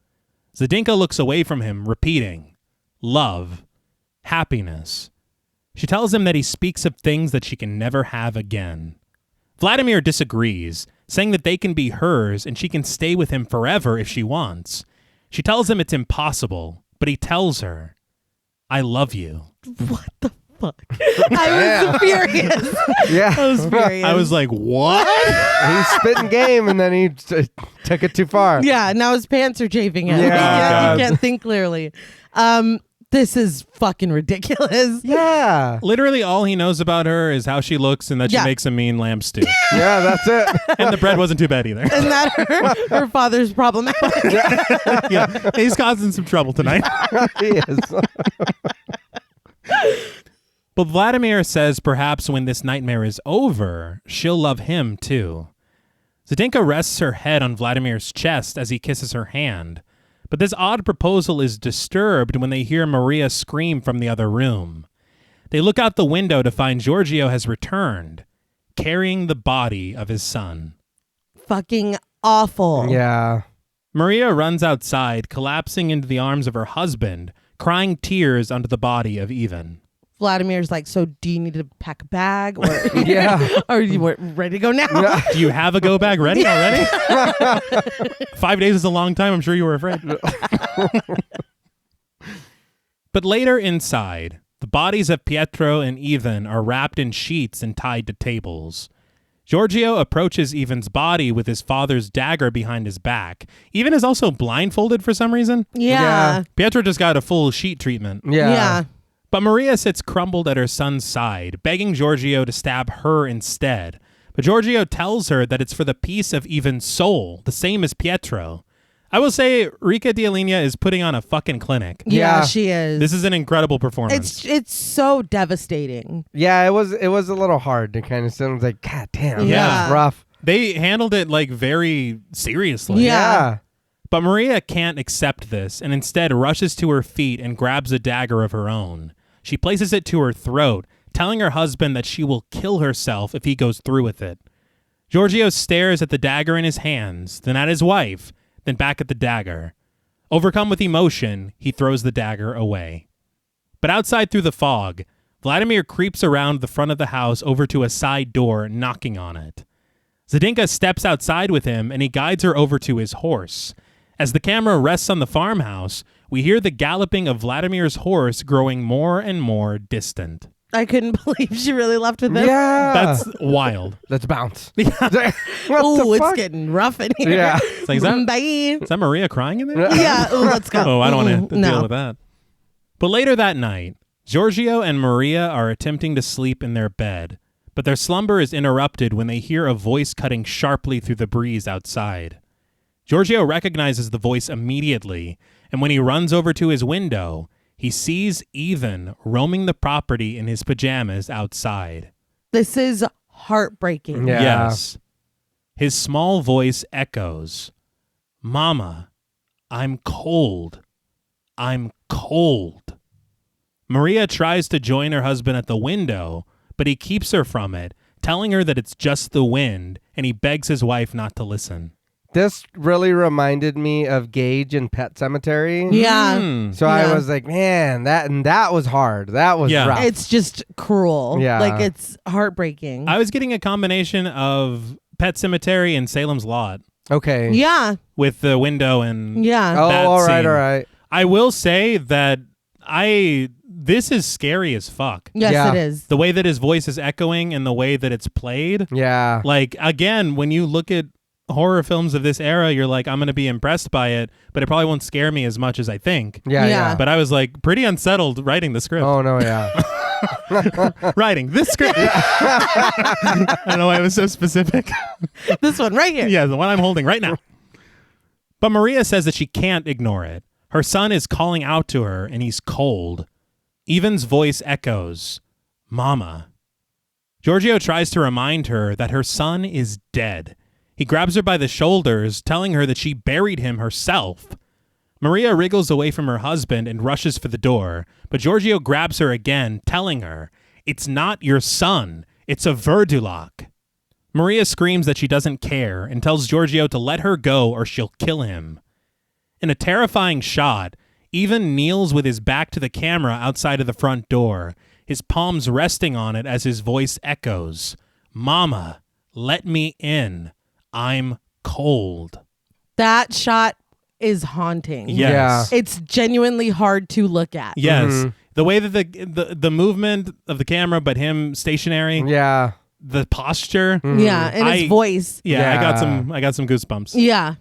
Zdenka looks away from him, repeating, love, happiness. She tells him that he speaks of things that she can never have again. Vladimir disagrees, saying that they can be hers and she can stay with him forever if she wants. She tells him it's impossible, but he tells her, I love you. What the fuck? I was furious. Yeah. I was furious. I was like, what? He's spitting game and then he took it too far. Yeah, now his pants are chafing him. Yeah. Oh, He God. can't think clearly. This is fucking ridiculous. Yeah. Literally all he knows about her is how she looks and that she Yeah. makes a mean lamb stew. Yeah, that's it. And the bread wasn't too bad either. And that her father's problematic. Yeah, he's causing some trouble tonight. He is. But Vladimir says perhaps when this nightmare is over, she'll love him too. Zdenka rests her head on Vladimir's chest as he kisses her hand. But this odd proposal is disturbed when they hear Maria scream from the other room. They look out the window to find Giorgio has returned, carrying the body of his son. Fucking awful. Yeah. Maria runs outside, collapsing into the arms of her husband, crying tears onto the body of Ivan. Vladimir's like, so do you need to pack a bag? Or, Yeah. or are you ready to go now? Yeah. Do you have a go bag ready already? 5 days is a long time. I'm sure you were afraid. But later inside, the bodies of Pietro and Ivan are wrapped in sheets and tied to tables. Giorgio approaches Ivan's body with his father's dagger behind his back. Ivan is also blindfolded for some reason. Yeah. Pietro just got a full sheet treatment. Yeah. But Maria sits crumbled at her son's side, begging Giorgio to stab her instead. But Giorgio tells her that it's for the peace of Ivan's soul, the same as Pietro. I will say, Rika Dialinea is putting on a fucking clinic. Yeah, Yeah. she is. This is an incredible performance. It's so devastating. Yeah, it was a little hard to kind of sound like, God damn, Yeah. that's rough. They handled it like very seriously. Yeah. But Maria can't accept this and instead rushes to her feet and grabs a dagger of her own. She places it to her throat, telling her husband that she will kill herself if he goes through with it. Giorgio stares at the dagger in his hands, then at his wife, then back at the dagger. Overcome with emotion, he throws the dagger away. But outside through the fog, Vladimir creeps around the front of the house over to a side door, knocking on it. Zdenka steps outside with him and he guides her over to his horse. As the camera rests on the farmhouse, we hear the galloping of Vladimir's horse growing more and more distant. I couldn't believe she really left with him. Yeah. That's wild. Let's bounce. Oh, it's getting rough in here. Yeah. It's like, Bye. is that Maria crying in there? Yeah. Oh, let's go. Oh, I don't want to No. deal with that. But later that night, Giorgio and Maria are attempting to sleep in their bed, but their slumber is interrupted when they hear a voice cutting sharply through the breeze outside. Giorgio recognizes the voice immediately, and when he runs over to his window, he sees Ivan roaming the property in his pajamas outside. This is heartbreaking. Yeah. Yes. His small voice echoes, "Mama, I'm cold. I'm cold." Maria tries to join her husband at the window, but he keeps her from it, telling her that it's just the wind, and he begs his wife not to listen. This really reminded me of Gage in Pet Cemetery. Yeah. So Yeah. I was like, man, that was hard. That was Yeah. rough. It's just cruel. Yeah. Like, it's heartbreaking. I was getting a combination of Pet Cemetery and Salem's Lot Okay. Yeah. with the window and Yeah. Oh, that all right, scene. all right. I will say that this is scary as fuck. Yes, Yeah. it is. The way that his voice is echoing and the way that it's played. Yeah. Like, again, when you look at horror films of this era, you're like, I'm going to be impressed by it, but it probably won't scare me as much as I think. Yeah, Yeah. yeah. But I was like pretty unsettled writing the script. Oh, no, yeah. Writing this script. I don't know why it was so specific. This one right here. Yeah, the one I'm holding right now. But Maria says that she can't ignore it. Her son is calling out to her, and he's cold. Ivan's voice echoes, "Mama." Giorgio tries to remind her that her son is dead. He grabs her by the shoulders, telling her that she buried him herself. Maria wriggles away from her husband and rushes for the door, but Giorgio grabs her again, telling her, "It's not your son. It's a vurdulak." Maria screams that she doesn't care and tells Giorgio to let her go or she'll kill him. In a terrifying shot, Ivan kneels with his back to the camera outside of the front door, his palms resting on it as his voice echoes, "Mama, let me in. I'm cold." That shot is haunting. Yes. It's genuinely hard to look at. Yes. Mhm. The way that the movement of the camera, but him stationary, Yeah. the posture. Yeah. And his voice. Yeah, Yeah. I got some goosebumps. Yeah.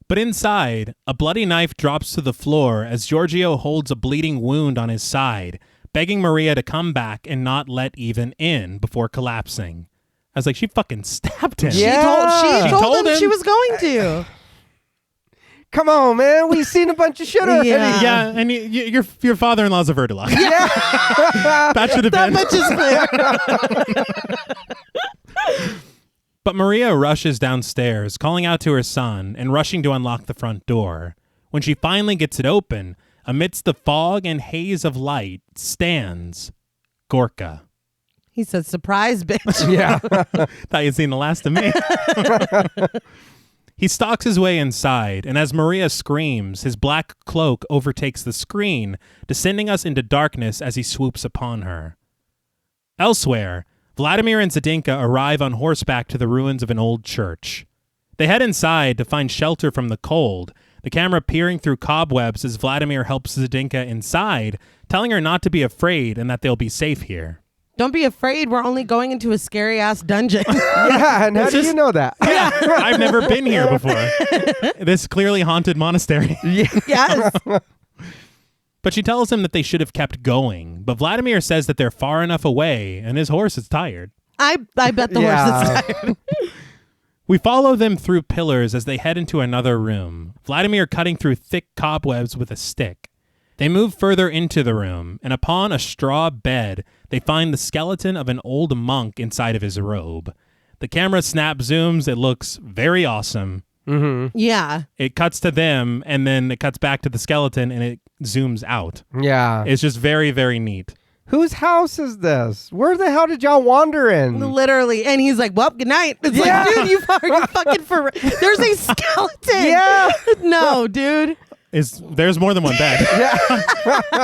But inside, a bloody knife drops to the floor as Giorgio holds a bleeding wound on his side, begging Maria to come back and not let Ethan in before collapsing. I was like, she fucking stabbed him. Yeah. She told him she was going to. Come on, man. We've seen a bunch of shit already. Yeah, and your father-in-law's a vurdulak. Yeah. That should have That been. much is clear. But Maria rushes downstairs, calling out to her son and rushing to unlock the front door. When she finally gets it open, amidst the fog and haze of light, stands Gorka. He said, surprise, bitch. Yeah. Thought you'd seen the last of me. He stalks his way inside, and as Maria screams, his black cloak overtakes the screen, descending us into darkness as he swoops upon her. Elsewhere, Vladimir and Zdenka arrive on horseback to the ruins of an old church. They head inside to find shelter from the cold, the camera peering through cobwebs as Vladimir helps Zdenka inside, telling her not to be afraid and that they'll be safe here. Don't be afraid. We're only going into a scary-ass dungeon. Yeah, and how do you know that? Yeah, I've never been here before. This clearly haunted monastery. Yes. But she tells him that they should have kept going. But Vladimir says that they're far enough away, and his horse is tired. I bet the horse is tired. We follow them through pillars as they head into another room, Vladimir cutting through thick cobwebs with a stick. They move further into the room, and upon a straw bed, they find the skeleton of an old monk inside of his robe. The camera snap zooms. It looks very awesome. Mm-hmm. Yeah. It cuts to them, and then it cuts back to the skeleton, and it zooms out. Yeah. It's just very, very neat. Whose house is this? Where the hell did y'all wander in? Literally. And he's like, well, good night. It's Yeah. like, dude, you're fucking for... There's a skeleton. Yeah. No, dude. There's more than one bed.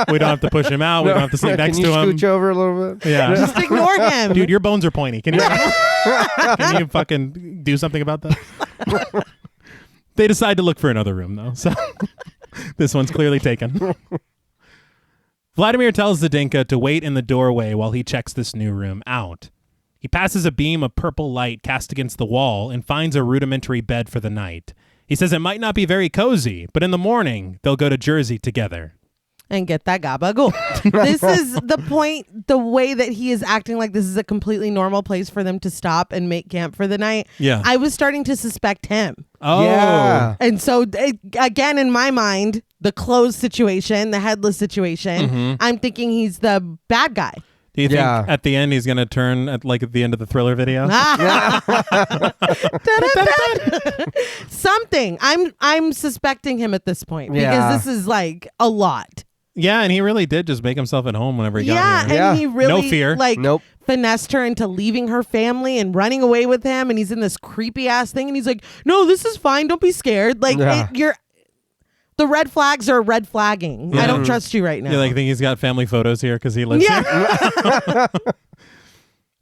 We don't have to push him out. We don't have to sleep next Can you to him. scooch over a little bit? Yeah. Just ignore him. Dude, your bones are pointy. Can you fucking do something about that? They decide to look for another room, though. So this one's clearly taken. Vladimir tells Zdenka to wait in the doorway while he checks this new room out. He passes a beam of purple light cast against the wall and finds a rudimentary bed for the night. He says it might not be very cozy, but in the morning, they'll go to Jersey together. And get that gabagool. This is the point, the way that he is acting like this is a completely normal place for them to stop and make camp for the night. Yeah. I was starting to suspect him. Oh. Yeah. And so, again, in my mind, the clothes situation, the headless situation, I'm thinking he's the bad guy. Do you think Yeah. at the end he's going to turn at the end of the Thriller video? Something. I'm suspecting him at this point Yeah. because this is like a lot. Yeah, and he really did just make himself at home whenever he got here. Yeah. And he really No fear. Nope. finessed her into leaving her family and running away with him, and he's in this creepy ass thing, and he's like, no, this is fine, don't be scared. Like Yeah. the red flags are red flagging. Yeah. I don't trust you right now. You think he's got family photos here because he lives here?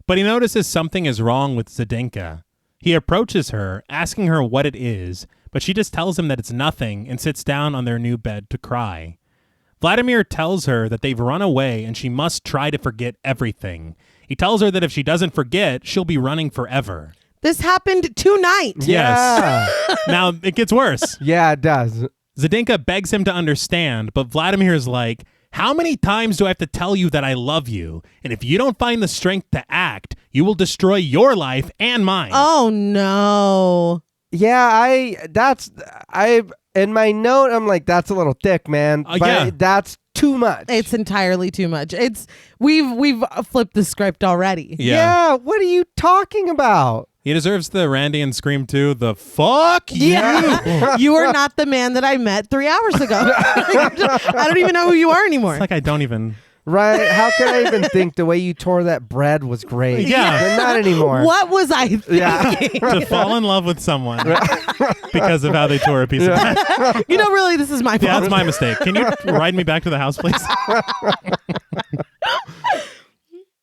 But he notices something is wrong with Zdenka. He approaches her, asking her what it is, but she just tells him that it's nothing and sits down on their new bed to cry. Vladimir tells her that they've run away and she must try to forget everything. He tells her that if she doesn't forget, she'll be running forever. This happened tonight. Yeah. Yes. Now it gets worse. Yeah, it does. Zdenka begs him to understand, but Vladimir is like, how many times do I have to tell you that I love you? And if you don't find the strength to act, you will destroy your life and mine. Oh no. Yeah, in my note, I'm like, that's a little thick, man. But yeah. that's too much. It's entirely too much. We've flipped the script already. Yeah, what are you talking about? He deserves the Randy and Scream 2, the fuck you. Yeah. You are not the man that I met 3 hours ago. I don't even know who you are anymore. It's like I don't even... Right? How could I even think the way you tore that bread was great? Yeah. But not anymore. What was I thinking? Yeah. to fall in love with someone because of how they tore a piece of bread. You know, really, this is my fault. Yeah, that's my mistake. Can you ride me back to the house, please?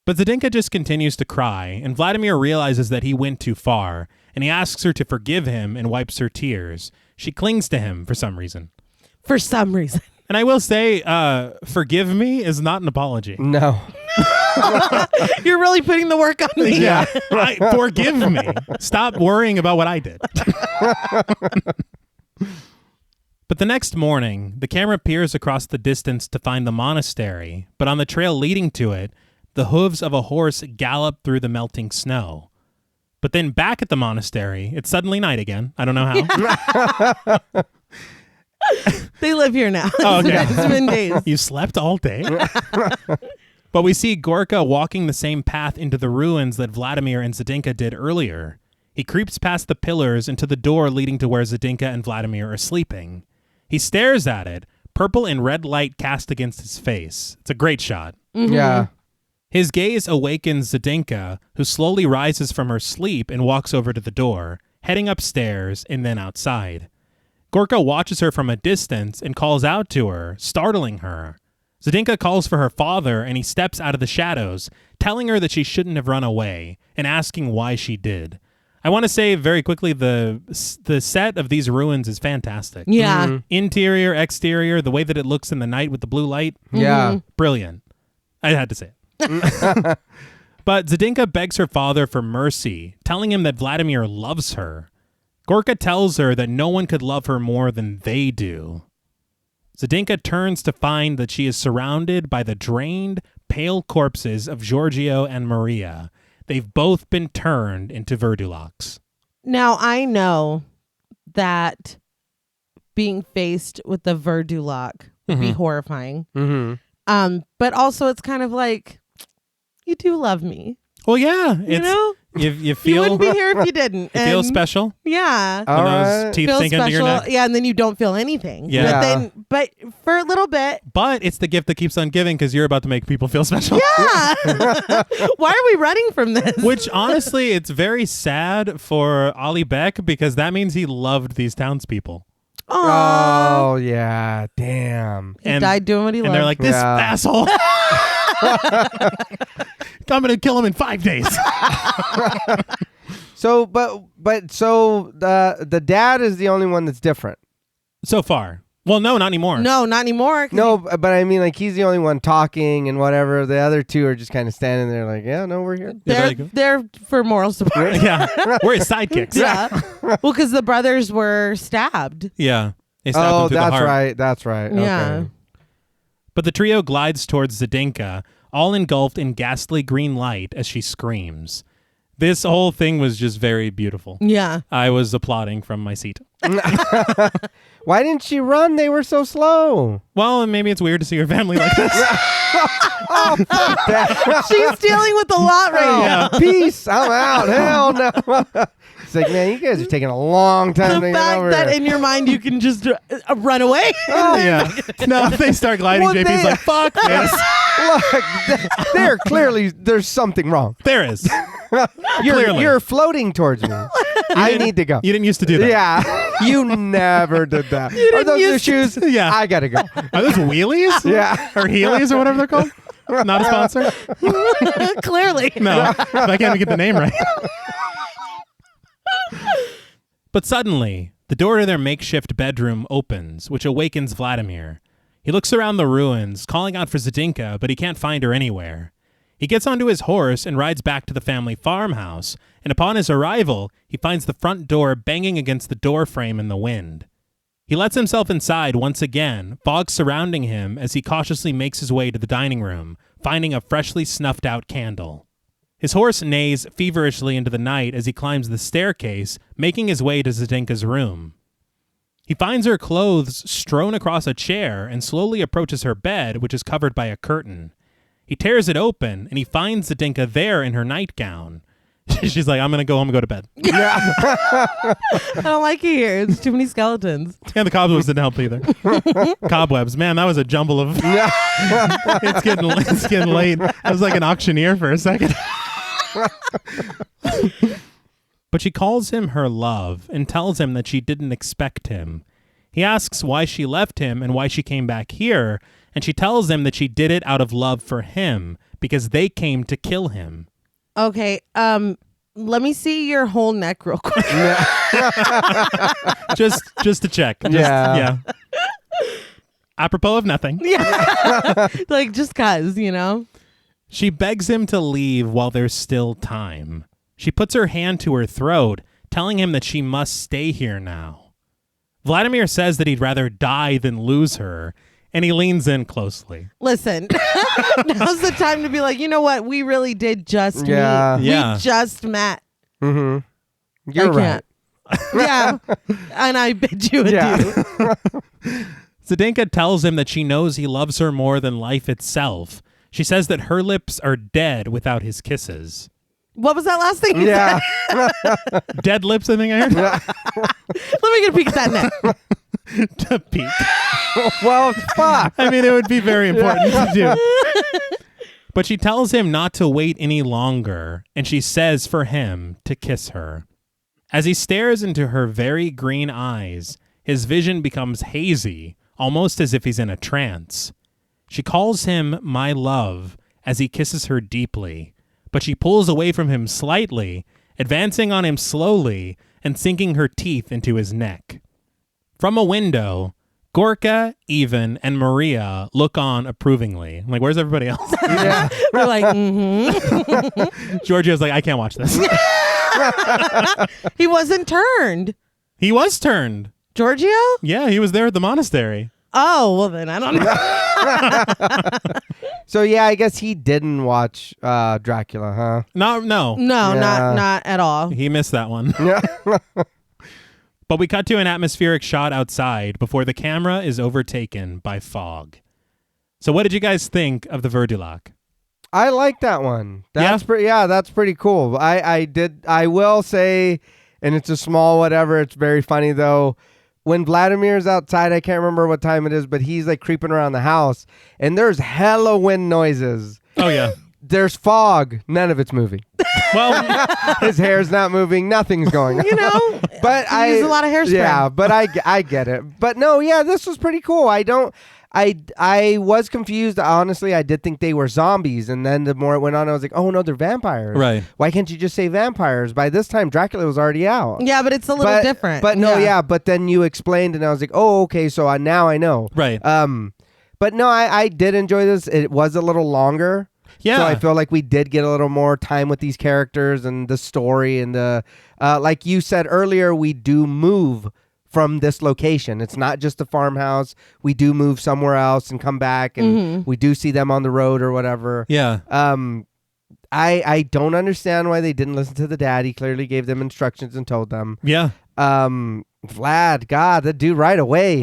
But Zdenka just continues to cry, and Vladimir realizes that he went too far, and he asks her to forgive him and wipes her tears. She clings to him for some reason. For some reason. And I will say, forgive me is not an apology. No. You're really putting the work on me. Yeah. Forgive me. Stop worrying about what I did. But the next morning, the camera peers across the distance to find the monastery, but on the trail leading to it, the hooves of a horse gallop through the melting snow. But then back at the monastery, it's suddenly night again. I don't know how. They live here now. Oh, okay. It's been days. You slept all day? But we see Gorka walking the same path into the ruins that Vladimir and Zdenka did earlier. He creeps past the pillars into the door leading to where Zdenka and Vladimir are sleeping. He stares at it, purple and red light cast against his face. It's a great shot. Mm-hmm. Yeah. His gaze awakens Zdenka, who slowly rises from her sleep and walks over to the door, heading upstairs and then outside. Gorka watches her from a distance and calls out to her, startling her. Zdenka calls for her father, and he steps out of the shadows, telling her that she shouldn't have run away, and asking why she did. I want to say very quickly, the set of these ruins is fantastic. Yeah. Mm-hmm. Interior, exterior, the way that it looks in the night with the blue light, Yeah. brilliant. I had to say it. But Zdenka begs her father for mercy, telling him that Vladimir loves her. Gorka tells her that no one could love her more than they do. Zdenka turns to find that she is surrounded by the drained, pale corpses of Giorgio and Maria. They've both been turned into vurdulaks. Now, I know that being faced with the vurdulak would be horrifying. Mm-hmm. But also it's kind of like, you do love me. Well, yeah. You know? You You feel, wouldn't be here if you didn't. you feel And special Yeah. All when those right. teeth Feel sink into your special. neck. Yeah, and then you don't feel anything. Yeah. But for a little bit, But it's the gift that keeps on giving because you're about to make people feel special. yeah. Why are we running from this? Which, honestly, it's very sad for Ali Beck because that means he loved these townspeople. Aw. Oh, yeah. Damn. He died doing what he And loved. they're like, this Yeah. asshole. I'm going to kill him in 5 days. So, so the dad is the only one that's different. So far. Well, no, not anymore. No, not anymore. 'Cause No, but I mean, like, he's the only one talking and whatever. The other two are just kind of standing there like, yeah, no, we're here. they're for moral support. Yeah. We're his sidekicks. Yeah. Well, because the brothers were stabbed. Yeah. They stabbed him Oh, through the that's heart. right. That's right. Yeah. Okay. But the trio glides towards Zdenka, all engulfed in ghastly green light as she screams. This whole thing was just very beautiful. Yeah. I was applauding from my seat. Why didn't she run? They were so slow. Well, maybe it's weird to see your family like this. Oh, fuck that. She's dealing with a lot right now. Oh, peace. I'm out. Hell no. It's like, man, you guys are taking a long time to The get over fact that here. in your mind you can just run away. Yeah. No, if they start gliding, Well, JP's like, fuck this. Look, there clearly there's something wrong. There is. Clearly. You're floating towards me. I need to go. You didn't used to do that. Yeah, you never did that. Are didn't those your used shoes? Yeah. I gotta go. Are those wheelies? Yeah. Or Heelys or whatever they're called? Not a sponsor? Clearly. No. I can't even get the name right. But suddenly, the door to their makeshift bedroom opens, which awakens Vladimir. He looks around the ruins, calling out for Zdenka, but he can't find her anywhere. He gets onto his horse and rides back to the family farmhouse, and upon his arrival, he finds the front door banging against the door frame in the wind. He lets himself inside once again, fog surrounding him as he cautiously makes his way to the dining room, finding a freshly snuffed out candle. His horse neighs feverishly into the night as he climbs the staircase, making his way to Zdenka's room. He finds her clothes strewn across a chair and slowly approaches her bed, which is covered by a curtain. He tears it open, and he finds Zdenka there in her nightgown. She's like, I'm going to go home and go to bed. I don't like it here. It's too many skeletons. And the cobwebs didn't help either. Cobwebs. Man, that was a jumble of... It's getting late. I was like an auctioneer for a second. But she calls him her love and tells him that she didn't expect him. He asks why she left him and why she came back here, and she tells him that she did it out of love for him because they came to kill him. Okay. Let me see your whole neck real quick. Just to check. Yeah. Apropos of nothing. Yeah. Like, just cause, you know? She begs him to leave while there's still time. She puts her hand to her throat, telling him that she must stay here now. Vladimir says that he'd rather die than lose her, and he leans in closely. Listen, now's the time to be like, you know what? We really did just meet. Yeah. We just met. Mm-hmm. You're right. Yeah. And I bid you adieu. Zdenka tells him that she knows he loves her more than life itself. She says that her lips are dead without his kisses. What was that last thing you said? Dead lips, I think I heard. Let me get a peek at that neck. To peek. Well, fuck. I mean, it would be very important to do. But she tells him not to wait any longer, and she says for him to kiss her. As he stares into her very green eyes, his vision becomes hazy, almost as if he's in a trance. She calls him my love as he kisses her deeply, but she pulls away from him slightly, advancing on him slowly and sinking her teeth into his neck. From a window, Gorka, Ivan, and Maria look on approvingly. I'm like, where's everybody else? Yeah. We're like, Giorgio's like, I can't watch this. He wasn't turned. He was turned. Giorgio? Yeah, he was there at the monastery. Oh, well then, I don't know. So yeah, I guess he didn't watch Dracula, huh? No. No, Yeah. not at all. He missed that one. But we cut to an atmospheric shot outside before the camera is overtaken by fog. So what did you guys think of the Vurdulak? I like that one. That's Yeah? that's pretty cool. I will say, and it's a small whatever, it's very funny though. When Vladimir's outside, I can't remember what time it is, but he's like creeping around the house and there's hella wind noises. Oh, yeah. There's fog. None of it's moving. Well, His hair's not moving. Nothing's going on. You know, But he used a lot of hairspray. Yeah, but I get it. But no, yeah, this was pretty cool. I was confused. Honestly, I did think they were zombies. And then the more it went on, I was like, oh, no, they're vampires. Right. Why can't you just say vampires? By this time, Dracula was already out. Yeah, but it's a little different. But no, yeah. But then you explained, and I was like, oh, okay, so now I know. right. But no, I did enjoy this. It was a little longer. Yeah. So I feel like we did get a little more time with these characters and the story and the, like you said earlier, we do move from this location. It's not just a farmhouse. We do move somewhere else and come back, and we do see them on the road or whatever. Yeah. I don't understand why they didn't listen to the dad. He clearly gave them instructions and told them. Yeah. Vlad, God, that dude right away.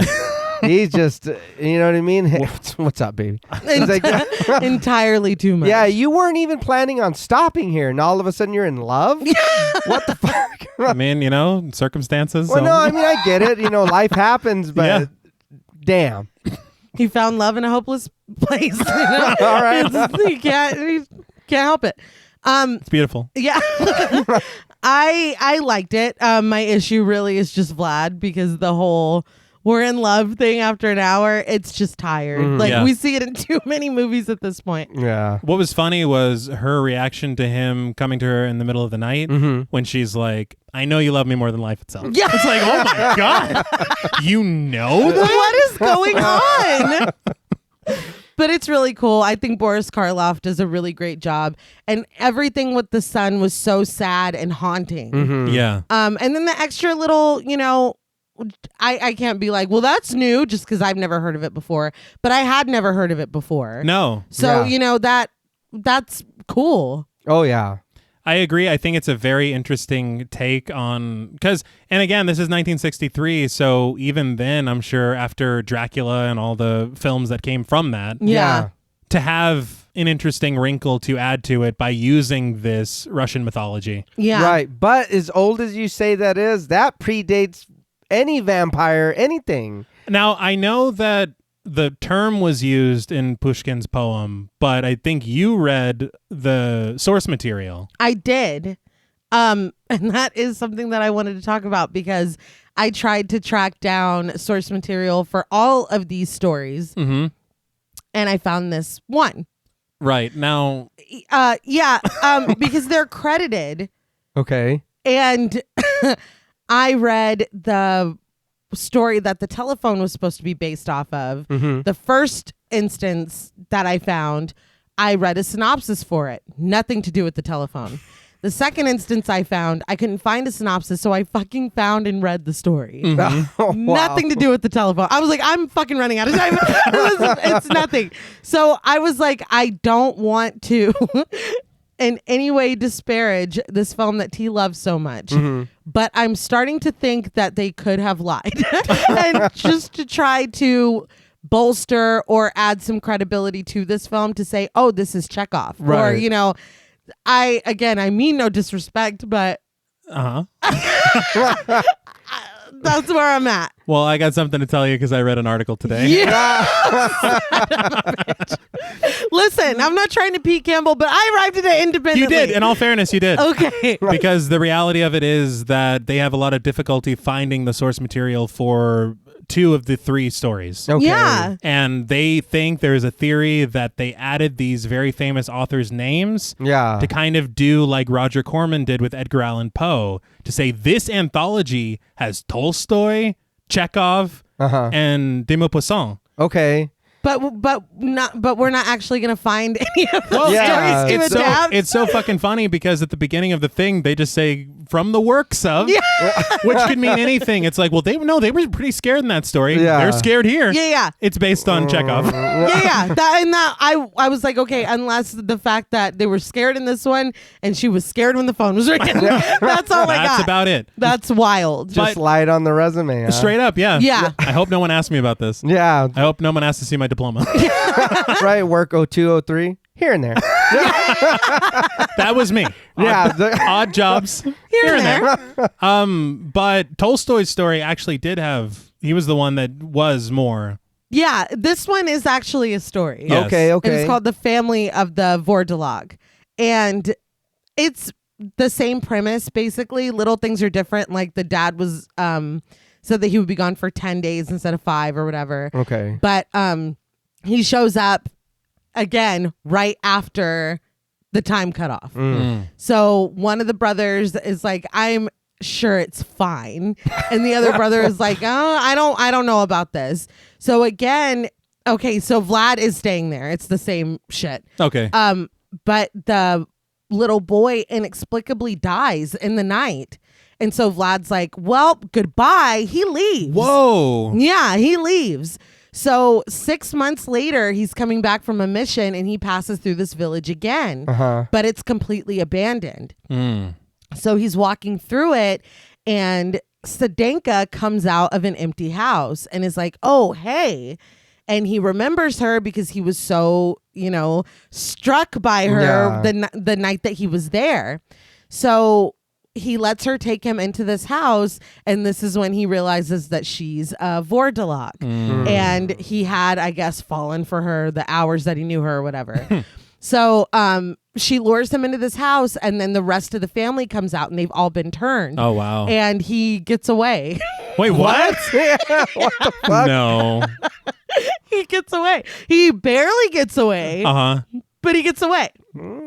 He's just, you know what I mean? Hey, what's up, baby? He's like, entirely too much. yeah, you weren't even planning on stopping here, and all of a sudden you're in love? What the fuck? I mean, circumstances. Well, so. no, I mean, I get it. Life happens, but damn. He found love in a hopeless place. All right. He can't help it. It's beautiful. Yeah. I liked it. My issue really is just Vlad, because the whole we're in love thing after an hour, it's just tired. We see it in too many movies at this point. Yeah. What was funny was her reaction to him coming to her in the middle of the night when she's like, I know you love me more than life itself. Yeah. It's like, oh my God. You know that? What is going on? But it's really cool. I think Boris Karloff does a really great job. And everything with the son was so sad and haunting. Yeah. And then the extra little, I can't be like, well, that's new just because I've never heard of it before. But I had never heard of it before. No. So, that's cool. Oh, yeah. I agree. I think it's a very interesting take on, and again, this is 1963. So even then, I'm sure after Dracula and all the films that came from that, Yeah. to have an interesting wrinkle to add to it by using this Russian mythology. Yeah. Right. But as old as you say that is, that predates any vampire, anything. Now, I know that the term was used in Pushkin's poem, but I think you read the source material. I did. And that is something that I wanted to talk about, because I tried to track down source material for all of these stories. Mm-hmm. And I found this one. Right. Now. Because they're credited. Okay. And I read the story that the telephone was supposed to be based off of. The first instance that I found, I read a synopsis for it. Nothing to do with the telephone. The second instance I found, I couldn't find a synopsis, so I fucking found and read the story. Oh, wow. Nothing to do with the telephone. I was like, I'm fucking running out of time. It's nothing. So I was like, I don't want to in any way disparage this film that T loves so much. But I'm starting to think that they could have lied. And just to try to bolster or add some credibility to this film to say, oh, this is Chekhov. Right. Or, you know, I mean no disrespect, but that's where I'm at. Well, I got something to tell you because I read an article today. Yeah. Listen, I'm not trying to Pete Campbell, but I arrived at it independently. You did. In all fairness, you did. Okay. Because the reality of it is that they have a lot of difficulty finding the source material for 2 of the 3 stories. Okay. Yeah. And they think there's a theory that they added these very famous authors' names to kind of do like Roger Corman did with Edgar Allan Poe, to say this anthology has Tolstoy, Chekhov, and de Maupassant. Okay. But we're not actually going to find any of those Yeah. stories to adapt. It's so fucking funny because at the beginning of the thing, they just say from the works of, which could mean anything. It's like, well, they were pretty scared in that story. Yeah. They're scared here. Yeah. It's based on Chekhov. I was like, okay, unless the fact that they were scared in this one and she was scared when the phone was ringing. That's all I got. That's about it. That's wild. Just lied on the resume. Huh? Straight up, yeah. Yeah. I hope no one asked me about this. Yeah. I hope no one asked to see my diploma. Right. Work 02, 03. Here and there. That was me. Odd jobs here and there. But Tolstoy's story actually did have. He was the one that was more. Yeah, this one is actually a story. Yes. Okay. And it's called The Family of the Vurdulak. And it's the same premise, basically. Little things are different. Like the dad was said that he would be gone for 10 days instead of 5 or whatever. Okay. But he shows up again right after the time cut off. So one of the brothers is like, I'm sure it's fine. And the other brother is like, oh, I don't know about this. So again, okay, so Vlad is staying there. It's the same shit. Okay. But the little boy inexplicably dies in the night. And so Vlad's like, well, goodbye. He leaves. Whoa. Yeah, he leaves. So 6 months later, he's coming back from a mission and he passes through this village again, but it's completely abandoned. So he's walking through it and Sedenka comes out of an empty house and is like, oh, hey. And he remembers her because he was so, struck by her the night that he was there. So he lets her take him into this house, and this is when he realizes that she's a vurdulak. And he had, I guess, fallen for her the hours that he knew her or whatever. So she lures him into this house, and then the rest of the family comes out, and they've all been turned. Oh, wow. And he gets away. Wait, what? What the fuck? No. He gets away. He barely gets away, but he gets away.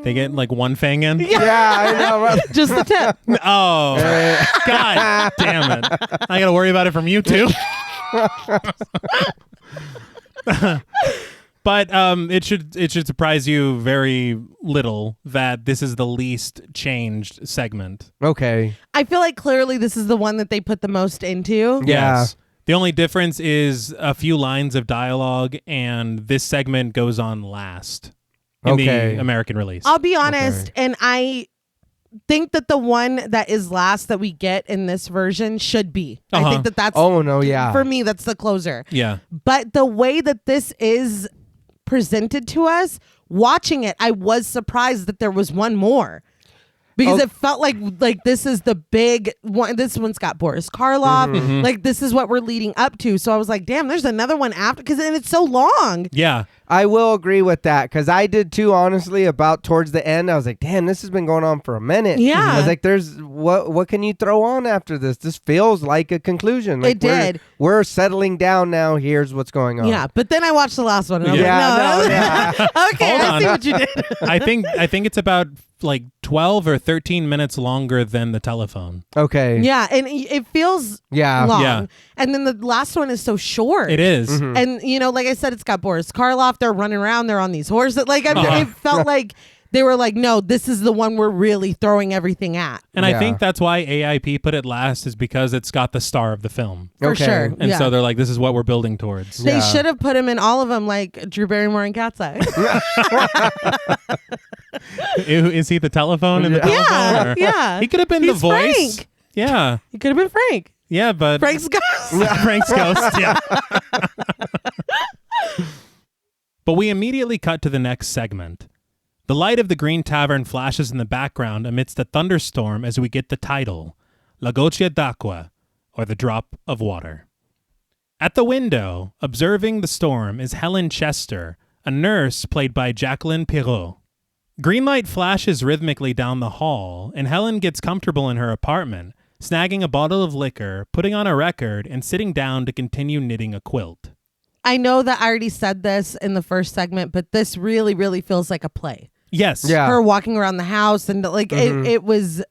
They get like one fang in? Yeah, I know. Right? Just the tip. Oh, God damn it. I got to worry about it from you too. But it should surprise you very little that this is the least changed segment. Okay. I feel like clearly this is the one that they put the most into. Yeah. Yes. The only difference is a few lines of dialogue, and this segment goes on last in the American release. I'll be honest, and I think that the one that is last that we get in this version should be. I think that's Oh, no, yeah. for me, that's the closer. Yeah. But the way that this is presented to us, watching it, I was surprised that there was one more. Because it felt like this is the big one. This one's got Boris Karloff. Like, this is what we're leading up to. So I was like, damn, there's another one after. Because then it's so long. Yeah. I will agree with that because I did too, honestly, about towards the end. I was like, damn, this has been going on for a minute. Yeah. I was like, there's what can you throw on after this? This feels like a conclusion. Like, It did. We're settling down now. Here's what's going on. Yeah. But then I watched the last one. And I was Yeah, like, no. Okay, Hold I on. see what you did. I think it's about like 12 or 13 minutes longer than the telephone. Okay. Yeah. And it feels long. Yeah. And then the last one is so short. It is. And, like I said, it's got Boris Karloff. They're running around. They're on these horses. Like, it felt like they were like, no, this is the one we're really throwing everything at. And I think that's why AIP put it last, is because it's got the star of the film. For sure. And so they're like, this is what we're building towards. They should have put him in all of them, like Drew Barrymore and Cat's Eye. Is he the telephone in the telephone? Yeah. He could have been the voice. Frank. Yeah. He could have been Frank. Yeah, but Frank's ghost. Frank's ghost, yeah. But we immediately cut to the next segment. The light of the Green Tavern flashes in the background amidst a thunderstorm as we get the title, La Goccia d'Acqua, or The Drop of Water. At the window, observing the storm, is Helen Chester, a nurse played by Jacqueline Pirot. Green light flashes rhythmically down the hall, and Helen gets comfortable in her apartment, snagging a bottle of liquor, putting on a record, and sitting down to continue knitting a quilt. I know that I already said this in the first segment, but this really, really feels like a play. Yes. Yeah. Her walking around the house and like it was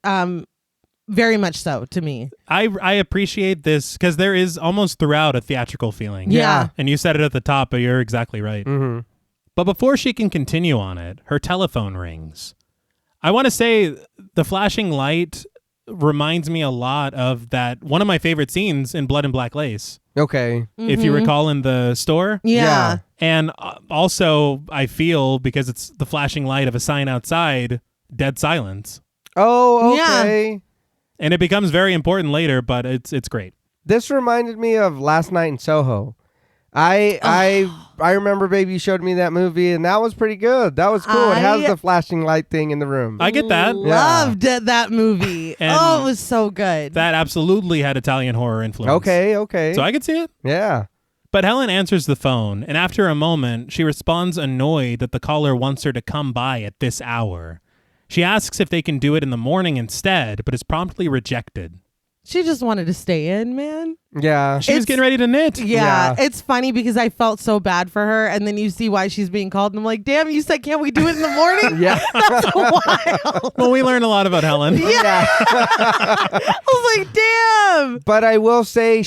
very much so to me. I appreciate this because there is almost throughout a theatrical feeling. Yeah. And you said it at the top, but you're exactly right. Mm-hmm. But before she can continue on it, her telephone rings. I want to say the flashing light reminds me a lot of that one of my favorite scenes in Blood and Black Lace. Okay. If you recall, in the store. Yeah. And also, I feel, because it's the flashing light of a sign outside, dead silence. Oh, okay. And it becomes very important later, but it's great. This reminded me of Last Night in Soho. I remember, baby, you showed me that movie, and that was pretty good. That was cool. It has the flashing light thing in the room. I get that. Loved that movie. And it was so good. That absolutely had Italian horror influence. Okay. So I could see it. Yeah. But Helen answers the phone, and after a moment, she responds annoyed that the caller wants her to come by at this hour. She asks if they can do it in the morning instead, but is promptly rejected. She just wanted to stay in, man. Yeah. She was getting ready to knit. Yeah, it's funny because I felt so bad for her, and then you see why she's being called, and I'm like, damn, you said, can't we do it in the morning? Yeah. That's wild. Well, we learned a lot about Helen. Yeah. I was like, damn. But I will say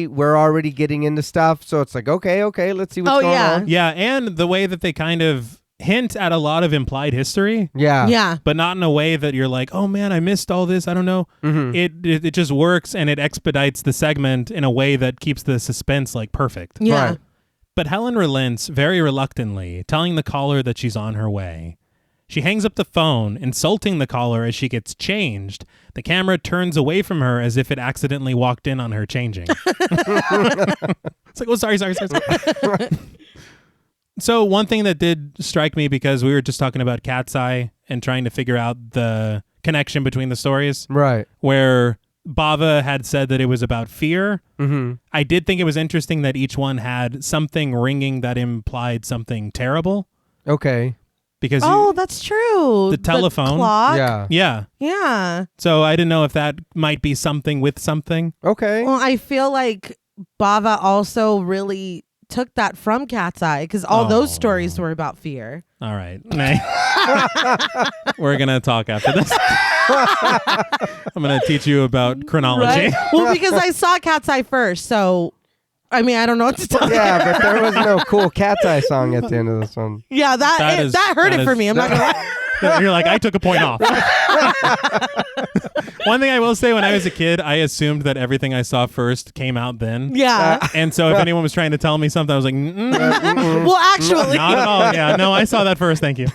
we're already getting into stuff, so it's like, okay, let's see what's going on. Yeah, and the way that they kind of hint at a lot of implied history. Yeah. Yeah. But not in a way that you're like, oh man, I missed all this. I don't know. Mm-hmm. It just works, and it expedites the segment in a way that keeps the suspense like perfect. Yeah. Right. But Helen relents very reluctantly, telling the caller that she's on her way. She hangs up the phone, insulting the caller as she gets changed. The camera turns away from her as if it accidentally walked in on her changing. It's like, oh, sorry. So one thing that did strike me, because we were just talking about Cat's Eye and trying to figure out the connection between the stories, Right. where Bava had said that it was about fear. Mm-hmm. I did think it was interesting that each one had something ringing that implied something terrible. Okay. Because That's true. The telephone. Clock. Yeah. yeah. Yeah. So I didn't know if that might be something with something. Okay. Well, I feel like Bava also really took that from Cat's Eye, because all those stories were about fear. All right. We're going to talk after this. I'm going to teach you about chronology. Right? Well, because I saw Cat's Eye first, so I mean, I don't know what to tell you. Yeah, but there was no cool Cat's Eye song at the end of this one. Yeah, that hurt it for me. I'm not gonna lie. You're like, I took a point off. One thing I will say, when I was a kid, I assumed that everything I saw first came out then. Yeah. And so if anyone was trying to tell me something, I was like, Well, actually, not at all. Yeah, no, I saw that first. Thank you.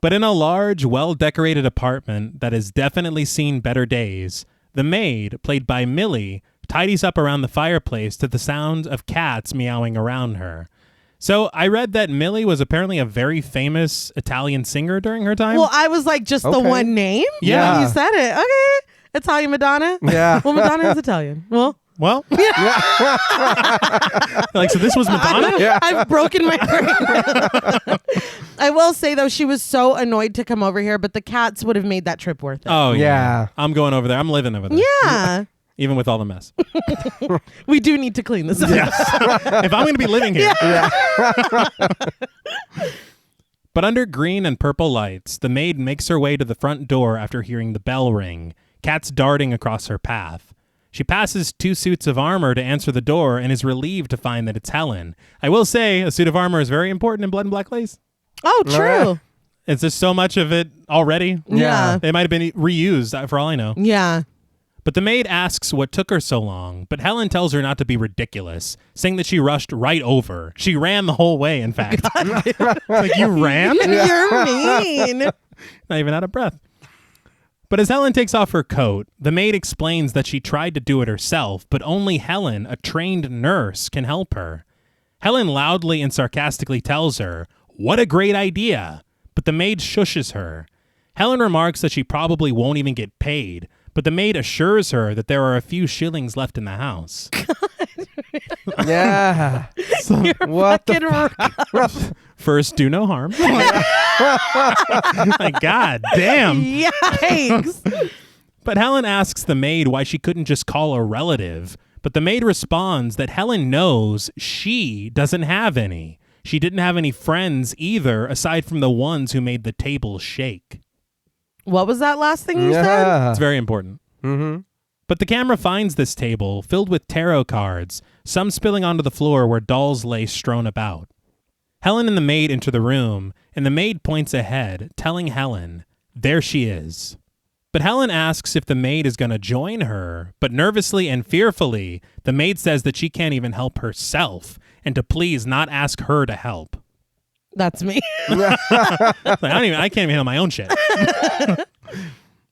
But in a large, well-decorated apartment that has definitely seen better days, the maid, played by Millie, tidies up around the fireplace to the sound of cats meowing around her. So I read that Millie was apparently a very famous Italian singer during her time. well, I was like, just the Okay. one name? Yeah. You said it. Okay. Italian Madonna? Yeah. Well, Madonna is Italian. Well, like, so this was Madonna? Yeah. I've broken my brain. I will say, though, she was so annoyed to come over here, but the cats would have made that trip worth it. Oh, yeah. Yeah. I'm going over there. I'm living over there. Yeah. Even with all the mess. We do need to clean this up. If I'm going to be living here. Yeah. But under green and purple lights, the maid makes her way to the front door after hearing the bell ring, cats darting across her path. She passes 2 suits of armor to answer the door and is relieved to find that it's Helen. I will say a suit of armor is very important in Blood and Black Lace. Oh, true. It's just so much of it already. Yeah. It might have been reused for all I know. Yeah. But the maid asks what took her so long, but Helen tells her not to be ridiculous, saying that she rushed right over. She ran the whole way, in fact. Like, you ran? You're mean. Not even out of breath. But as Helen takes off her coat, the maid explains that she tried to do it herself, but only Helen, a trained nurse, can help her. Helen loudly and sarcastically tells her, "What a great idea!" But the maid shushes her. Helen remarks that she probably won't even get paid, but the maid assures her that there are a few shillings left in the house. Yeah. You're What the fucking First, do no harm. Like, God damn. Yikes. But Helen asks the maid why she couldn't just call a relative. But the maid responds that Helen knows she doesn't have any. She didn't have any friends either, aside from the ones who made the table shake. What was that last thing you said? Yeah. It's very important. Mm-hmm. But the camera finds this table filled with tarot cards, some spilling onto the floor where dolls lay strewn about. Helen and the maid enter the room, and the maid points ahead, telling Helen, there she is. But Helen asks if the maid is going to join her, but nervously and fearfully, the maid says that she can't even help herself, and to please not ask her to help. That's me. Like, I can't even handle my own shit.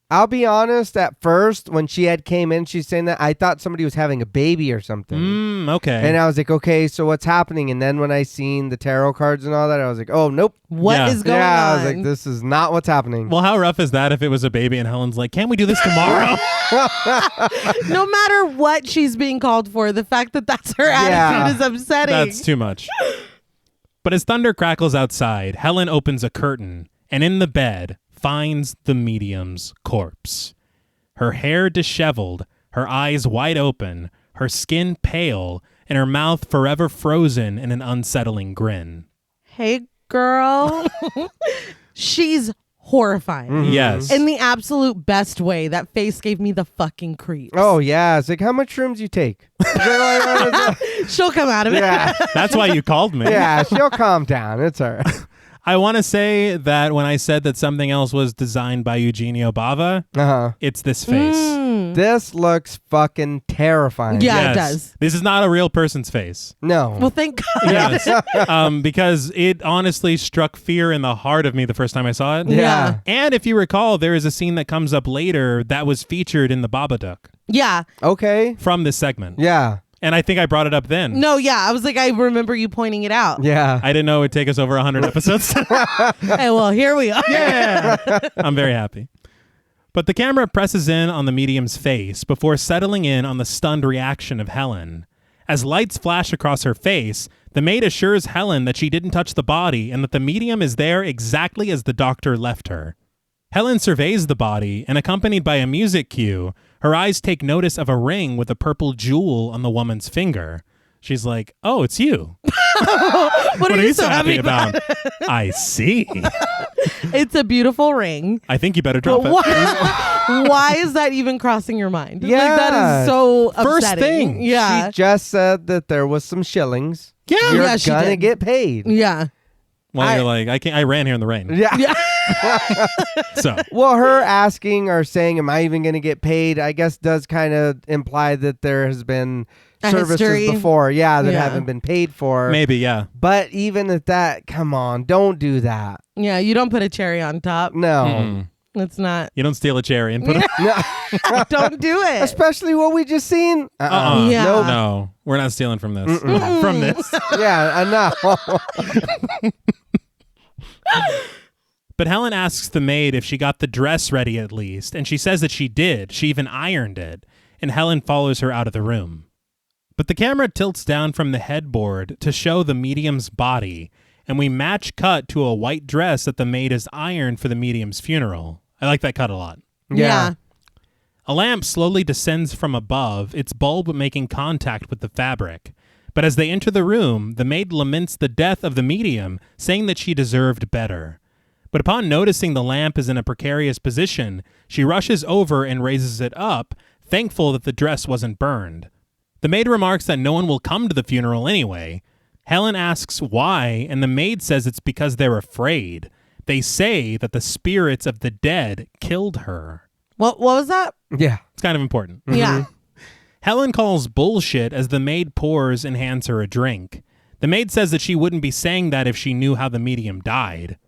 I'll be honest, at first, when she had came in, she's saying that, I thought somebody was having a baby or something. Okay. And I was like, okay, so what's happening? And then when I seen the tarot cards and all that, I was like, oh, nope. What is going on? I was like, this is not what's happening. Well, how rough is that if it was a baby and Helen's like, can't we do this tomorrow? No matter what she's being called for, the fact that that's her attitude is upsetting. That's too much. But as thunder crackles outside, Helen opens a curtain and in the bed finds the medium's corpse. Her hair disheveled, her eyes wide open, her skin pale, and her mouth forever frozen in an unsettling grin. Hey, girl. She's horrifying. Mm-hmm. Yes. In the absolute best way. That face gave me the fucking creeps. Oh, yeah. It's like, how much shrooms you take? She'll come out of it. Yeah. That's why you called me. Yeah, she'll calm down. It's all right. I want to say that when I said that something else was designed by Xxena Bava, Uh-huh. it's this face. This looks fucking terrifying. Yeah, it does. This is not a real person's face. No. Well, thank God. Yes. Because it honestly struck fear in the heart of me the first time I saw it. Yeah. And if you recall, there is a scene that comes up later that was featured in the Babadook Yeah. Okay. from this segment. Yeah. And I think I brought it up then. No, yeah. I was like, I remember you pointing it out. Yeah. I didn't know it would take us over 100 episodes. Hey, well, here we are. Yeah. I'm very happy. But the camera presses in on the medium's face before settling in on the stunned reaction of Helen. As lights flash across her face, the maid assures Helen that she didn't touch the body and that the medium is there exactly as the doctor left her. Helen surveys the body, and accompanied by a music cue, her eyes take notice of a ring with a purple jewel on the woman's finger. She's like, oh, it's you. What are you so happy about? I see. It's a beautiful ring. I think you better drop it. Why is that even crossing your mind? Yeah. Like, that is so First upsetting. thing. Yeah. She just said that there was some shillings. Yeah. You're Yeah, she gonna did. get paid. Yeah. Well, you're like, I ran here in the rain. Yeah. So, Well, her asking or saying, am I even going to get paid, I guess does kind of imply that there has been A services history. before, that Yeah. haven't been paid for. maybe, yeah. But even at that, come on, don't do that. Yeah. You don't put a cherry on top. No. It's not. You don't steal a cherry and put it. No. Don't do it. Especially what we just seen. Yeah. Nope. No, we're not stealing from this. From this. Yeah, no. But Helen asks the maid if she got the dress ready at least, and she says that she did. She even ironed it, and Helen follows her out of the room. But the camera tilts down from the headboard to show the medium's body, and we match cut to a white dress that the maid has ironed for the medium's funeral. I like that cut a lot. Yeah. A lamp slowly descends from above, its bulb making contact with the fabric. But as they enter the room, the maid laments the death of the medium, saying that she deserved better. But upon noticing the lamp is in a precarious position, she rushes over and raises it up, thankful that the dress wasn't burned. The maid remarks that no one will come to the funeral anyway. Helen asks why, and the maid says it's because they're afraid. They say that the spirits of the dead killed her. What was that? Yeah. It's kind of important. Yeah. Helen calls bullshit as the maid pours and hands her a drink. The maid says that she wouldn't be saying that if she knew how the medium died.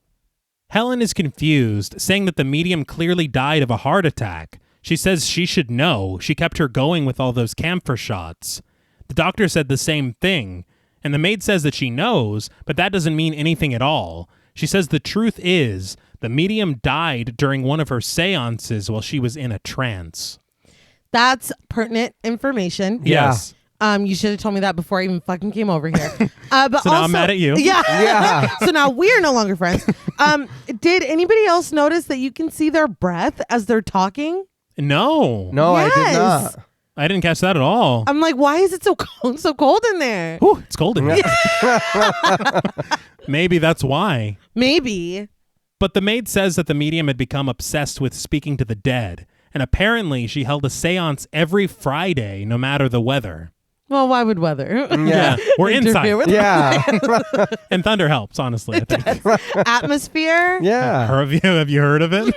Helen is confused, saying that the medium clearly died of a heart attack. She says she should know. She kept her going with all those camphor shots. The doctor said the same thing, and the maid says that she knows, but that doesn't mean anything at all. She says the truth is, the medium died during one of her seances while she was in a trance. That's pertinent information. Yes. You should have told me that before I even fucking came over here. But So now I'm mad at you. Yeah. Yeah. So now we're no longer friends. Did anybody else notice that you can see their breath as they're talking? No. No, I did Yes. not. I didn't catch that at all. I'm like, why is it so cold? So cold in there? Ooh, it's cold in here. Maybe that's why. Maybe. But the maid says that the medium had become obsessed with speaking to the dead, and apparently she held a seance every Friday, no matter the weather. Well, why would weather? Yeah, we're inside. Interfere with Yeah. And thunder helps, honestly, I think. atmosphere? Yeah. Have you heard of it?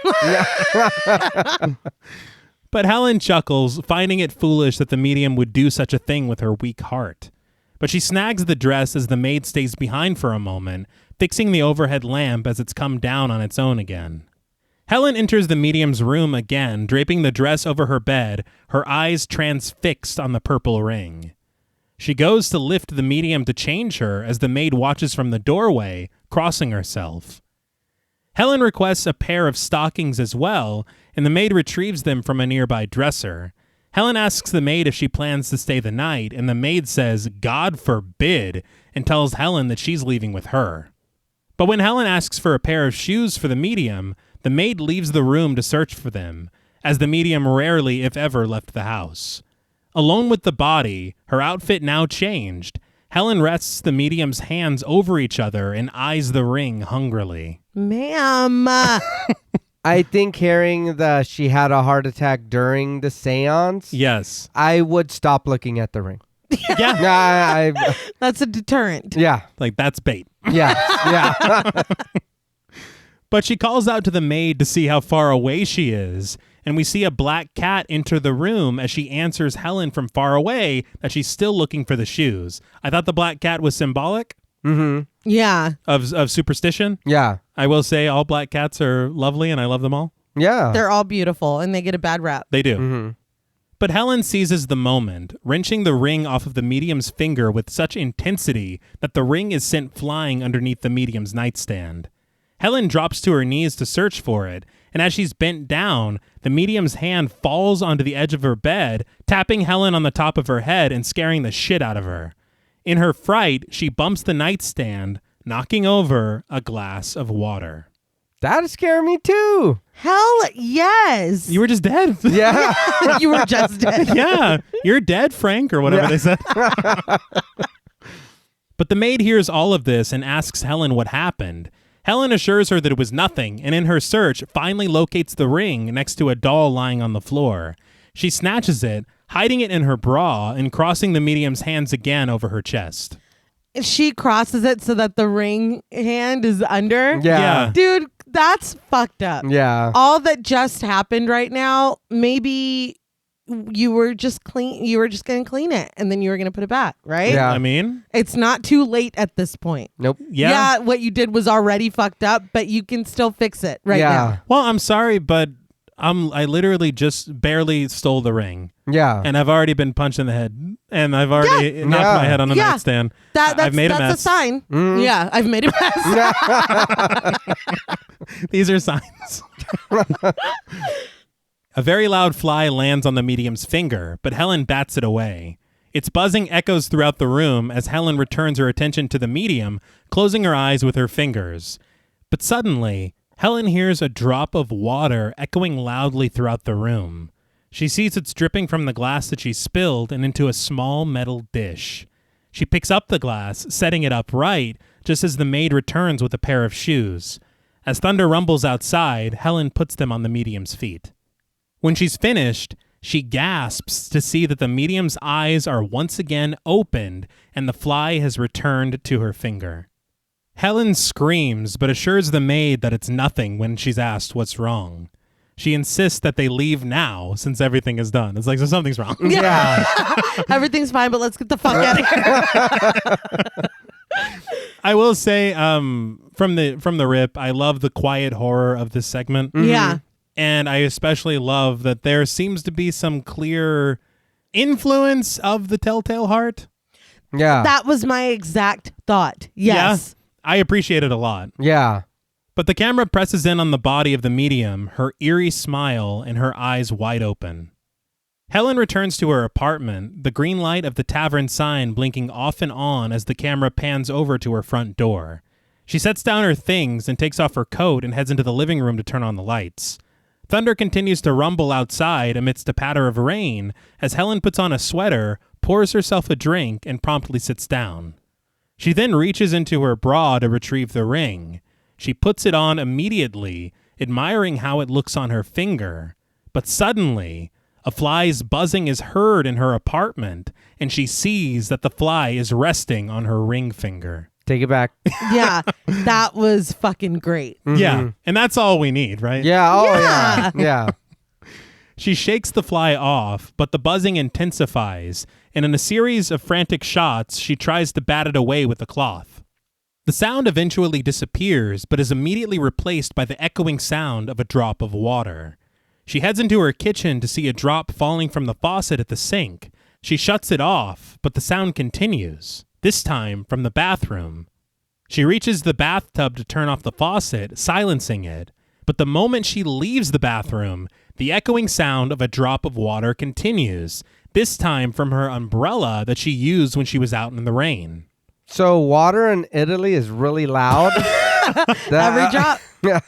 But Helen chuckles, finding it foolish that the medium would do such a thing with her weak heart. But she snags the dress as the maid stays behind for a moment, fixing the overhead lamp as it's come down on its own again. Helen enters the medium's room again, draping the dress over her bed, her eyes transfixed on the purple ring. She goes to lift the medium to change her as the maid watches from the doorway, crossing herself. Helen requests a pair of stockings as well, and the maid retrieves them from a nearby dresser. Helen asks the maid if she plans to stay the night, and the maid says, "God forbid," and tells Helen that she's leaving with her. But when Helen asks for a pair of shoes for the medium, the maid leaves the room to search for them, as the medium rarely, if ever, left the house. Alone with the body, her outfit now changed, Helen rests the medium's hands over each other and eyes the ring hungrily. Ma'am. I think hearing that she had a heart attack during the seance, Yes. I would stop looking at the ring. Yeah. I That's a deterrent. yeah. Like, that's bait. Yeah. Yeah. But she calls out to the maid to see how far away she is, and we see a black cat enter the room as she answers Helen from far away that she's still looking for the shoes. I thought the black cat was symbolic Yeah. of superstition. Yeah. I will say all black cats are lovely, and I love them all. Yeah. They're all beautiful and they get a bad rap. They do. But Helen seizes the moment, wrenching the ring off of the medium's finger with such intensity that the ring is sent flying underneath the medium's nightstand. Helen drops to her knees to search for it, and as she's bent down, the medium's hand falls onto the edge of her bed, tapping Helen on the top of her head and scaring the shit out of her. In her fright, she bumps the nightstand, knocking over a glass of water. That'd scare me too. Hell yes. You were just dead. Yeah. You were just dead. Yeah, you're dead, Frank, or whatever they said. But the maid hears all of this and asks Helen what happened. Helen assures her that it was nothing, and in her search, finally locates the ring next to a doll lying on the floor. She snatches it, hiding it in her bra, and crossing the medium's hands again over her chest. She crosses it so that the ring hand is under. Yeah. Dude, that's fucked up. Yeah. All that just happened right now, maybe you were just going to clean it and then you were going to put it back, right? Yeah. I mean, It's not too late at this point. Nope. yeah. What you did was already fucked up, but you can still fix it right now. Well, I'm sorry, but I literally just barely stole the ring, Yeah. and I've already been punched in the head, and I've already knocked Yeah. my head on a Yeah. nightstand. That's I've made a that's mess. a sign. Yeah, I've made a mess. These are signs. A very loud fly lands on the medium's finger, but Helen bats it away. Its buzzing echoes throughout the room as Helen returns her attention to the medium, closing her eyes with her fingers. But suddenly, Helen hears a drop of water echoing loudly throughout the room. She sees it's dripping from the glass that she spilled and into a small metal dish. She picks up the glass, setting it upright, just as the maid returns with a pair of shoes. As thunder rumbles outside, Helen puts them on the medium's feet. When she's finished, She gasps to see that the medium's eyes are once again opened and the fly has returned to her finger. Helen screams but assures the maid that it's nothing when she's asked what's wrong. She insists that they leave now since everything is done. It's like, so something's wrong. Yeah. Everything's fine, but let's get the fuck out of here. I will say, from the rip, I love the quiet horror of this segment. Yeah. And I especially love that there seems to be some clear influence of the Telltale Heart. Yeah. That was my exact thought. Yes. Yeah, I appreciate it a lot. Yeah. But the camera presses in on the body of the medium, her eerie smile and her eyes wide open. Helen returns to her apartment, the green light of the tavern sign blinking off and on as the camera pans over to her front door. She sets down her things and takes off her coat and heads into the living room to turn on the lights. Thunder continues to rumble outside amidst a patter of rain as Helen puts on a sweater, pours herself a drink, and promptly sits down. She then reaches into her bra to retrieve the ring. She puts it on immediately, admiring how it looks on her finger. But suddenly, a fly's buzzing is heard in her apartment, and she sees that the fly is resting on her ring finger. Take it back. Yeah. That was fucking great. Mm-hmm. Yeah, and that's all we need, right? Yeah. Oh, Yeah. yeah. She shakes the fly off, but the buzzing intensifies, and in a series of frantic shots, she tries to bat it away with a cloth. The sound eventually disappears, but is immediately replaced by the echoing sound of a drop of water. She heads into her kitchen to see a drop falling from the faucet at the sink. She shuts it off, but the sound continues, this time from the bathroom. She reaches the bathtub to turn off the faucet, silencing it. But the moment she leaves the bathroom, the echoing sound of a drop of water continues, this time from her umbrella that she used when she was out in the rain. So water in Italy is really loud. Every drop.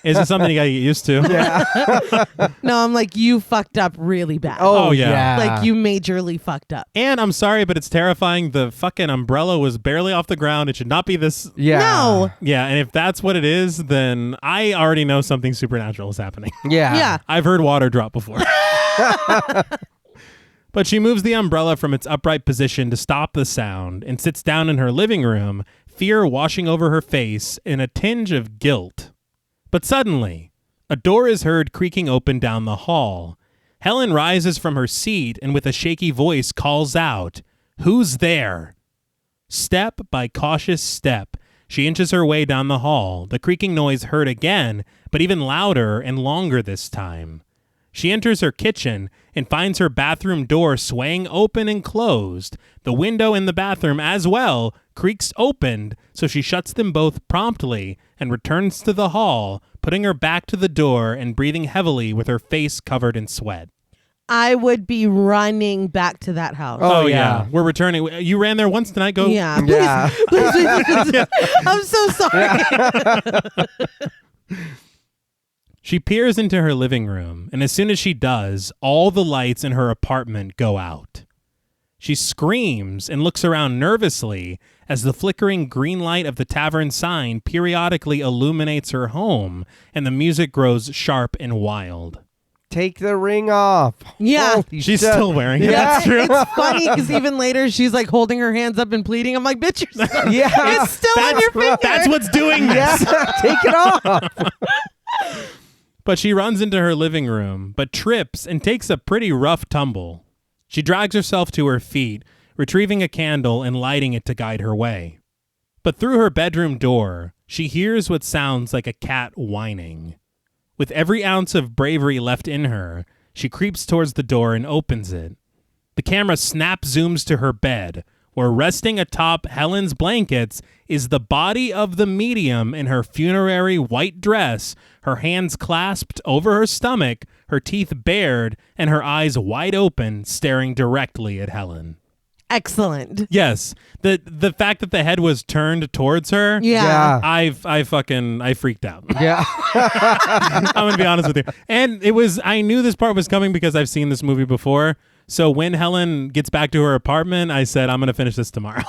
Is it something you gotta get used to? Yeah. No, I'm like, you fucked up really bad. Oh, yeah. yeah. Like, you majorly fucked up. And I'm sorry, but it's terrifying. The fucking umbrella was barely off the ground. It should not be this. Yeah. No. Yeah, and if that's what it is, then I already know something supernatural is happening. Yeah. Yeah. I've heard water drop before. But she moves the umbrella from its upright position to stop the sound and sits down in her living room, fear washing over her face and a tinge of guilt. But suddenly, a door is heard creaking open down the hall. Helen rises from her seat and with a shaky voice calls out, "Who's there?" Step by cautious step, she inches her way down the hall, the creaking noise heard again, but even louder and longer this time. She enters her kitchen and finds her bathroom door swaying open and closed. The window in the bathroom as well creaks opened, so she shuts them both promptly and returns to the hall, putting her back to the door and breathing heavily with her face covered in sweat. I would be running back to that house. Oh, yeah. We're returning. You ran there once tonight? Go. Yeah. Please, Yeah. please. I'm so sorry. She peers into her living room, and as soon as she does, all the lights in her apartment go out. She screams and looks around nervously as the flickering green light of the tavern sign periodically illuminates her home, and the music grows sharp and wild. Take the ring off. Yeah. Holy She's shit. still wearing it. Yeah. That's true. It's funny because even later she's like holding her hands up and pleading. I'm like, bitch, you're still, Yeah. it's still on your finger. That's what's doing this. Yeah. Take it off. But she runs into her living room, but trips and takes a pretty rough tumble. She drags herself to her feet, retrieving a candle and lighting it to guide her way. But through her bedroom door, she hears what sounds like a cat whining. With every ounce of bravery left in her, she creeps towards the door and opens it. The camera snap zooms to her bed, where resting atop Helen's blankets is the body of the medium in her funerary white dress, her hands clasped over her stomach, her teeth bared, and her eyes wide open, staring directly at Helen. Excellent. Yes, the fact that the head was turned towards her, Yeah. I freaked out. Yeah. I'm gonna be honest with you. And I knew this part was coming because I've seen this movie before. So when Helen gets back to her apartment, I said, I'm gonna finish this tomorrow.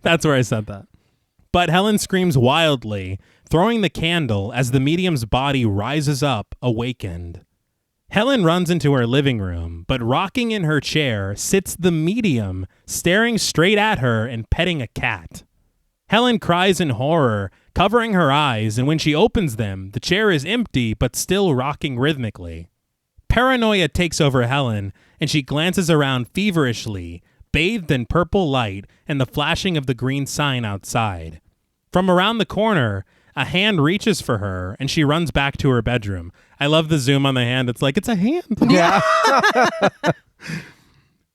That's where I said that. But Helen screams wildly, throwing the candle as the medium's body rises up, awakened. Helen runs into her living room, but rocking in her chair sits the medium, staring straight at her and petting a cat. Helen cries in horror, covering her eyes, and when she opens them, the chair is empty but still rocking rhythmically. Paranoia takes over Helen, and she glances around feverishly, bathed in purple light and the flashing of the green sign outside. From around the corner, a hand reaches for her, and she runs back to her bedroom. I love the zoom on the hand. It's like, it's a hand. Yeah.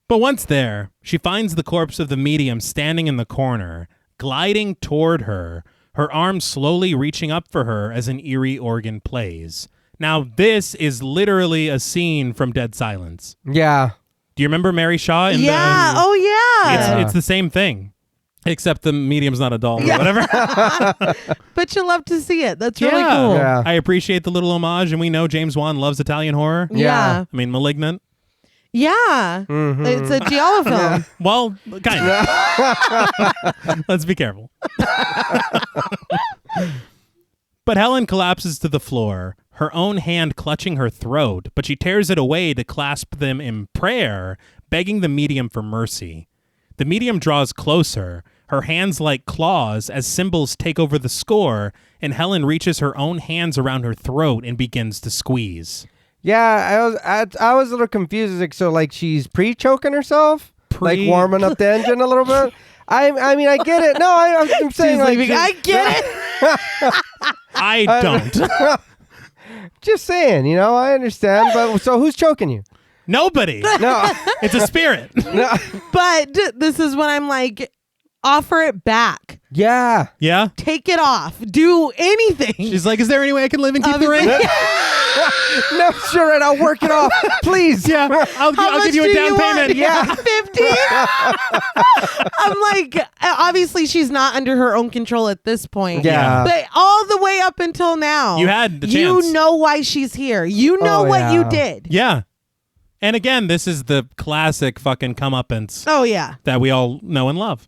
But once there, she finds the corpse of the medium standing in the corner, gliding toward her, her arms slowly reaching up for her as an eerie organ plays. Now, this is literally a scene from Dead Silence. Yeah. Do you remember Mary Shaw? Oh, yeah. It's the same thing. Except the medium's not a doll or whatever. But you love to see it. That's really Yeah. cool. Yeah. I appreciate the little homage, and we know James Wan loves Italian horror. Yeah. I mean, Malignant. Yeah. Mhm. It's a giallo film. Well, kind of. Let's be careful. But Helen collapses to the floor, her own hand clutching her throat, but she tears it away to clasp them in prayer, begging the medium for mercy. The medium draws closer, her hands like claws as cymbals take over the score, and Helen reaches her own hands around her throat and begins to squeeze. Yeah, I was a little confused. Like, so, like, she's pre-choking herself? Like, warming up the engine a little bit? I mean, I get it. No, I'm saying, like... I get it. I don't. Just saying, you know, I understand. But so who's choking you? Nobody. No. It's a spirit. No. But this is when I'm like, offer it back. Yeah. Yeah? Take it off. Do anything. She's like, is there any way I can live and keep the ring? No, sure, right, I'll work it off. Please. Yeah, I'll give you a down payment. Yeah. 50. I'm like, obviously she's not under her own control at this point. Yeah. But all the way up until now, You had the chance. You know why she's here. You know what you did. Yeah. And again, this is the classic fucking comeuppance Oh, yeah. that we all know and love.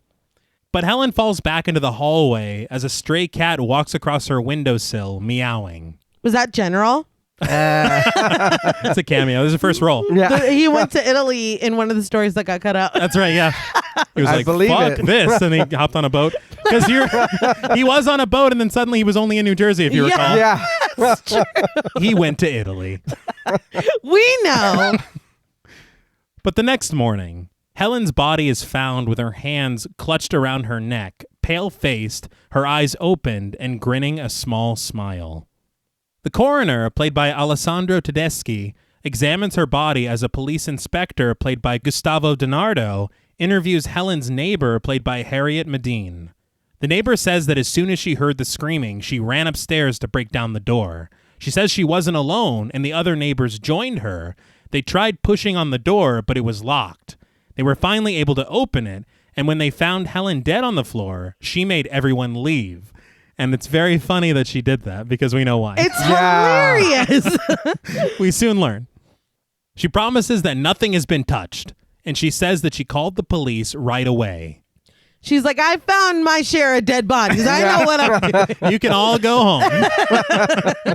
But Helen falls back into the hallway as a stray cat walks across her windowsill, meowing. Was that General? It's a cameo. This is the first role. Yeah. He went to Italy in one of the stories that got cut out. That's right, yeah. He was I like, believe fuck it. this. And he hopped on a boat. Because he was on a boat, and then suddenly he was only in New Jersey, if you recall. Yeah. He went to Italy. We know. But the next morning, Helen's body is found with her hands clutched around her neck, pale-faced, her eyes opened, and grinning a small smile. The coroner, played by Alessandro Tedeschi, examines her body as a police inspector, played by Gustavo DiNardo, interviews Helen's neighbor, played by Harriet Medine. The neighbor says that as soon as she heard the screaming, she ran upstairs to break down the door. She says she wasn't alone, and the other neighbors joined her. They tried pushing on the door, but it was locked. They were finally able to open it, and when they found Helen dead on the floor, she made everyone leave. And it's very funny that she did that, because we know why. It's Yeah. hilarious. We soon learn. She promises that nothing has been touched, and she says that she called the police right away. She's like, I found my share of dead bodies. I know what I'm doing. You can all go home.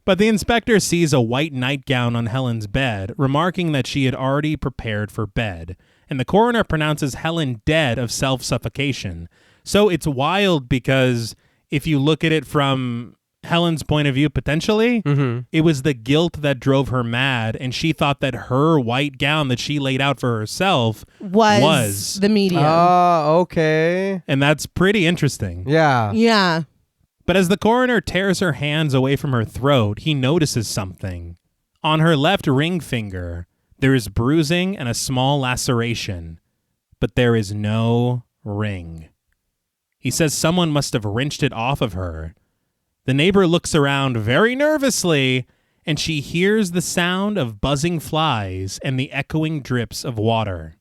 But the inspector sees a white nightgown on Helen's bed, remarking that she had already prepared for bed, and the coroner pronounces Helen dead of self-suffocation. So it's wild because if you look at it from Helen's point of view, potentially, it was the guilt that drove her mad, and she thought that her white gown that she laid out for herself Was the medium. Oh, okay. And that's pretty interesting. Yeah. Yeah. But as the coroner tears her hands away from her throat, he notices something. On her left ring finger, there is bruising and a small laceration, but there is no ring. He says someone must have wrenched it off of her. The neighbor looks around very nervously, and she hears the sound of buzzing flies and the echoing drips of water.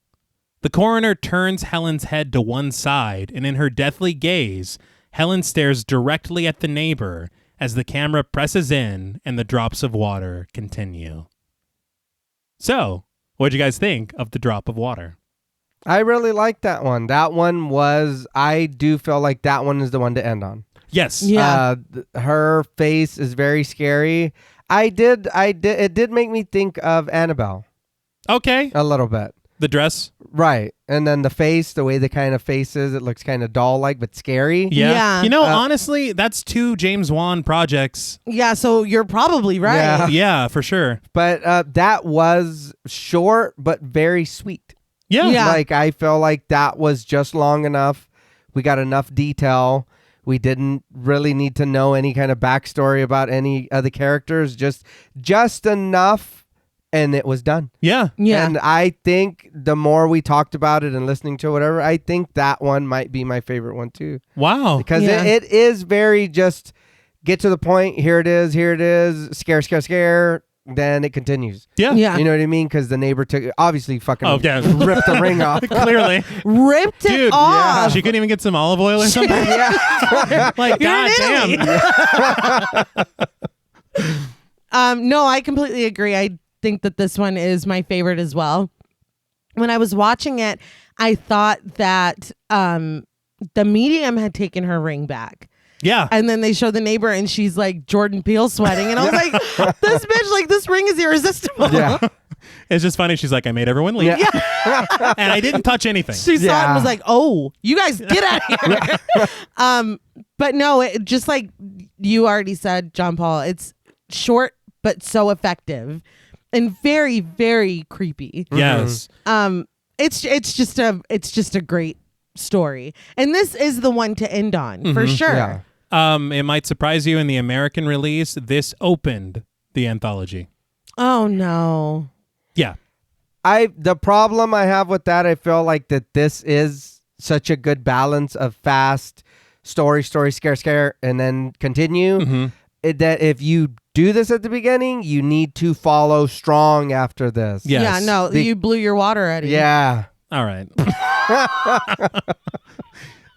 The coroner turns Helen's head to one side, and in her deathly gaze, Helen stares directly at the neighbor as the camera presses in and the drops of water continue. So, what'd you guys think of The Drop of Water? I really like that one. I do feel like that one is the one to end on. Yes. Yeah. Her face is very scary. I did. It did make me think of Annabelle Okay. a little bit. The dress. Right. And then the face, the way the kind of face is, it looks kind of doll-like but scary. Yeah. Yeah. Honestly, that's 2 James Wan projects. Yeah, so you're probably right. Yeah. Yeah, for sure. But that was short but very sweet. Yeah. Yeah. Like, I feel like that was just long enough. We got enough detail. We didn't really need to know any kind of backstory about any of the characters. Just enough, and it was done. Yeah. Yeah. And I think the more we talked about it and listening to whatever, I think that one might be my favorite one too. Wow. Because Yeah. it is very just get to the point. Here it is. Scare. Then it continues. Yeah. Yeah. You know what I mean? Because the neighbor obviously fucking yeah. ripped the ring off. Clearly. Ripped it Dude, off. she couldn't even get some olive oil or something. Yeah. Like, You're in goddamn. No, I completely agree. I think that this one is my favorite as well. When I was watching it, I thought that the medium had taken her ring back. Yeah. And then they show the neighbor and she's like Jordan Peele sweating. And I was like, this bitch, like, this ring is irresistible. Yeah. It's just funny. She's like, I made everyone leave. Yeah. And I didn't touch anything. She saw it Yeah. and was like, oh, you guys get out of here. But no, it just like you already said, John Paul, it's short but so effective and very, very creepy. Yes. It's just a great story. And this is the one to end on for sure. Yeah. It might surprise you in the American release. This opened the anthology. Oh no. Yeah. The problem I have with that, I feel like that this is such a good balance of fast story, scare, and then continue. Mm-hmm. That if you do this at the beginning, you need to follow strong after this. Yes. Yeah, no, you blew your water, Eddie. Yeah. All right.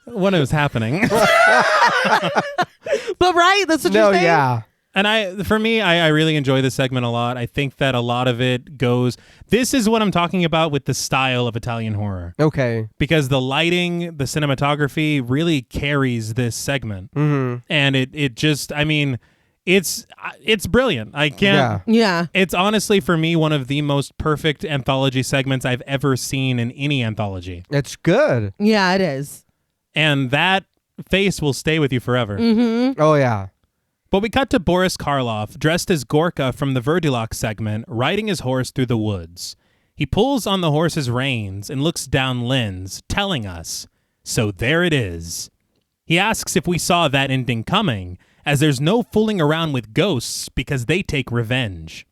What is happening? But right, that's what No, you're saying. yeah. And for me, I really enjoy this segment a lot. I think that a lot of it goes, this is what I'm talking about with the style of Italian horror. Okay. Because the lighting, the cinematography really carries this segment. Mm-hmm. And it just, I mean, it's brilliant. I can't. Yeah. Yeah. It's honestly, for me, one of the most perfect anthology segments I've ever seen in any anthology. It's good. Yeah, it is. And that face will stay with you forever. Mm-hmm. Oh, yeah. But we cut to Boris Karloff, dressed as Gorka from the Vurdulak segment, riding his horse through the woods. He pulls on the horse's reins and looks down Lynn's, telling us, "So there it is." He asks if we saw that ending coming, as there's no fooling around with ghosts because they take revenge.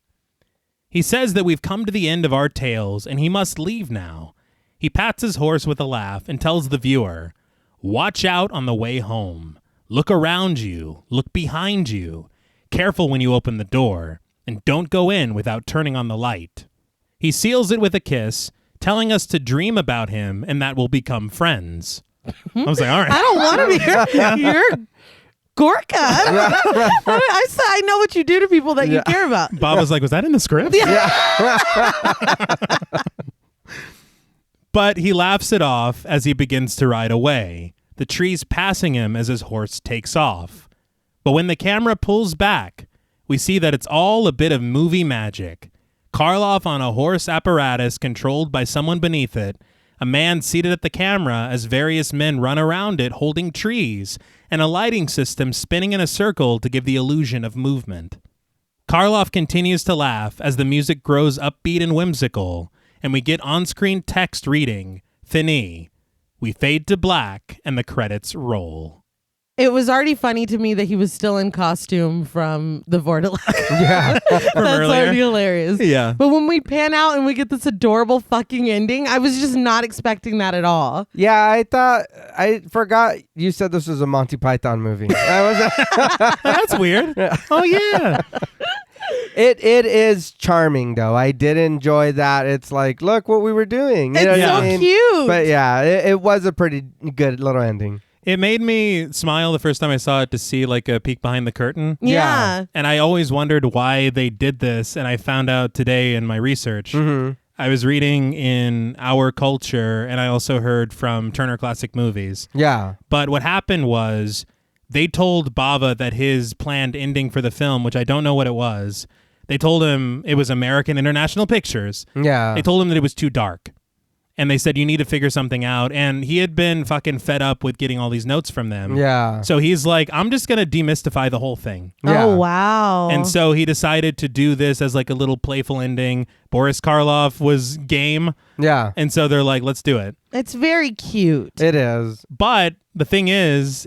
He says that we've come to the end of our tales and he must leave now. He pats his horse with a laugh and tells the viewer, "Watch out on the way home. Look around you. Look behind you. Careful when you open the door. And don't go in without turning on the light." He seals it with a kiss, telling us to dream about him and that we'll become friends. I was like, all right. I don't want to be your Gorka. I know what you do to people that you care about. Bob was like, was that in the script? But he laughs it off as he begins to ride away, the trees passing him as his horse takes off. But when the camera pulls back, we see that it's all a bit of movie magic. Karloff on a horse apparatus controlled by someone beneath it, a man seated at the camera as various men run around it holding trees, and a lighting system spinning in a circle to give the illusion of movement. Karloff continues to laugh as the music grows upbeat and whimsical, and we get on-screen text reading, "Fini." We fade to black, and the credits roll. It was already funny to me that he was still in costume from the Vurdulak. Yeah. That's earlier. already hilarious. Yeah. But when we pan out and we get this adorable fucking ending, I was just not expecting that at all. Yeah, I forgot you said this was a Monty Python movie. That's weird. Oh, yeah. It is charming, though. I did enjoy that. It's like, look what we were doing. You know It's what so I mean? cute. But yeah, it was a pretty good little ending. It made me smile the first time I saw it to see like a peek behind the curtain. yeah. And I always wondered why they did this. And I found out today in my research. Mm-hmm. I was reading in Our Culture, and I also heard from Turner Classic Movies. Yeah. But what happened was they told Bava that his planned ending for the film, which I don't know what it was, they told him it was American International Pictures. Yeah. They told him that it was too dark. And they said, you need to figure something out. And he had been fucking fed up with getting all these notes from them. Yeah. So he's like, I'm just going to demystify the whole thing. Yeah. Oh, wow. And so he decided to do this as like a little playful ending. Boris Karloff was game. Yeah. And so they're like, let's do it. It's very cute. It is. But the thing is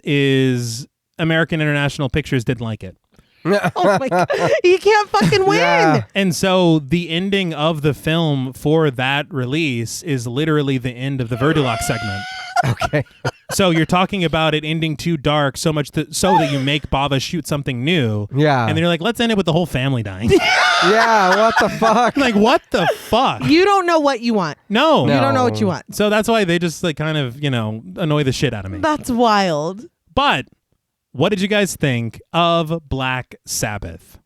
American International Pictures didn't like it. Oh my God. You can't fucking win. Yeah. And so the ending of the film for that release is literally the end of the Vurdulak segment. Okay. So you're talking about it ending too dark so much so that you make Bava shoot something new. Yeah. And then you're like, let's end it with the whole family dying. Yeah. What the fuck? Like, what the fuck? You don't know what you want. No. You don't know what you want. So that's why they just like kind of, annoy the shit out of me. That's wild. But what did you guys think of Black Sabbath?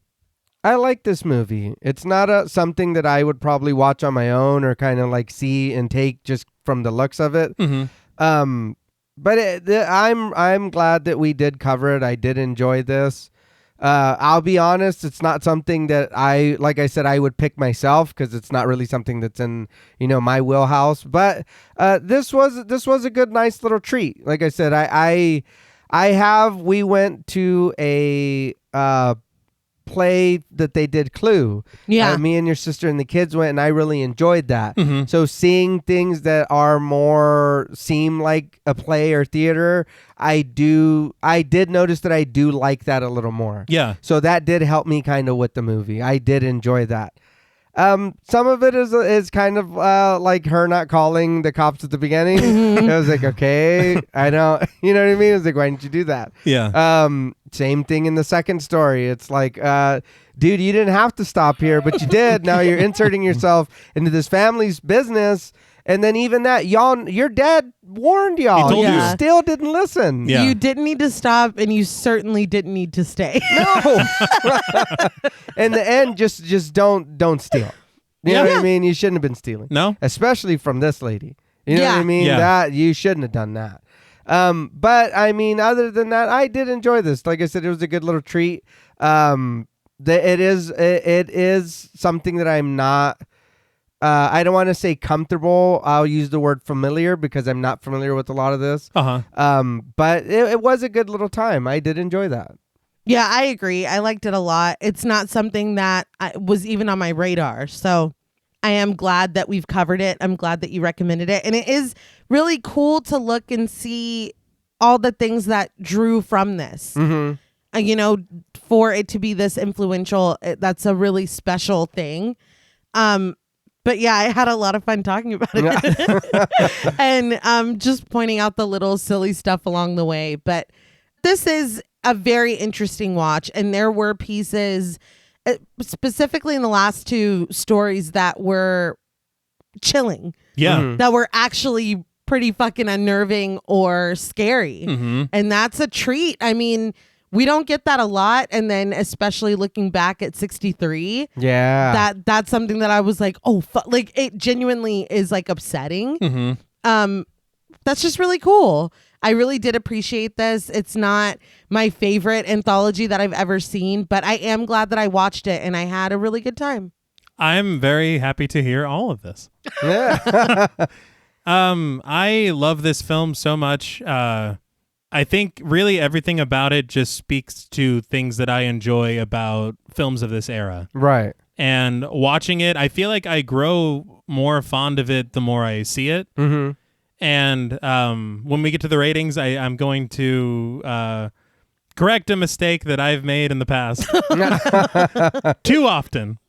I like this movie. It's not something that I would probably watch on my own or kind of like see and take just from the looks of it. Mm-hmm. But I'm glad that we did cover it. I did enjoy this. I'll be honest, it's not something that like I said, I would pick myself because it's not really something that's in, my wheelhouse. But this was a good, nice little treat. Like I said, we went to a play that they did, Clue. Yeah. Me and your sister and the kids went, and I really enjoyed that. Mm-hmm. So seeing things that seem like a play or theater, I did notice that I do like that a little more. Yeah. So that did help me kind of with the movie. I did enjoy that. Some of it is kind of like her not calling the cops at the beginning. Mm-hmm. It was like, okay, I don't, you know what I mean? It was like, why didn't you do that? Yeah. Same thing in the second story. It's like, dude, you didn't have to stop here, but you did. Now you're inserting yourself into this family's business. And then even that, your dad warned y'all. He told you you. still didn't listen. Yeah. You didn't need to stop, and you certainly didn't need to stay. No. In the end, just don't steal. You know what I mean? You shouldn't have been stealing. No? Especially from this lady. You know what I mean? Yeah. That you shouldn't have done that. But I mean, other than that, I did enjoy this. Like I said, it was a good little treat. It is something that I'm not. I don't want to say comfortable. I'll use the word familiar because I'm not familiar with a lot of this. Uh-huh. But it was a good little time. I did enjoy that. Yeah, I agree. I liked it a lot. It's not something that was even on my radar. So I am glad that we've covered it. I'm glad that you recommended it. And it is really cool to look and see all the things that drew from this. Mm-hmm. For it to be this influential, that's a really special thing. But yeah, I had a lot of fun talking about it. And just pointing out the little silly stuff along the way. But this is a very interesting watch. And there were pieces, specifically in the last two stories, that were chilling. Yeah. Mhm. That were actually pretty fucking unnerving or scary. Mm-hmm. And that's a treat. I mean, we don't get that a lot. And then especially looking back at 63, Yeah. that's something that I was like, oh, like it genuinely is like upsetting. Mm-hmm. That's just really cool. I really did appreciate this. It's not my favorite anthology that I've ever seen, but I am glad that I watched it and I had a really good time. I'm very happy to hear all of this. Yeah. I love this film so much. I think really everything about it just speaks to things that I enjoy about films of this era. Right. And watching it, I feel like I grow more fond of it the more I see it. Mm-hmm. And when we get to the ratings, I'm going to correct a mistake that I've made in the past. Too often.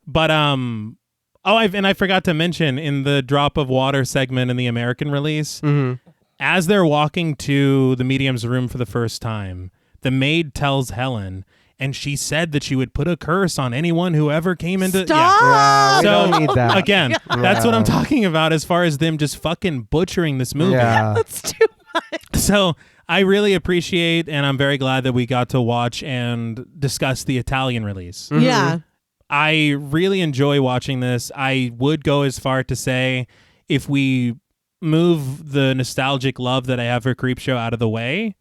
But I forgot to mention in the Drop of Water segment in the American release, Mm-hmm. as they're walking to the medium's room for the first time, the maid tells Helen, and she said that she would put a curse on anyone who ever came into... Stop! Yeah, we So, don't need that. Again, that's what I'm talking about as far as them just fucking butchering this movie. Yeah. That's too much. So I really appreciate, and I'm very glad that we got to watch and discuss the Italian release. Mhm. Yeah. I really enjoy watching this. I would go as far to say if we move the nostalgic love that I have for Creepshow out of the way,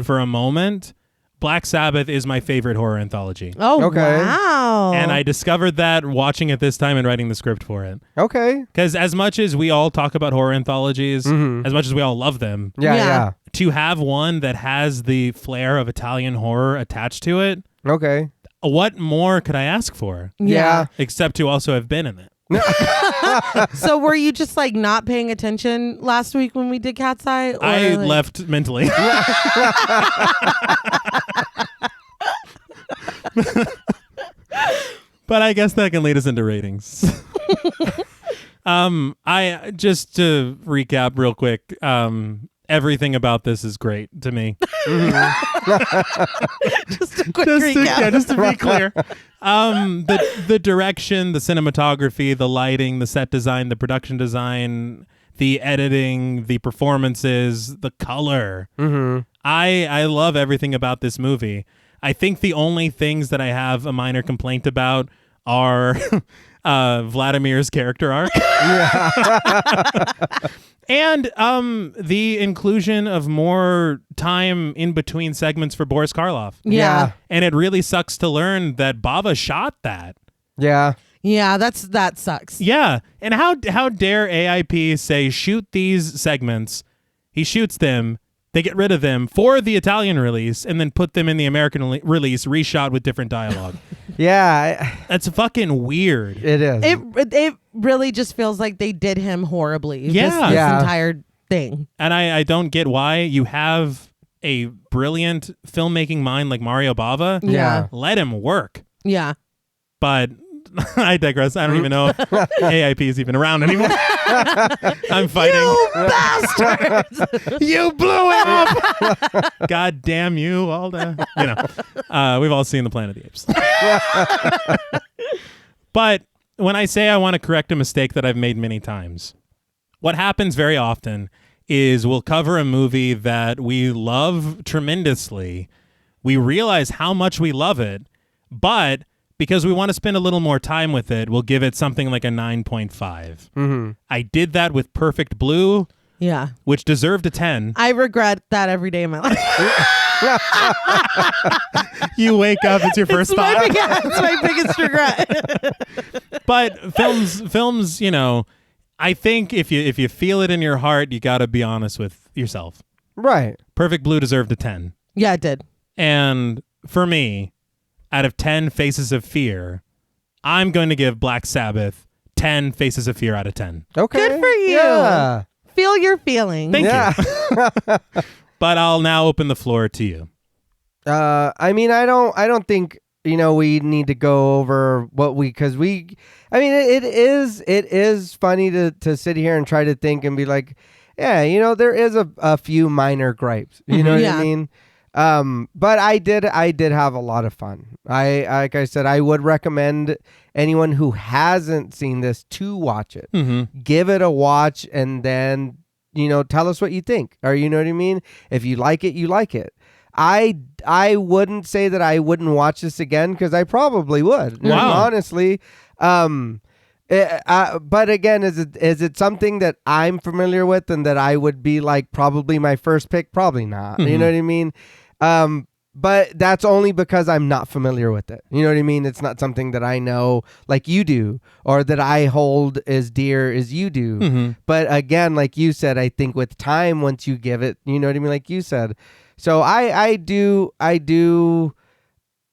for a moment, Black Sabbath is my favorite horror anthology. Oh, Okay. wow. And I discovered that watching it this time and writing the script for it. Okay. Because as much as we all talk about horror anthologies, as much as we all love them, Yeah. to have one that has the flair of Italian horror attached to it, Okay. what more could I ask for? Yeah. Except to also have been in it. So were you just like not paying attention last week when we did Cat's Eye? Or I like... left mentally. But I guess that can lead us into ratings. I just to recap real quick, everything about this is great to me. Just a quick recap. Just to be clear. The direction, the cinematography, the lighting, the set design, the production design, the editing, the performances, the color. I love everything about this movie. I think the only things that I have a minor complaint about are Vladimir's character arc. And the inclusion of more time in between segments for Boris Karloff. Yeah. And it really sucks to learn that Bava shot that. Yeah. Yeah, that sucks. Yeah. And how dare AIP say shoot these segments? He shoots them. They get rid of them for the Italian release and then put them in the American release reshot with different dialogue. Yeah. That's fucking weird. It is. It really just feels like they did him horribly. Yeah. This Yeah. entire thing. And I don't get why you have a brilliant filmmaking mind like Mario Bava. Yeah. Let him work. Yeah. But I digress. I don't even know if AIP is even around anymore. I'm fighting. You bastards! You blew it up. God damn you, all the we've all seen the Planet of the Apes. But when I say I want to correct a mistake that I've made many times, what happens very often is we'll cover a movie that we love tremendously. We realize how much we love it, but because we want to spend a little more time with it, we'll give it something like a 9.5. I did that with Perfect Blue, Yeah. which deserved a 10. I regret that every day of my life. You wake up, it's your first thought. It's my biggest regret. But films, I think if you feel it in your heart, you got to be honest with yourself. Right. Perfect Blue deserved a 10. Yeah, it did. And for me, out of 10 Faces of Fear, I'm going to give Black Sabbath 10 Faces of Fear out of 10. Okay. Good for you. Yeah. Feel your feelings. Thank Yeah. you. But I'll now open the floor to you. I mean, I don't think, we need to go over it is funny to sit here and try to think and be like, yeah, there is a few minor gripes, you know what Yeah. I mean? But I did have a lot of fun. Like I said, I would recommend anyone who hasn't seen this to watch it. Give it a watch and then, tell us what you think. Or you know what I mean? If you like it, you like it. I wouldn't say that I wouldn't watch this again because I probably would. Wow. Honestly. But again, is it something that I'm familiar with and that I would be like probably my first pick? Probably not. You know what I mean? But that's only because I'm not familiar with it. You know what I mean? It's not something that I know like you do or that I hold as dear as you do. But again, like you said, I think with time, once you give it, you know what I mean? Like you said. So I do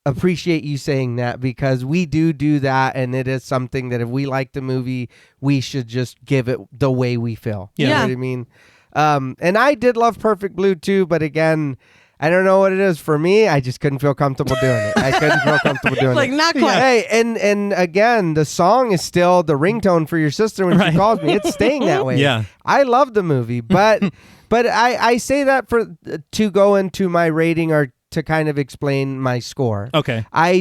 appreciate you saying that because we do that. And it is something that if we like the movie, we should just give it the way we feel. You know what I mean? And I did love Perfect Blue too. But again, I don't know what it is for me. I just couldn't feel comfortable doing it. I couldn't feel comfortable doing Like, it. not quite. Hey, and again, the song is still the ringtone for your sister when she calls me. It's staying that way. Yeah. I love the movie, but I say that to go into my rating or to kind of explain my score. Okay. I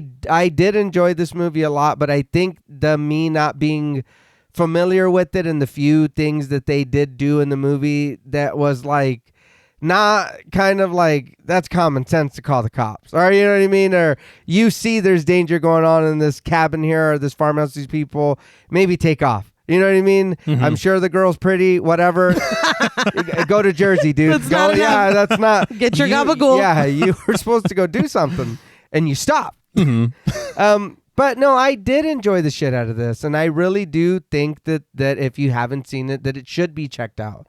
did enjoy this movie a lot, but I think me not being familiar with it and the few things that they did do in the movie that was like not kind of like that's common sense to call the cops, or you know what I mean, or you see there's danger going on in this cabin here or this farmhouse, these people maybe take off. You know what I mean? Mm-hmm. I'm sure the girl's pretty, whatever. Go to Jersey, dude. That's not enough. That's not. Get your you, gabagool. Yeah, you were supposed to go do something, and you stop. Mm-hmm. But no, I did enjoy the shit out of this, and I really do think that if you haven't seen it, that it should be checked out.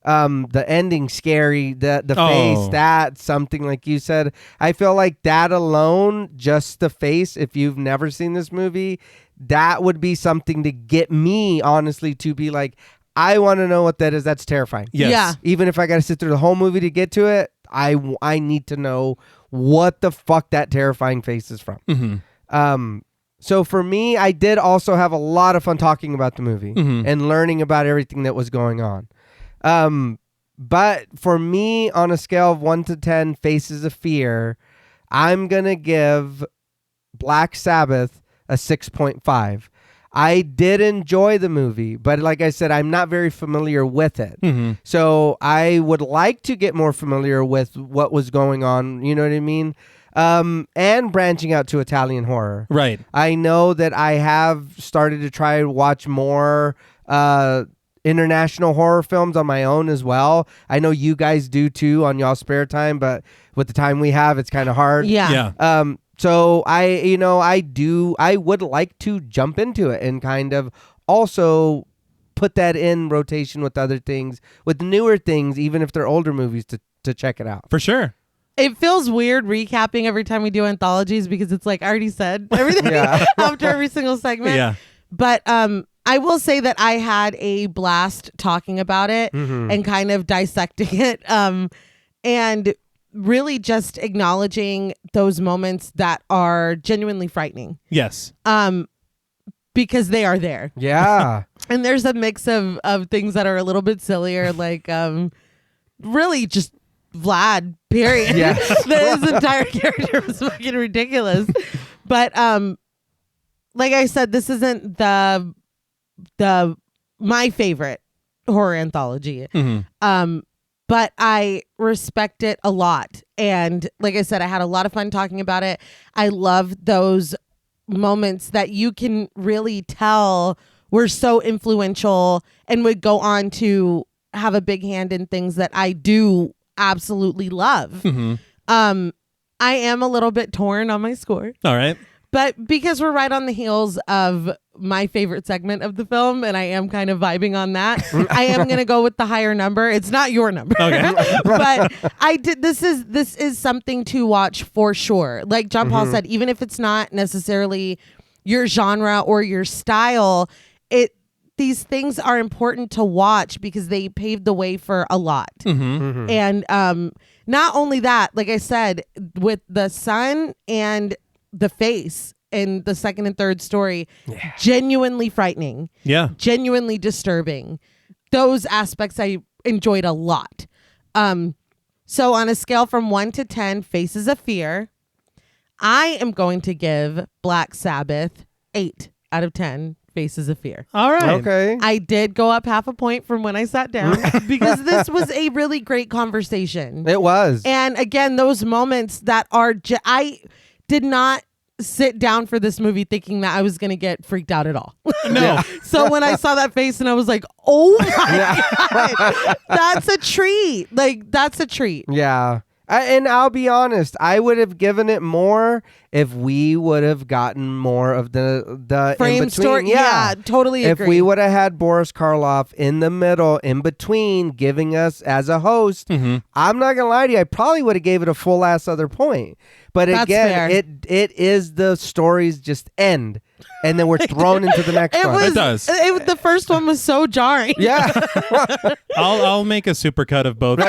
The ending scary, the face, that's something like you said. I feel like that alone, just the face, if you've never seen this movie, that would be something to get me, honestly, to be like, I want to know what that is. That's terrifying. Yes. Yeah. Even if I got to sit through the whole movie to get to it, I need to know what the fuck that terrifying face is from. Mm-hmm. So for me, I did also have a lot of fun talking about the movie Mm-hmm. and learning about everything that was going on. But for me, on a scale of 1 to 10 faces of fear, I'm going to give Black Sabbath a 6.5. I did enjoy the movie, but like I said, I'm not very familiar with it. Mm-hmm. So I would like to get more familiar with what was going on. You know what I mean? And branching out to Italian horror. Right. I know that I have started to try to watch more international horror films on my own as well. I know you guys do too on y'all's spare time, but with the time we have, it's kind of hard. Yeah. So I would like to jump into it and kind of also put that in rotation with other things, with newer things, even if they're older movies, to check it out. For sure. It feels weird recapping every time we do anthologies because it's like I already said everything after every single segment. Yeah. But I will say that I had a blast talking about it and kind of dissecting it and really just acknowledging those moments that are genuinely frightening. Yes. Because they are there. Yeah. And there's a mix of things that are a little bit sillier, like really just Vlad, period. Yes. His entire character was fucking ridiculous. But like I said, this isn't my favorite horror anthology. Mm-hmm. But I respect it a lot. And like I said, I had a lot of fun talking about it. I love those moments that you can really tell were so influential and would go on to have a big hand in things that I do absolutely love. Mm-hmm. I am a little bit torn on my score. All right. But because we're right on the heels of my favorite segment of the film, and I am kind of vibing on that, I am going to go with the higher number. It's not your number. Okay. But this is something to watch for sure. Like John Paul said, even if it's not necessarily your genre or your style, these things are important to watch because they paved the way for a lot. Mm-hmm. And not only that, like I said, with the son and the face in the second and third story, genuinely frightening, genuinely disturbing. Those aspects I enjoyed a lot. So on a scale from 1 to 10 faces of fear, I am going to give Black Sabbath 8 out of 10 faces of fear. All right. Okay. I did go up half a point from when I sat down because this was a really great conversation. It was. And again, those moments that are, I did not sit down for this movie thinking that I was going to get freaked out at all. No. So when I saw that face and I was like, oh my God, that's a treat. Like, that's a treat. Yeah. And I'll be honest, I would have given it more if we would have gotten more of the Frame in-between. story. Yeah, totally If agree. we would have had Boris Karloff in the middle, in between, giving us as a host, I'm not gonna lie to you, I probably would have gave it a full ass other point. But That's again, fair. it is the stories just end, and then we're thrown into the next one. It does. The first one was so jarring. Yeah. I'll make a supercut of both.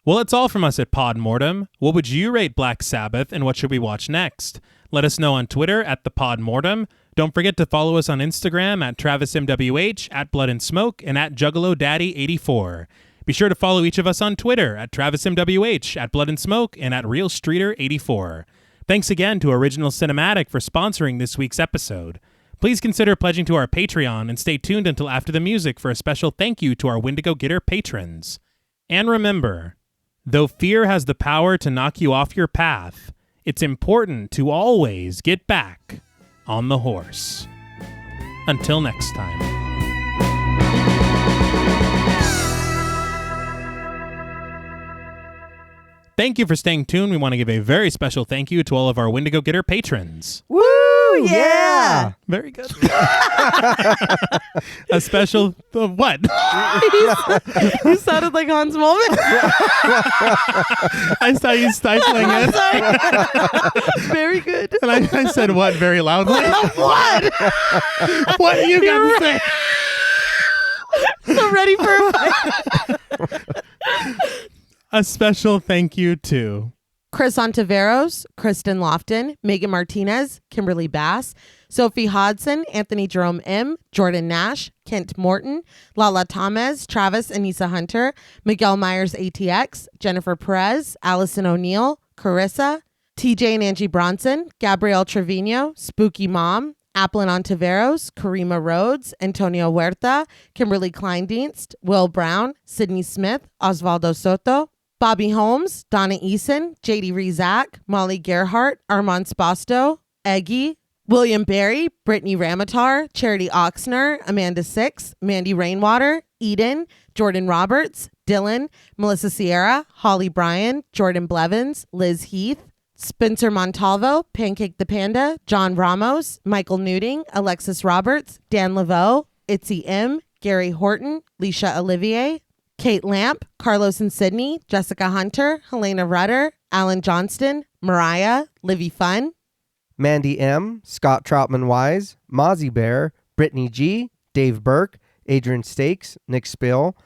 Well, it's all from us at Pod Mortem. What would you rate Black Sabbath, and what should we watch next? Let us know on Twitter at the Pod Mortem. Don't forget to follow us on Instagram at TravisMWH, at Blood and Smoke, and at JuggaloDaddy84. Be sure to follow each of us on Twitter at TravisMWH, at Blood and Smoke, and at RealStreeter84. Thanks again to Original Cinematic for sponsoring this week's episode. Please consider pledging to our Patreon and stay tuned until after the music for a special thank you to our Wendigo Getter patrons. And remember, though fear has the power to knock you off your path, it's important to always get back on the horse. Until next time. Thank you for staying tuned. We want to give a very special thank you to all of our Wendigo Getter patrons. Woo! Yeah! Very good. A special... what? You sounded like Hans Molman. I saw you stifling it. Very good. And I said what very loudly? What? What are you going to say? So ready for a fight. A special thank you to Chris Ontiveros, Kristen Lofton, Megan Martinez, Kimberly Bass, Sophie Hodson, Anthony Jerome M., Jordan Nash, Kent Morton, Lala Tamez, Travis Anissa Hunter, Miguel Myers ATX, Jennifer Perez, Allison O'Neill, Carissa, TJ and Angie Bronson, Gabrielle Trevino, Spooky Mom, Applin Ontiveros, Karima Rhodes, Antonio Huerta, Kimberly Kleindienst, Will Brown, Sydney Smith, Osvaldo Soto, Bobby Holmes, Donna Eason, JD Rizak, Molly Gerhart, Armand Spasto, Eggy, William Berry, Brittany Ramatar, Charity Oxner, Amanda Six, Mandy Rainwater, Eden, Jordan Roberts, Dylan, Melissa Sierra, Holly Bryan, Jordan Blevins, Liz Heath, Spencer Montalvo, Pancake the Panda, John Ramos, Michael Newting, Alexis Roberts, Dan Laveau, Itzy M, Gary Horton, Leisha Olivier, Kate Lamp, Carlos and Sydney, Jessica Hunter, Helena Rudder, Alan Johnston, Mariah, Livy Fun, Mandy M, Scott Troutman Wise, Mozzie Bear, Brittany G, Dave Burke, Adrian Stakes, Nick Spill,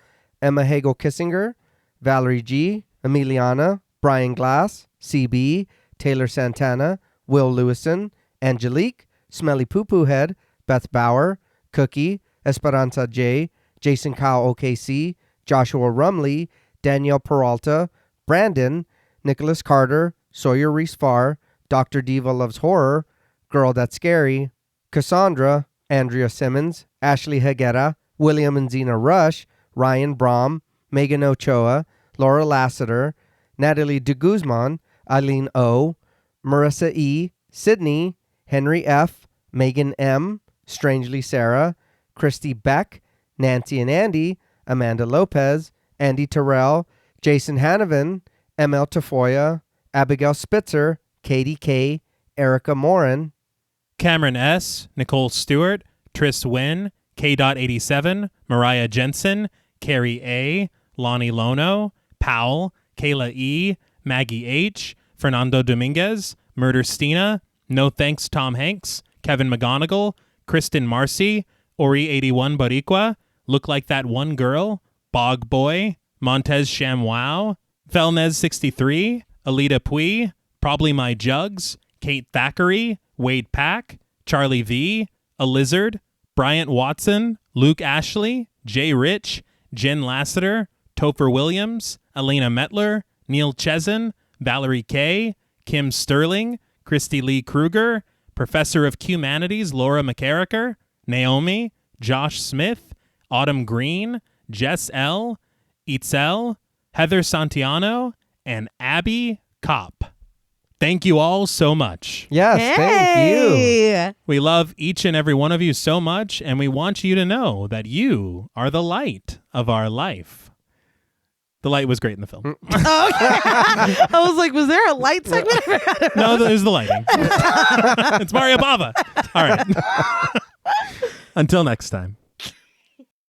Emma Hagel Kissinger, Valerie G, Emiliana, Brian Glass, CB, Taylor Santana, Will Lewison, Angelique, Smelly Poo Poo Head, Beth Bauer, Cookie, Esperanza J, Jason Kyle OKC, Joshua Rumley, Danielle Peralta, Brandon, Nicholas Carter, Sawyer Reese Farr, Dr. Diva Loves Horror, Girl That's Scary, Cassandra, Andrea Simmons, Ashley Higuera, William and Xxena Rush, Ryan Brom, Megan Ochoa, Laura Lassiter, Natalie de Guzman, Eileen O, Marissa E, Sydney, Henry F, Megan M, Strangely Sarah, Christy Beck, Nancy and Andy, Amanda Lopez, Andy Terrell, Jason Hanovan, ML Tafoya, Abigail Spitzer, Katie K, Erica Morin, Cameron S, Nicole Stewart, Tris Wynn, K.87, Mariah Jensen, Carrie A, Lonnie Lono, Powell, Kayla E, Maggie H, Fernando Dominguez, Murder Stina, No Thanks Tom Hanks, Kevin McGonigal, Kristen Marcy, Ori81 Boricua, Look Like That One Girl, Bog Boy, Montez ShamWow, Felnez63, Alita Pui, Probably My Jugs, Kate Thackeray, Wade Pack, Charlie V, A Lizard, Bryant Watson, Luke Ashley, Jay Rich, Jen Lassiter, Topher Williams, Elena Metler, Neil Chesin, Valerie K, Kim Sterling, Christy Lee Kruger, Professor of Humanities Laura McCarricker, Naomi, Josh Smith, Autumn Green, Jess L, Itzel, Heather Santiano, and Abby Kopp. Thank you all so much. Yes, thank you. We love each and every one of you so much, and we want you to know that you are the light of our life. The light was great in the film. Okay. I was like, was there a light segment? No, there's the lighting. It's Mario Bava. All right. Until next time.